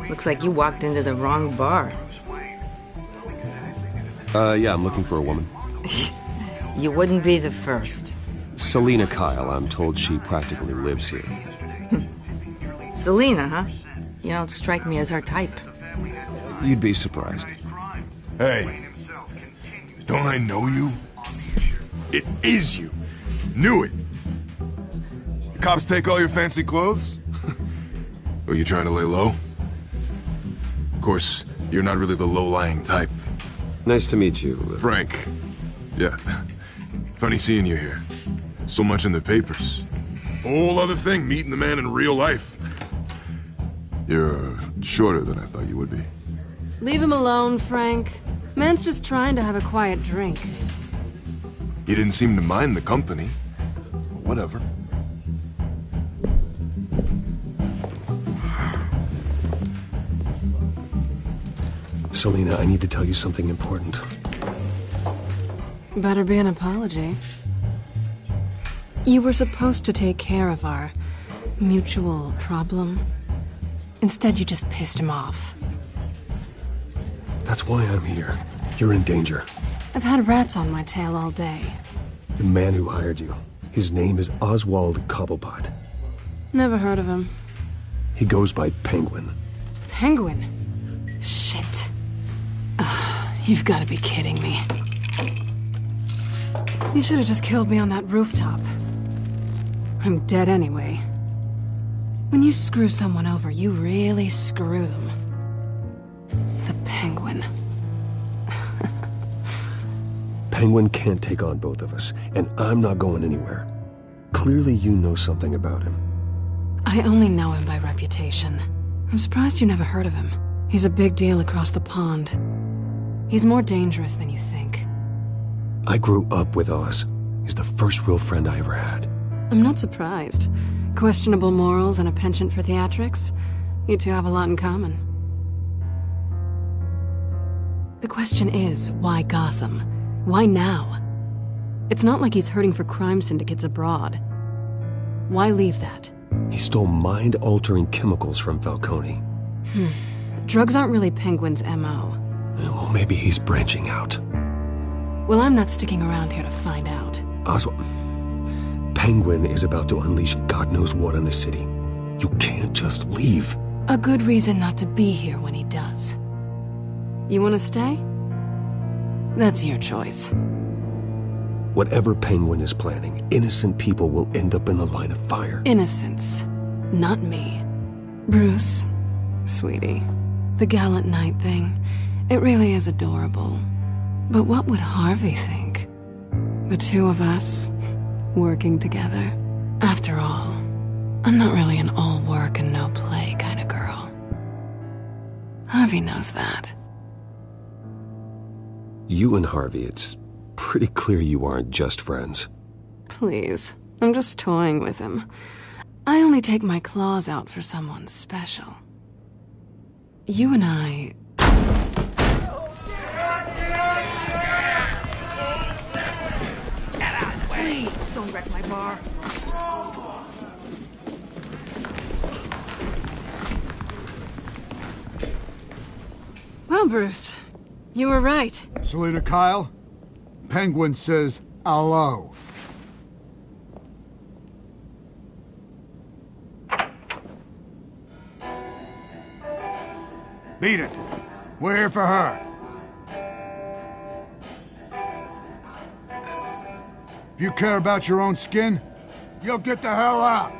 Speaker 10: Looks like you walked into the wrong bar.
Speaker 3: Yeah, I'm looking for a woman.
Speaker 10: You wouldn't be the first.
Speaker 3: Selina Kyle, I'm told she practically lives here.
Speaker 10: Selina, huh? You don't strike me as her type.
Speaker 3: You'd be surprised.
Speaker 15: Hey, don't I know you? It is you. Knew it. The cops take all your fancy clothes? Are you trying to lay low? Of course, you're not really the low-lying type.
Speaker 3: Nice to meet you.
Speaker 15: Frank. Yeah. Funny seeing you here. So much in the papers. Whole other thing, meeting the man in real life. You're shorter than I thought you would be.
Speaker 1: Leave him alone, Frank. Man's just trying to have a quiet drink.
Speaker 15: You didn't seem to mind the company. But whatever.
Speaker 3: Selena, I need to tell you something important.
Speaker 1: Better be an apology. You were supposed to take care of our mutual problem. Instead, you just pissed him off.
Speaker 3: That's why I'm here. You're in danger.
Speaker 1: I've had rats on my tail all day.
Speaker 3: The man who hired you, his name is Oswald Cobblepot.
Speaker 1: Never heard of him.
Speaker 3: He goes by Penguin.
Speaker 1: Penguin? Shit. Ugh, you've got to be kidding me. You should have just killed me on that rooftop. I'm dead anyway. When you screw someone over, you really screw them. The Penguin.
Speaker 3: Penguin can't take on both of us, and I'm not going anywhere. Clearly you know something about him.
Speaker 1: I only know him by reputation. I'm surprised you never heard of him. He's a big deal across the pond. He's more dangerous than you think.
Speaker 3: I grew up with Oz. He's the first real friend I ever had.
Speaker 1: I'm not surprised. Questionable morals and a penchant for theatrics. You two have a lot in common. The question is, why Gotham? Why now? It's not like he's hurting for crime syndicates abroad. Why leave that?
Speaker 3: He stole mind-altering chemicals from Falcone.
Speaker 1: Drugs aren't really Penguin's M.O.
Speaker 3: Well, maybe he's branching out.
Speaker 1: Well, I'm not sticking around here to find out.
Speaker 3: Oswald, Penguin is about to unleash God knows what on the city. You can't just leave.
Speaker 1: A good reason not to be here when he does. You want to stay? That's your choice.
Speaker 3: Whatever Penguin is planning, innocent people will end up in the line of fire.
Speaker 1: Innocence, not me. Bruce, sweetie, the gallant knight thing, it really is adorable. But what would Harvey think? The two of us, working together. After all, I'm not really an all work and no play kind of girl. Harvey knows that.
Speaker 3: You and Harvey, it's pretty clear you aren't just friends.
Speaker 1: Please, I'm just toying with him. I only take my claws out for someone special. You and I...
Speaker 11: Please, don't wreck my bar.
Speaker 1: Well, Bruce, you were right.
Speaker 2: Selena Kyle, Penguin says hello. Beat it. We're here for her. If you care about your own skin, you'll get the hell out.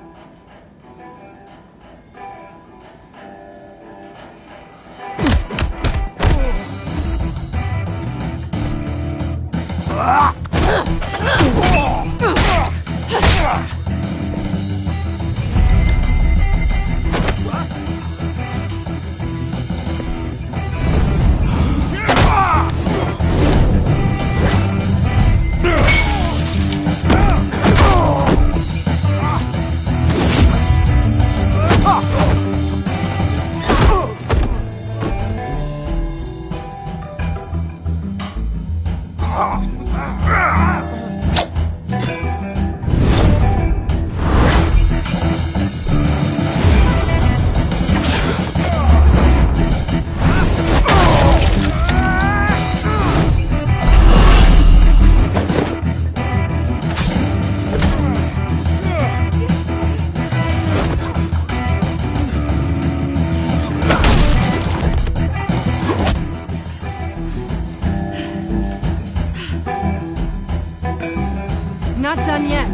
Speaker 1: Not done yet.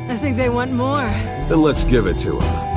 Speaker 1: I think they want more.
Speaker 3: Then let's give it to them.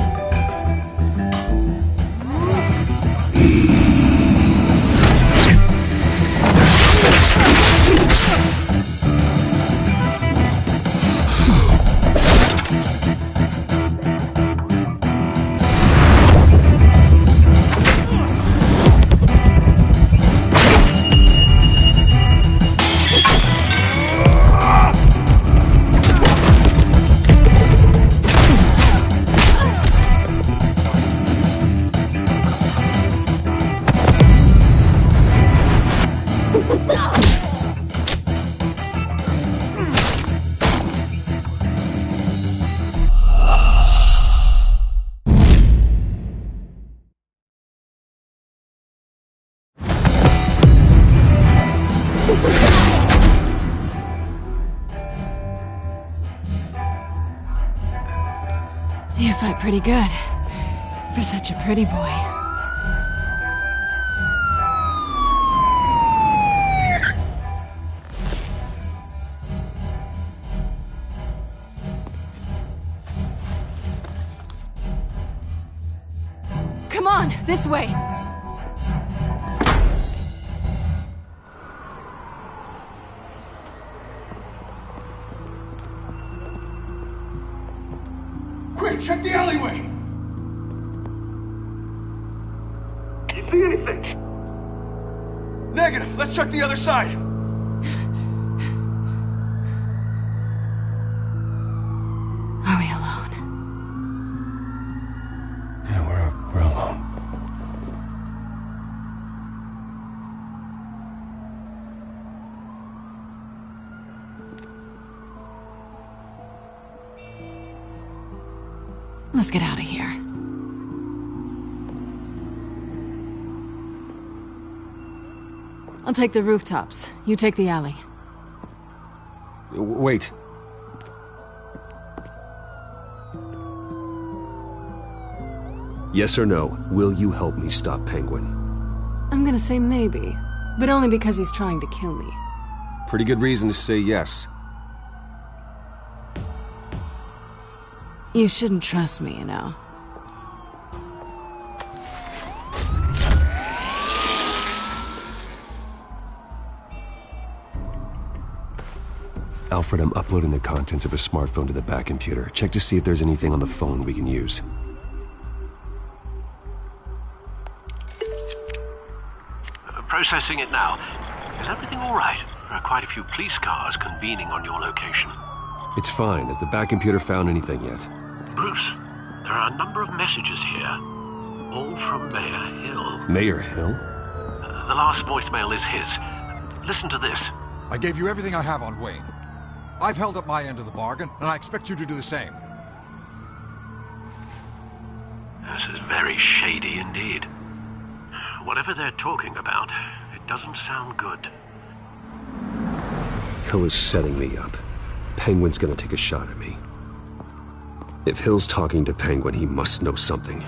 Speaker 1: You fight pretty good. For such a pretty boy. Come on, this way!
Speaker 2: Quick, check the alleyway!
Speaker 15: You see anything? Negative. Let's check the other side.
Speaker 1: Are we alone?
Speaker 15: Yeah, we're alone.
Speaker 1: Let's get out of here. I'll take the rooftops. You take the alley.
Speaker 3: Wait. Yes or no, will you help me stop Penguin?
Speaker 1: I'm gonna say maybe, but only because he's trying to kill me.
Speaker 3: Pretty good reason to say yes.
Speaker 1: You shouldn't trust me, you know.
Speaker 3: Alfred, I'm uploading the contents of a smartphone to the back computer. Check to see if there's anything on the phone we can use.
Speaker 20: Processing it now. Is everything all right? There are quite a few police cars convening on your location.
Speaker 3: It's fine. Has the back computer found anything yet?
Speaker 20: Bruce, there are a number of messages here, all from Mayor Hill.
Speaker 3: Mayor Hill?
Speaker 20: The last voicemail is his. Listen to this.
Speaker 13: I gave you everything I have on Wayne. I've held up my end of the bargain, and I expect you to do the same.
Speaker 20: This is very shady indeed. Whatever they're talking about, it doesn't sound good.
Speaker 3: Hill is setting me up. Penguin's gonna take a shot at me. If Hill's talking to Penguin, he must know something.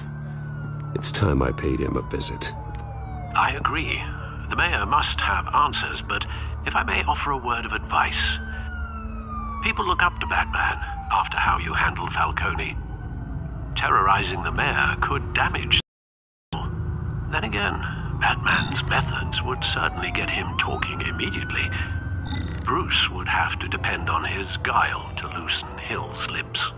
Speaker 3: It's time I paid him a visit.
Speaker 20: I agree. The mayor must have answers, but if I may offer a word of advice. People look up to Batman after how you handled Falcone. Terrorizing the mayor could damage. Then again, Batman's methods would certainly get him talking immediately. Bruce would have to depend on his guile to loosen Hill's lips.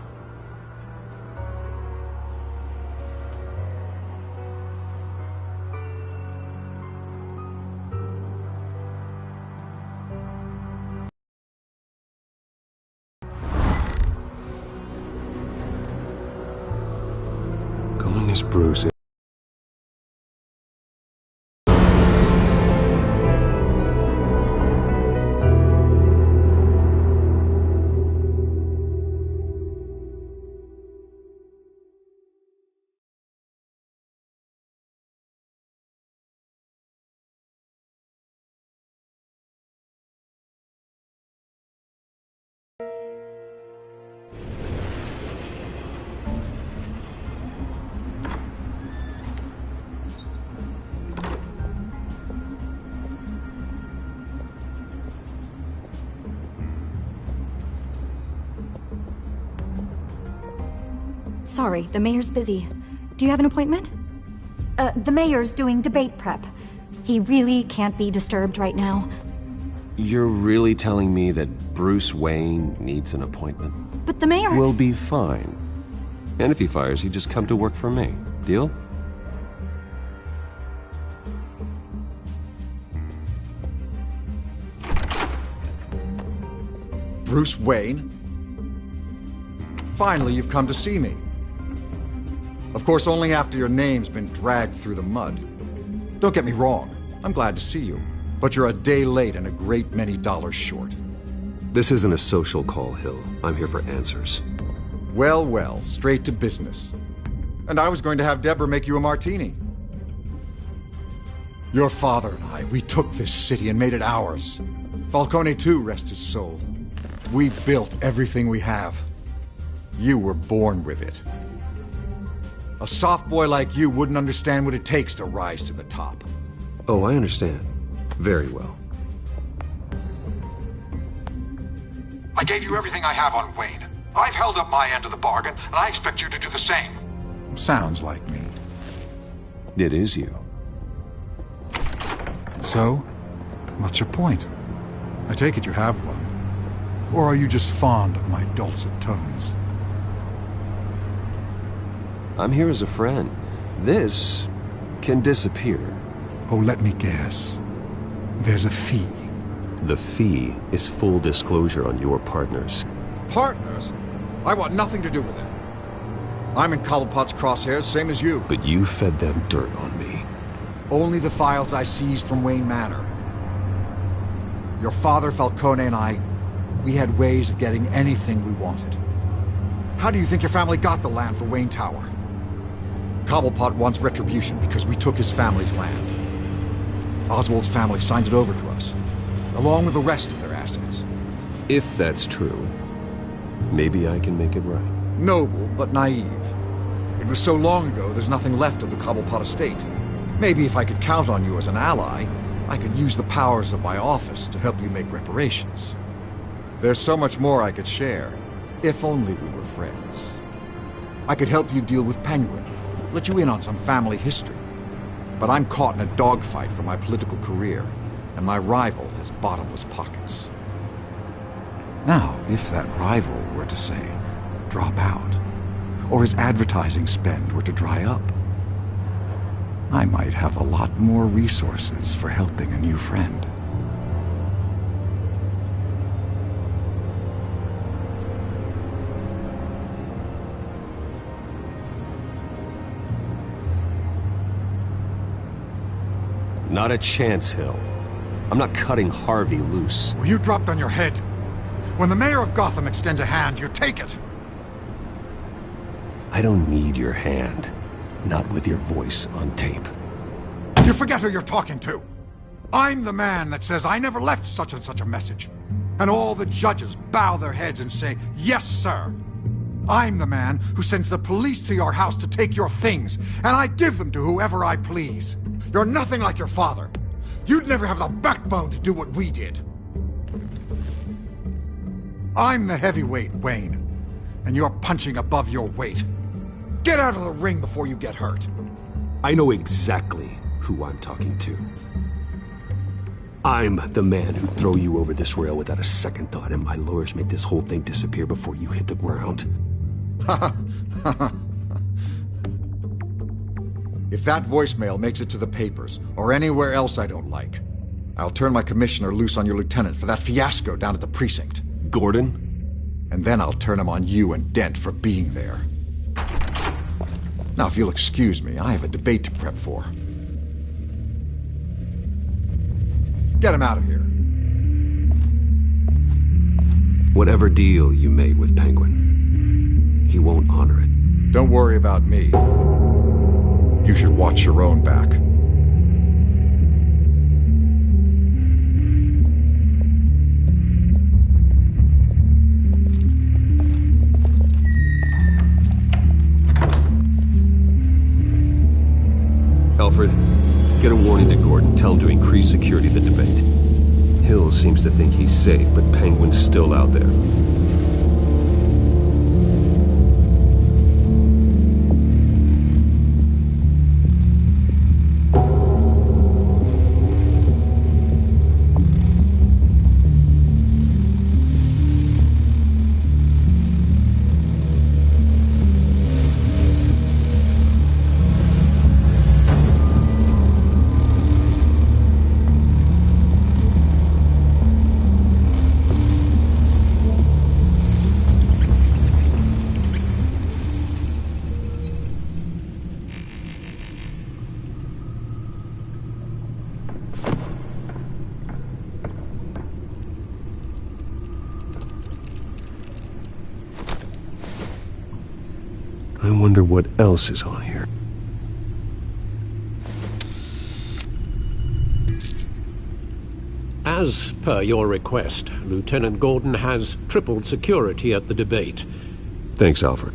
Speaker 3: Going as Bruce
Speaker 19: sorry, the mayor's busy. Do you have an appointment? The mayor's doing debate prep. He really can't be disturbed right now.
Speaker 7: You're really telling me that Bruce Wayne needs an appointment?
Speaker 19: But the mayor...
Speaker 7: We'll be fine. And if he fires, you just come to work for me. Deal?
Speaker 13: Bruce Wayne? Finally, you've come to see me. Of course, only after your name's been dragged through the mud. Don't get me wrong, I'm glad to see you. But you're a day late and a great many dollars short.
Speaker 7: This isn't a social call, Hill. I'm here for answers.
Speaker 13: Well, well, straight to business. And I was going to have Deborah make you a martini. Your father and I, we took this city and made it ours. Falcone too, rest his soul. We built everything we have. You were born with it. A soft boy like you wouldn't understand what it takes to rise to the top.
Speaker 7: Oh, I understand. Very well.
Speaker 13: I gave you everything I have on Wayne. I've held up my end of the bargain, and I expect you to do the same. Sounds like me.
Speaker 7: It is you.
Speaker 13: So, what's your point? I take it you have one. Or are you just fond of my dulcet tones?
Speaker 7: I'm here as a friend. This can disappear.
Speaker 13: Oh, let me guess. There's a fee.
Speaker 7: The fee is full disclosure on your partners.
Speaker 13: Partners? I want nothing to do with it. I'm in Cobblepot's crosshairs, same as you.
Speaker 7: But you fed them dirt on me.
Speaker 13: Only the files I seized from Wayne Manor. Your father, Falcone, and I, we had ways of getting anything we wanted. How do you think your family got the land for Wayne Tower? Cobblepot wants retribution because we took his family's land. Oswald's family signed it over to us, along with the rest of their assets.
Speaker 7: If that's true, maybe I can make it right.
Speaker 13: Noble, but naive. It was so long ago, there's nothing left of the Cobblepot estate. Maybe if I could count on you as an ally, I could use the powers of my office to help you make reparations. There's so much more I could share, if only we were friends. I could help you deal with Penguin, let you in on some family history. But I'm caught in a dogfight for my political career, and my rival has bottomless pockets. Now, if that rival were to say, drop out, or his advertising spend were to dry up, I might have a lot more resources for helping a new friend.
Speaker 7: Not a chance, Hill. I'm not cutting Harvey loose.
Speaker 13: Well, you dropped on your head. When the mayor of Gotham extends a hand, you take it.
Speaker 7: I don't need your hand. Not with your voice on tape.
Speaker 13: You forget who you're talking to. I'm the man that says I never left such and such a message. And all the judges bow their heads and say, yes, sir. I'm the man who sends the police to your house to take your things, and I give them to whoever I please. You're nothing like your father. You'd never have the backbone to do what we did. I'm the heavyweight, Wayne, and you're punching above your weight. Get out of the ring before you get hurt.
Speaker 7: I know exactly who I'm talking to. I'm the man who'd throw you over this rail without a second thought, and my lawyers make this whole thing disappear before you hit the ground.
Speaker 13: If that voicemail makes it to the papers, or anywhere else I don't like, I'll turn my commissioner loose on your lieutenant for that fiasco down at the precinct.
Speaker 7: Gordon?
Speaker 13: And then I'll turn him on you and Dent for being there. Now, if you'll excuse me, I have a debate to prep for. Get him out of here.
Speaker 7: Whatever deal you made with Penguin, he won't honor it.
Speaker 13: Don't worry about me. You should watch your own back.
Speaker 7: Alfred, get a warning to Gordon. Tell him to increase security of the debate. Hill seems to think he's safe, but Penguin's still out there.
Speaker 3: wonder what else is on here.
Speaker 6: As per your request, Lieutenant Gordon has tripled security at the debate.
Speaker 3: Thanks, Alfred.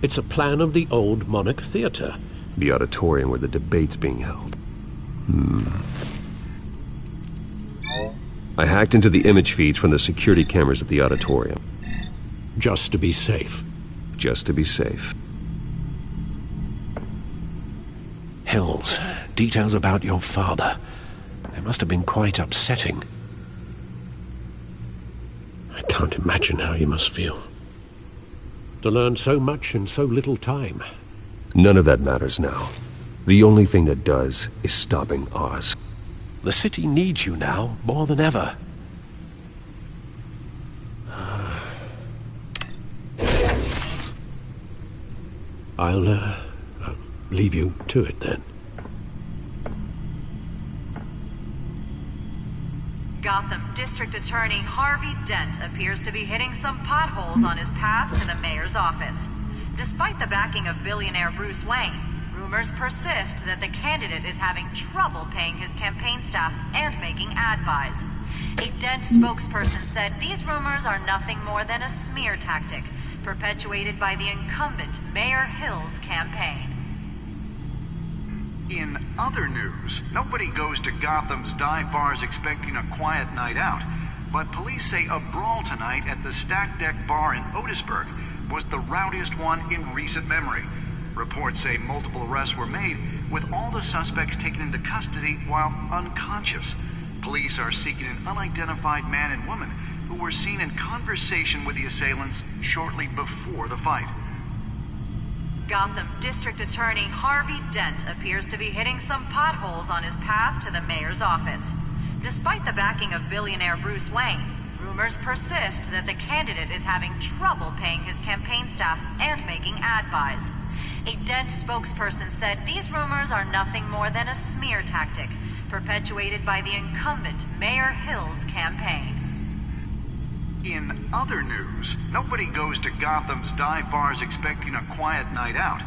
Speaker 6: It's a plan of the old Monarch Theatre.
Speaker 3: The auditorium where the debate's being held. I hacked into the image feeds from the security cameras at the auditorium.
Speaker 6: Just to be safe.
Speaker 3: Just to be safe.
Speaker 6: Hills, details about your father. They must have been quite upsetting. I can't imagine how you must feel. To learn so much in so little time.
Speaker 3: None of that matters now. The only thing that does is stopping Oz.
Speaker 6: The city needs you now, more than ever. I'll leave you to it then.
Speaker 19: Gotham District Attorney Harvey Dent appears to be hitting some potholes on his path to the mayor's office. Despite the backing of billionaire Bruce Wayne, rumors persist that the candidate is having trouble paying his campaign staff and making ad buys. A Dent spokesperson said these rumors are nothing more than a smear tactic perpetuated by the incumbent Mayor Hill's campaign.
Speaker 12: In other news, nobody goes to Gotham's dive bars expecting a quiet night out, but police say a brawl tonight at the Stack Deck Bar in Otisburg was the rowdiest one in recent memory. Reports say multiple arrests were made, with all the suspects taken into custody while unconscious. Police are seeking an unidentified man and woman who were seen in conversation with the assailants shortly before the fight.
Speaker 19: Gotham District Attorney Harvey Dent appears to be hitting some potholes on his path to the mayor's office. Despite the backing of billionaire Bruce Wayne, rumors persist that the candidate is having trouble paying his campaign staff and making ad buys. A Dent spokesperson said these rumors are nothing more than a smear tactic perpetuated by the incumbent Mayor Hill's campaign.
Speaker 12: In other news, nobody goes to Gotham's dive bars expecting a quiet night out,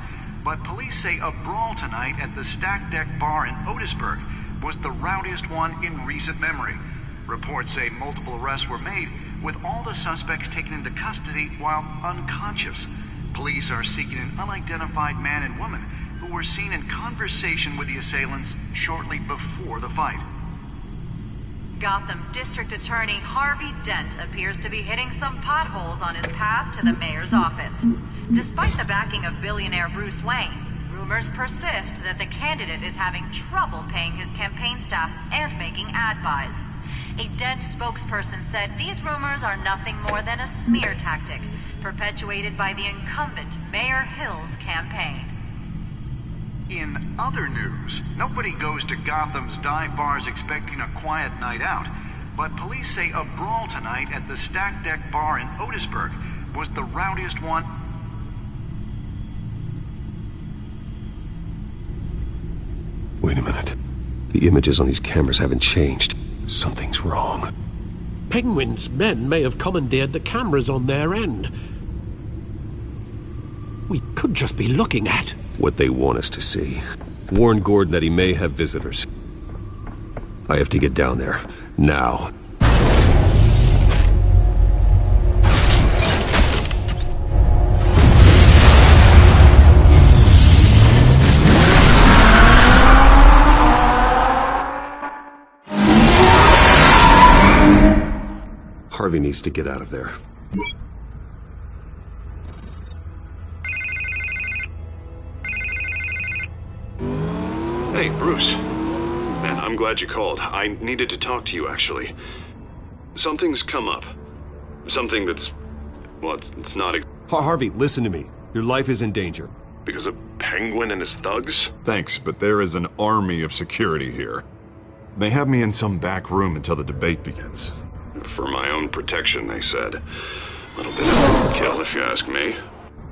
Speaker 12: but police say a brawl tonight at the Stack Deck Bar in Otisburg was the rowdiest one in recent memory. Reports say multiple arrests were made, with all the suspects taken into custody while unconscious. Police are seeking an unidentified man and woman who were seen in conversation with the assailants shortly before the fight.
Speaker 19: Gotham District Attorney Harvey Dent appears to be hitting some potholes on his path to the mayor's office. Despite the backing of billionaire Bruce Wayne, rumors persist that the candidate is having trouble paying his campaign staff and making ad buys. A Dent spokesperson said these rumors are nothing more than a smear tactic perpetuated by the incumbent Mayor Hill's campaign.
Speaker 12: In other news, nobody goes to Gotham's dive bars expecting a quiet night out, but police say a brawl tonight at the Stack Deck Bar in Otisburg was the rowdiest one.
Speaker 3: Wait a minute. The images on these cameras haven't changed. Something's wrong.
Speaker 6: Penguin's men may have commandeered the cameras on their end. We could just be looking at
Speaker 3: what they want us to see. Warn Gordon that he may have visitors. I have to get down there. Now. Harvey needs to get out of there.
Speaker 8: Hey, Bruce. Man, I'm glad you called. I needed to talk to you, actually. Something's come up. Something that's... well, it's not...
Speaker 3: Harvey, listen to me. Your life is in danger.
Speaker 8: Because of Penguin and his thugs?
Speaker 15: Thanks, but there is an army of security here. They have me in some back room until the debate begins.
Speaker 8: For my own protection, they said. A little bit of overkill, if you ask me.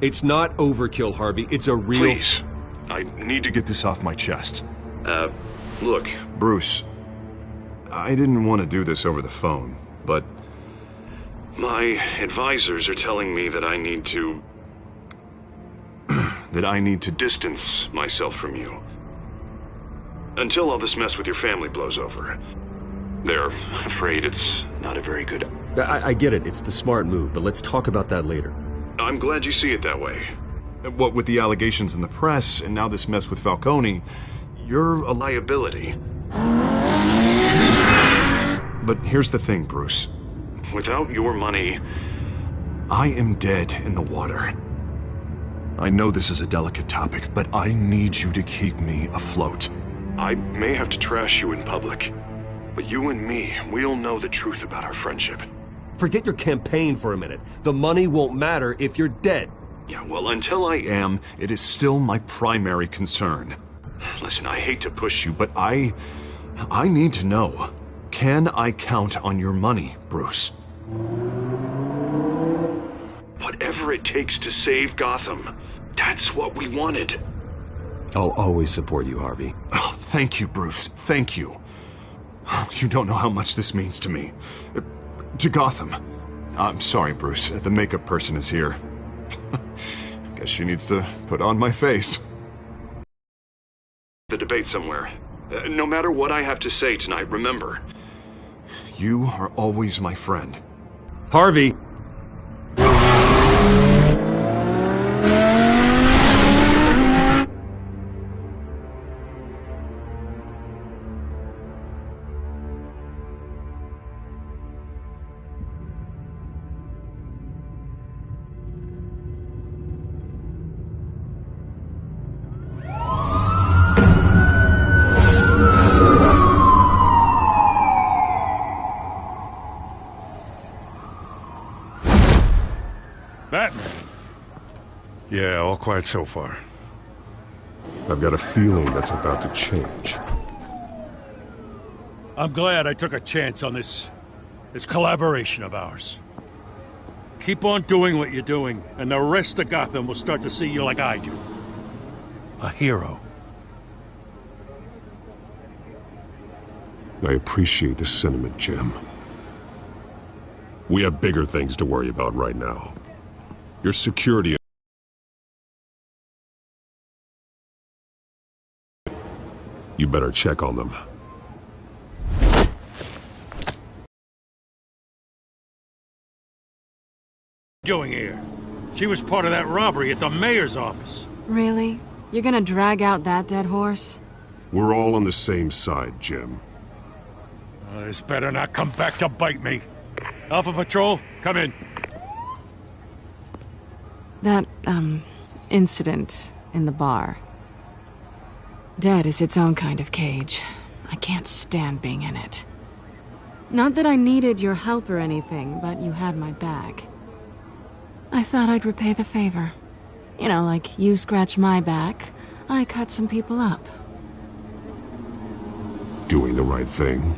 Speaker 3: It's not overkill, Harvey. It's a real...
Speaker 8: Please. I need to get this off my chest. Look.
Speaker 15: Bruce, I didn't want to do this over the phone, but
Speaker 8: My advisors are telling me that I need to... that I need to distance myself from you. Until all this mess with your family blows over. They're afraid it's not a very good...
Speaker 3: I get it, it's the smart move, but let's talk about that later.
Speaker 8: I'm glad you see it that way. What with the allegations in the press, and now this mess with Falcone, you're a liability. But here's the thing, Bruce. Without your money, I am dead in the water. I know this is a delicate topic, but I need you to keep me afloat. I may have to trash you in public, but you and me, we'll know the truth about our friendship.
Speaker 3: Forget your campaign for a minute. The money won't matter if you're dead.
Speaker 8: Yeah, well, until I am, it is still my primary concern. Listen, I hate to push you, but I need to know. Can I count on your money, Bruce? Whatever it takes to save Gotham, that's what we wanted.
Speaker 3: I'll always support you, Harvey.
Speaker 8: Oh, thank you, Bruce. Thank you. You don't know how much this means to me. To Gotham. I'm sorry, Bruce. The makeup person is here. Guess she needs to put on my face. The debate somewhere. No matter what I have to say tonight, remember, you are always my friend.
Speaker 3: Harvey!
Speaker 14: Batman? Yeah, all quiet so far.
Speaker 3: I've got a feeling that's about to change.
Speaker 14: I'm glad I took a chance on this collaboration of ours. Keep on doing what you're doing, and the rest of Gotham will start to see you like I do. A hero.
Speaker 3: I appreciate the sentiment, Jim. We have bigger things to worry about right now. Your security... You better check on them.
Speaker 14: Doing here? She was part of that robbery at the mayor's office.
Speaker 1: Really? You're gonna drag out that dead horse?
Speaker 3: We're all on the same side, Jim.
Speaker 14: This better not come back to bite me. Alpha Patrol, come in.
Speaker 1: That, incident in the bar. Dead is its own kind of cage. I can't stand being in it. Not that I needed your help or anything, but you had my back. I thought I'd repay the favor. You know, like you scratch my back, I cut some people up.
Speaker 3: Doing the right thing.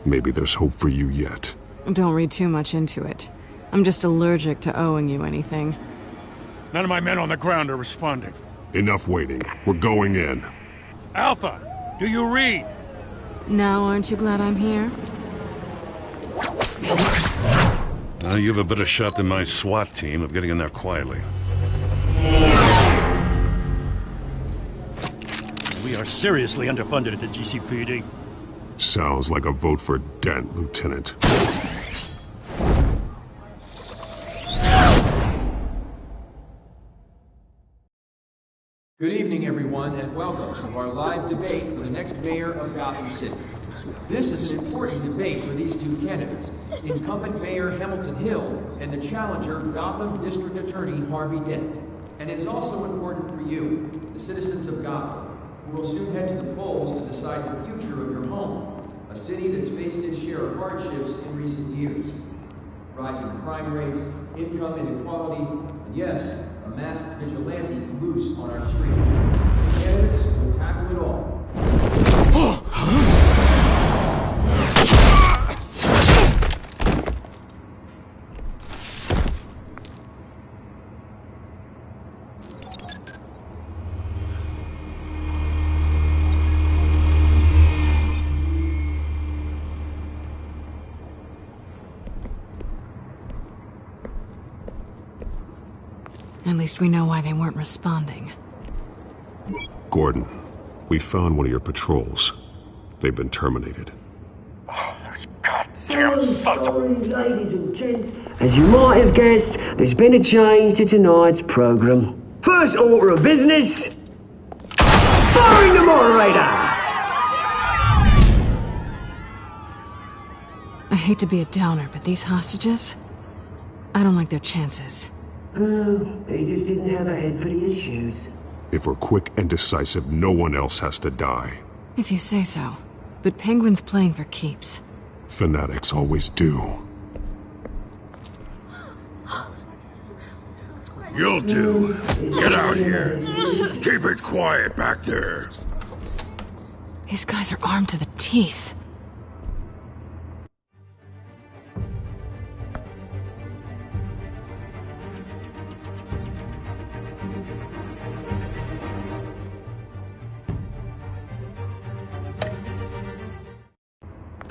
Speaker 3: Maybe there's hope for you yet.
Speaker 1: Don't read too much into it. I'm just allergic to owing you anything.
Speaker 14: None of my men on the ground are responding.
Speaker 3: Enough waiting. We're going in.
Speaker 14: Alpha, do you read?
Speaker 1: Now, aren't you glad I'm here?
Speaker 14: Well, you have a better shot than my SWAT team of getting in there quietly. We are seriously underfunded at the GCPD.
Speaker 3: Sounds like a vote for Dent, Lieutenant.
Speaker 21: Good evening, everyone, and welcome to our live debate for the next mayor of Gotham City. This is an important debate for these two candidates, incumbent Mayor Hamilton Hill and the challenger Gotham District Attorney Harvey Dent. And it's also important for you, the citizens of Gotham, who will soon head to the polls to decide the future of your home, a city that's faced its share of hardships in recent years. Rising crime rates, income inequality, and yes, a masked vigilante loose on our streets. The candidates will tackle it all.
Speaker 1: At least we know why they weren't responding.
Speaker 3: Gordon, we found one of your patrols. They've been terminated.
Speaker 4: Damn sorry, ladies and gents. As you might have guessed, there's been a change to tonight's program. First order of business, firing the moderator!
Speaker 1: I hate to be a downer, but these hostages, I don't like their chances.
Speaker 4: Oh, he just didn't have a head for the issues.
Speaker 3: If we're quick and decisive, no one else has to die.
Speaker 1: If you say so. But Penguin's playing for keeps.
Speaker 3: Fanatics always do.
Speaker 15: You'll do. Get out here. Keep it quiet back there.
Speaker 1: These guys are armed to the teeth.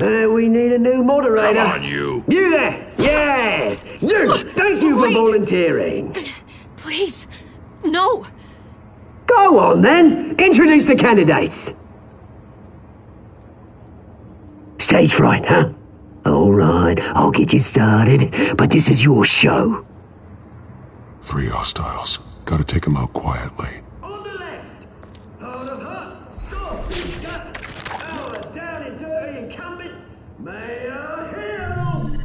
Speaker 4: We need a new moderator.
Speaker 15: Come on, you.
Speaker 4: You there! Yes! You! Thank you for volunteering.
Speaker 18: Please, no.
Speaker 4: Go on, then. Introduce the candidates. Stage fright, huh? All right, I'll get you started, but this is your show.
Speaker 3: 3 hostiles. Gotta take them out quietly.
Speaker 4: On the left, hard of hut, soft, gut, our down and dirty incumbent, Mayor Hill.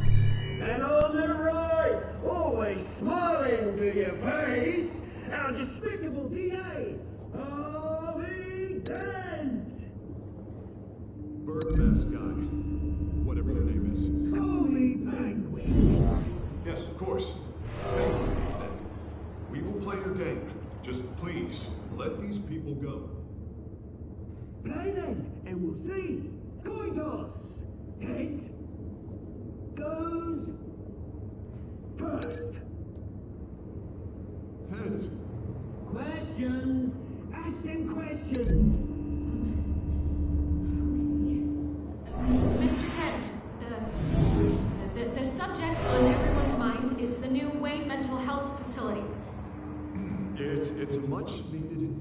Speaker 4: And on the right, always smiling to your face, our despicable DA, Harvey Dent.
Speaker 8: Bird mask guy. Whatever your name is.
Speaker 4: Call me Penguin.
Speaker 8: Yes, of course. Penguin. We will play your game. Just please, let these people go.
Speaker 4: Play then, and we'll see. Coin toss. Heads goes first.
Speaker 8: Heads.
Speaker 4: Questions. Ask them questions.
Speaker 22: Mr. Kent, the subject on everyone's mind is the new Wayne Mental Health Facility.
Speaker 8: It's a much needed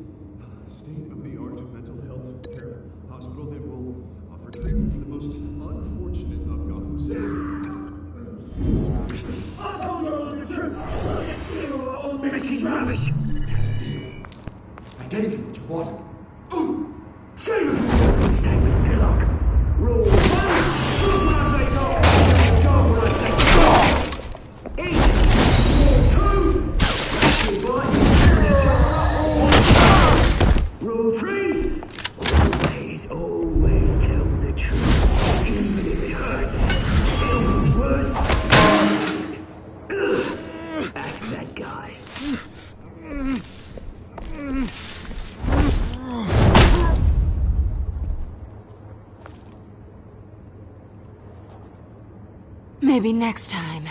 Speaker 8: state-of-the-art mental health care hospital that will offer treatment for the most unfortunate of Gotham citizens.
Speaker 4: I told you all the truth. Still all this is rubbish.
Speaker 13: I gave you what you wanted.
Speaker 4: Shame if you statements, Pillock. Rule 1. Look when I say talk. Talk when I say stop. Eat. Rule 2. Rule 3. Always tell the truth. Even if it hurts. It'll be worse. Ask that guy.
Speaker 1: Maybe next time.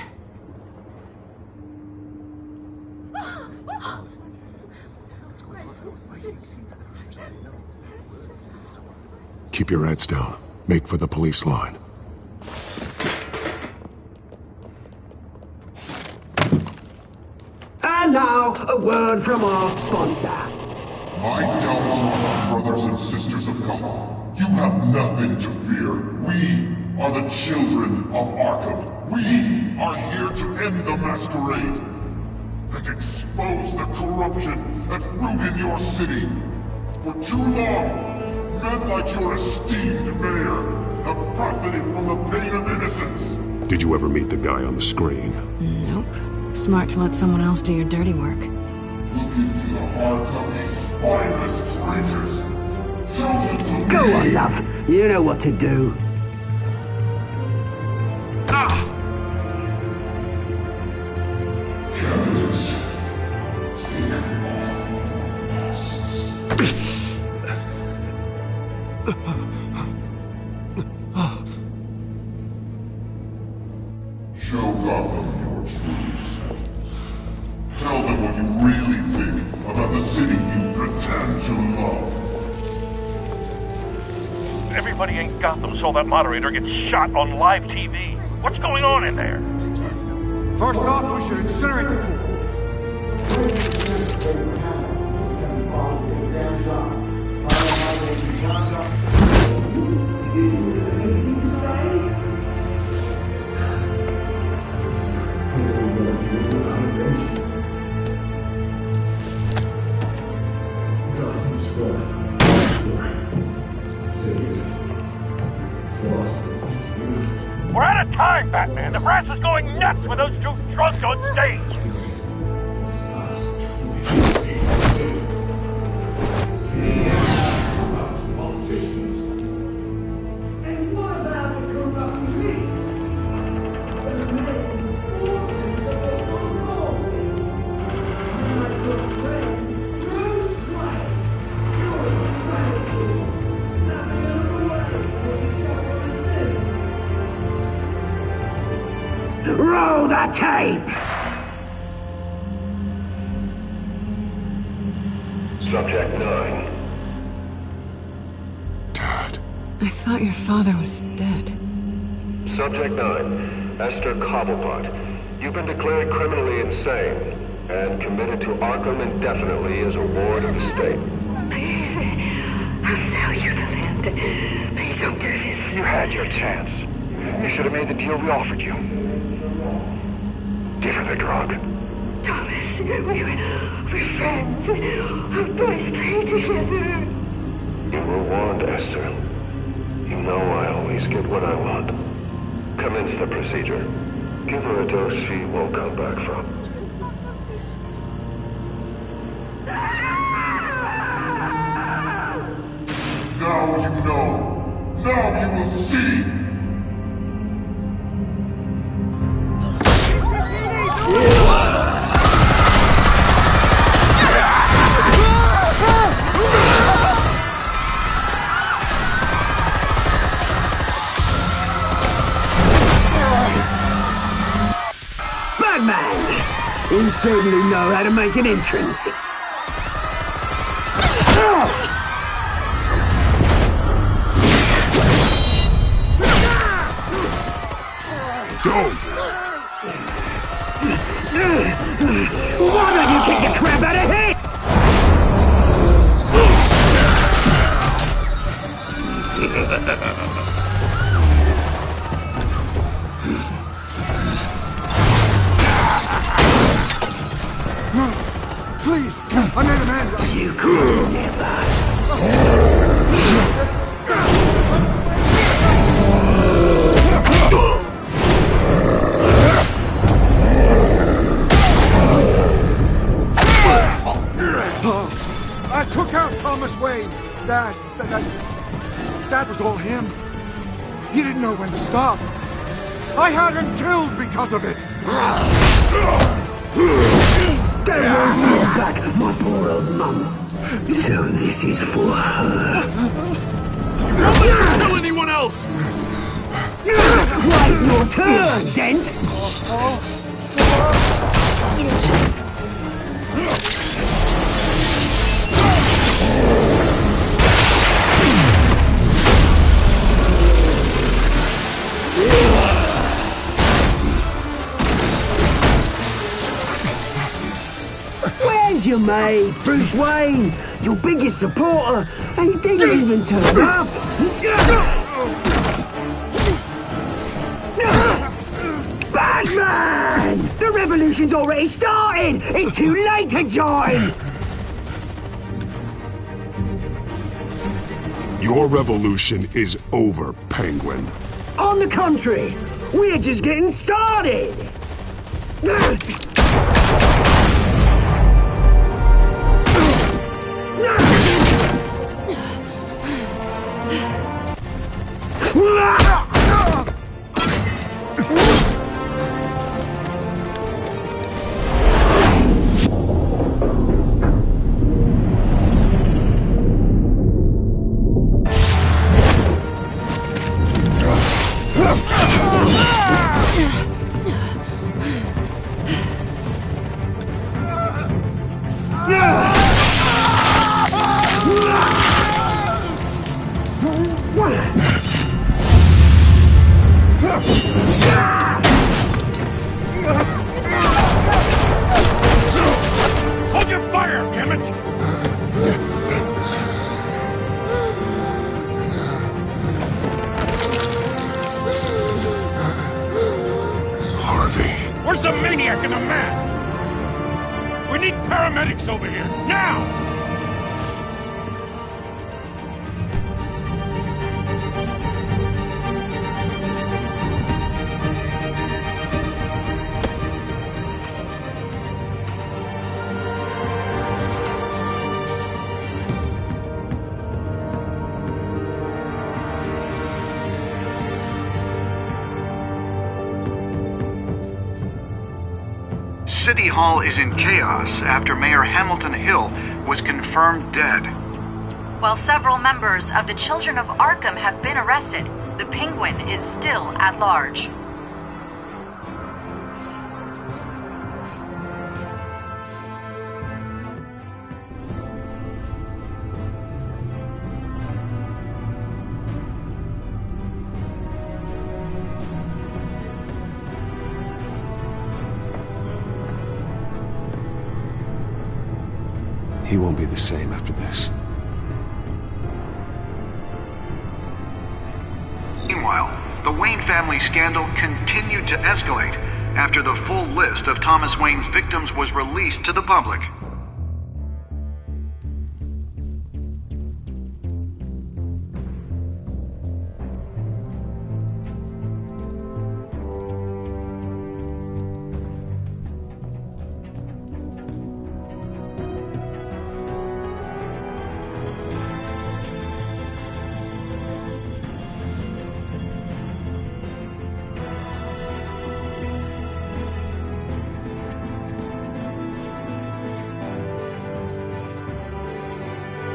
Speaker 3: Keep your heads down. Make for the police line.
Speaker 4: And now, a word from our sponsor.
Speaker 23: My downfall, brothers and sisters of Gotham. You have nothing to fear. We are the children of Arkham. We are here to end the masquerade and expose the corruption at root in your city. For too long, men like your esteemed mayor have profited from the pain of innocence.
Speaker 3: Did you ever meet the guy on the screen?
Speaker 1: Nope. Smart to let someone else do your dirty work.
Speaker 23: Look into the hearts of these spineless creatures. Chosen to
Speaker 4: Go
Speaker 23: lead.
Speaker 4: on, love. You know what to do.
Speaker 23: Candidates, take off masks. Show Gotham your true selves. Tell them what you really think about the city you pretend to love.
Speaker 24: Everybody in Gotham saw that moderator get shot on live TV. What's going on in there?
Speaker 13: First off, we should incinerate the pool.
Speaker 24: Batman. The brass is going nuts with those two drunks on stage.
Speaker 4: And what about the corrupt elite? The men fortunes of their own causes. My good friend, Bruce Wayne, your humanity. Nothing other way for the government sin.
Speaker 5: Roll the tape!
Speaker 23: Subject 9.
Speaker 1: I thought your father was dead.
Speaker 23: Subject 9, Esther Cobblepot. You've been declared criminally insane and committed to Arkham indefinitely as a ward of the state.
Speaker 11: Please, I'll sell you the land. Please don't do this.
Speaker 15: You had your chance. You should have made the deal we offered you. Give her the drug.
Speaker 11: Thomas, we're friends. Our boys play together.
Speaker 23: You were warned, Esther. You know I always get what I want. Commence the procedure. Give her a dose she won't come back from. Now you know. Now you will see.
Speaker 5: Batman! You certainly know how to make an entrance.
Speaker 23: Go!
Speaker 5: Why don't you kick the crap out of him?
Speaker 2: No, please, I made a man.
Speaker 5: You could never.
Speaker 2: I took out Thomas Wayne. That was all him. He didn't know when to stop. I had him killed because of it.
Speaker 5: They won't bring back my poor old mum. So this is for her.
Speaker 15: You won't let her kill anyone else!
Speaker 5: Wait your turn, Dent! Where's your mate, Bruce Wayne? Your biggest supporter, and he didn't even turn up. Batman! The revolution's already started! It's too late to join!
Speaker 23: Your revolution is over, Penguin.
Speaker 5: On the contrary, we're just getting started!
Speaker 24: Hold your fire, damn it!
Speaker 23: Harvey.
Speaker 24: Where's the maniac in the mask? We need paramedics over here, now!
Speaker 12: City Hall is in chaos after Mayor Hamilton Hill was confirmed dead.
Speaker 19: While several members of the Children of Arkham have been arrested, the Penguin is still at large.
Speaker 3: He won't be the same after this.
Speaker 12: Meanwhile, the Wayne family scandal continued to escalate after the full list of Thomas Wayne's victims was released to the public.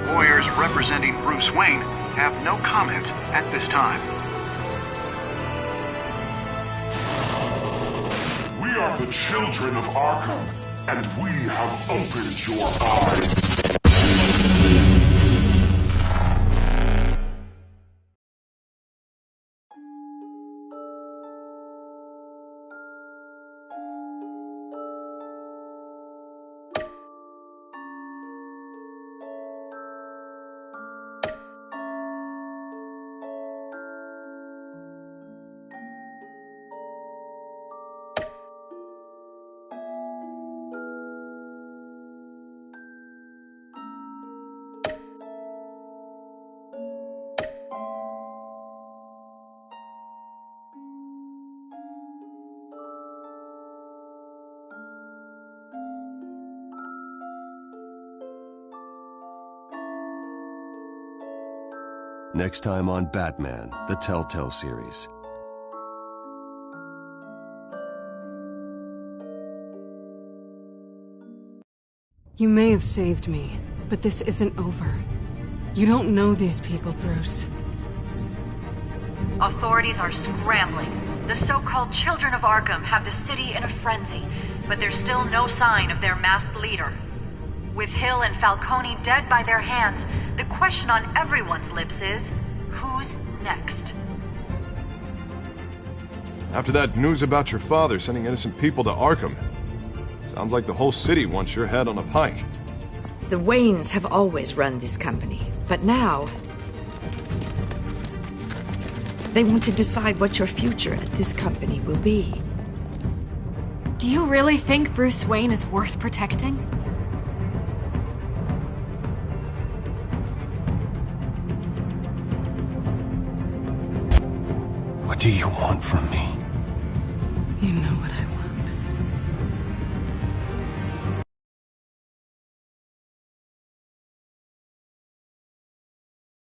Speaker 12: Lawyers representing Bruce Wayne have no comment at this time.
Speaker 23: We are the children of Arkham, and we have opened your eyes.
Speaker 3: Next time on Batman, the Telltale series.
Speaker 1: You may have saved me, but this isn't over. You don't know these people, Bruce.
Speaker 19: Authorities are scrambling. The so-called Children of Arkham have the city in a frenzy, but there's still no sign of their masked leader. With Hill and Falcone dead by their hands, the question on everyone's lips is, who's next?
Speaker 8: After that news about your father sending innocent people to Arkham, sounds like the whole city wants your head on a pike.
Speaker 11: The Waynes have always run this company, but now they want to decide what your future at this company will be.
Speaker 18: Do you really think Bruce Wayne is worth protecting?
Speaker 3: What do you want from me?
Speaker 1: You know what I want.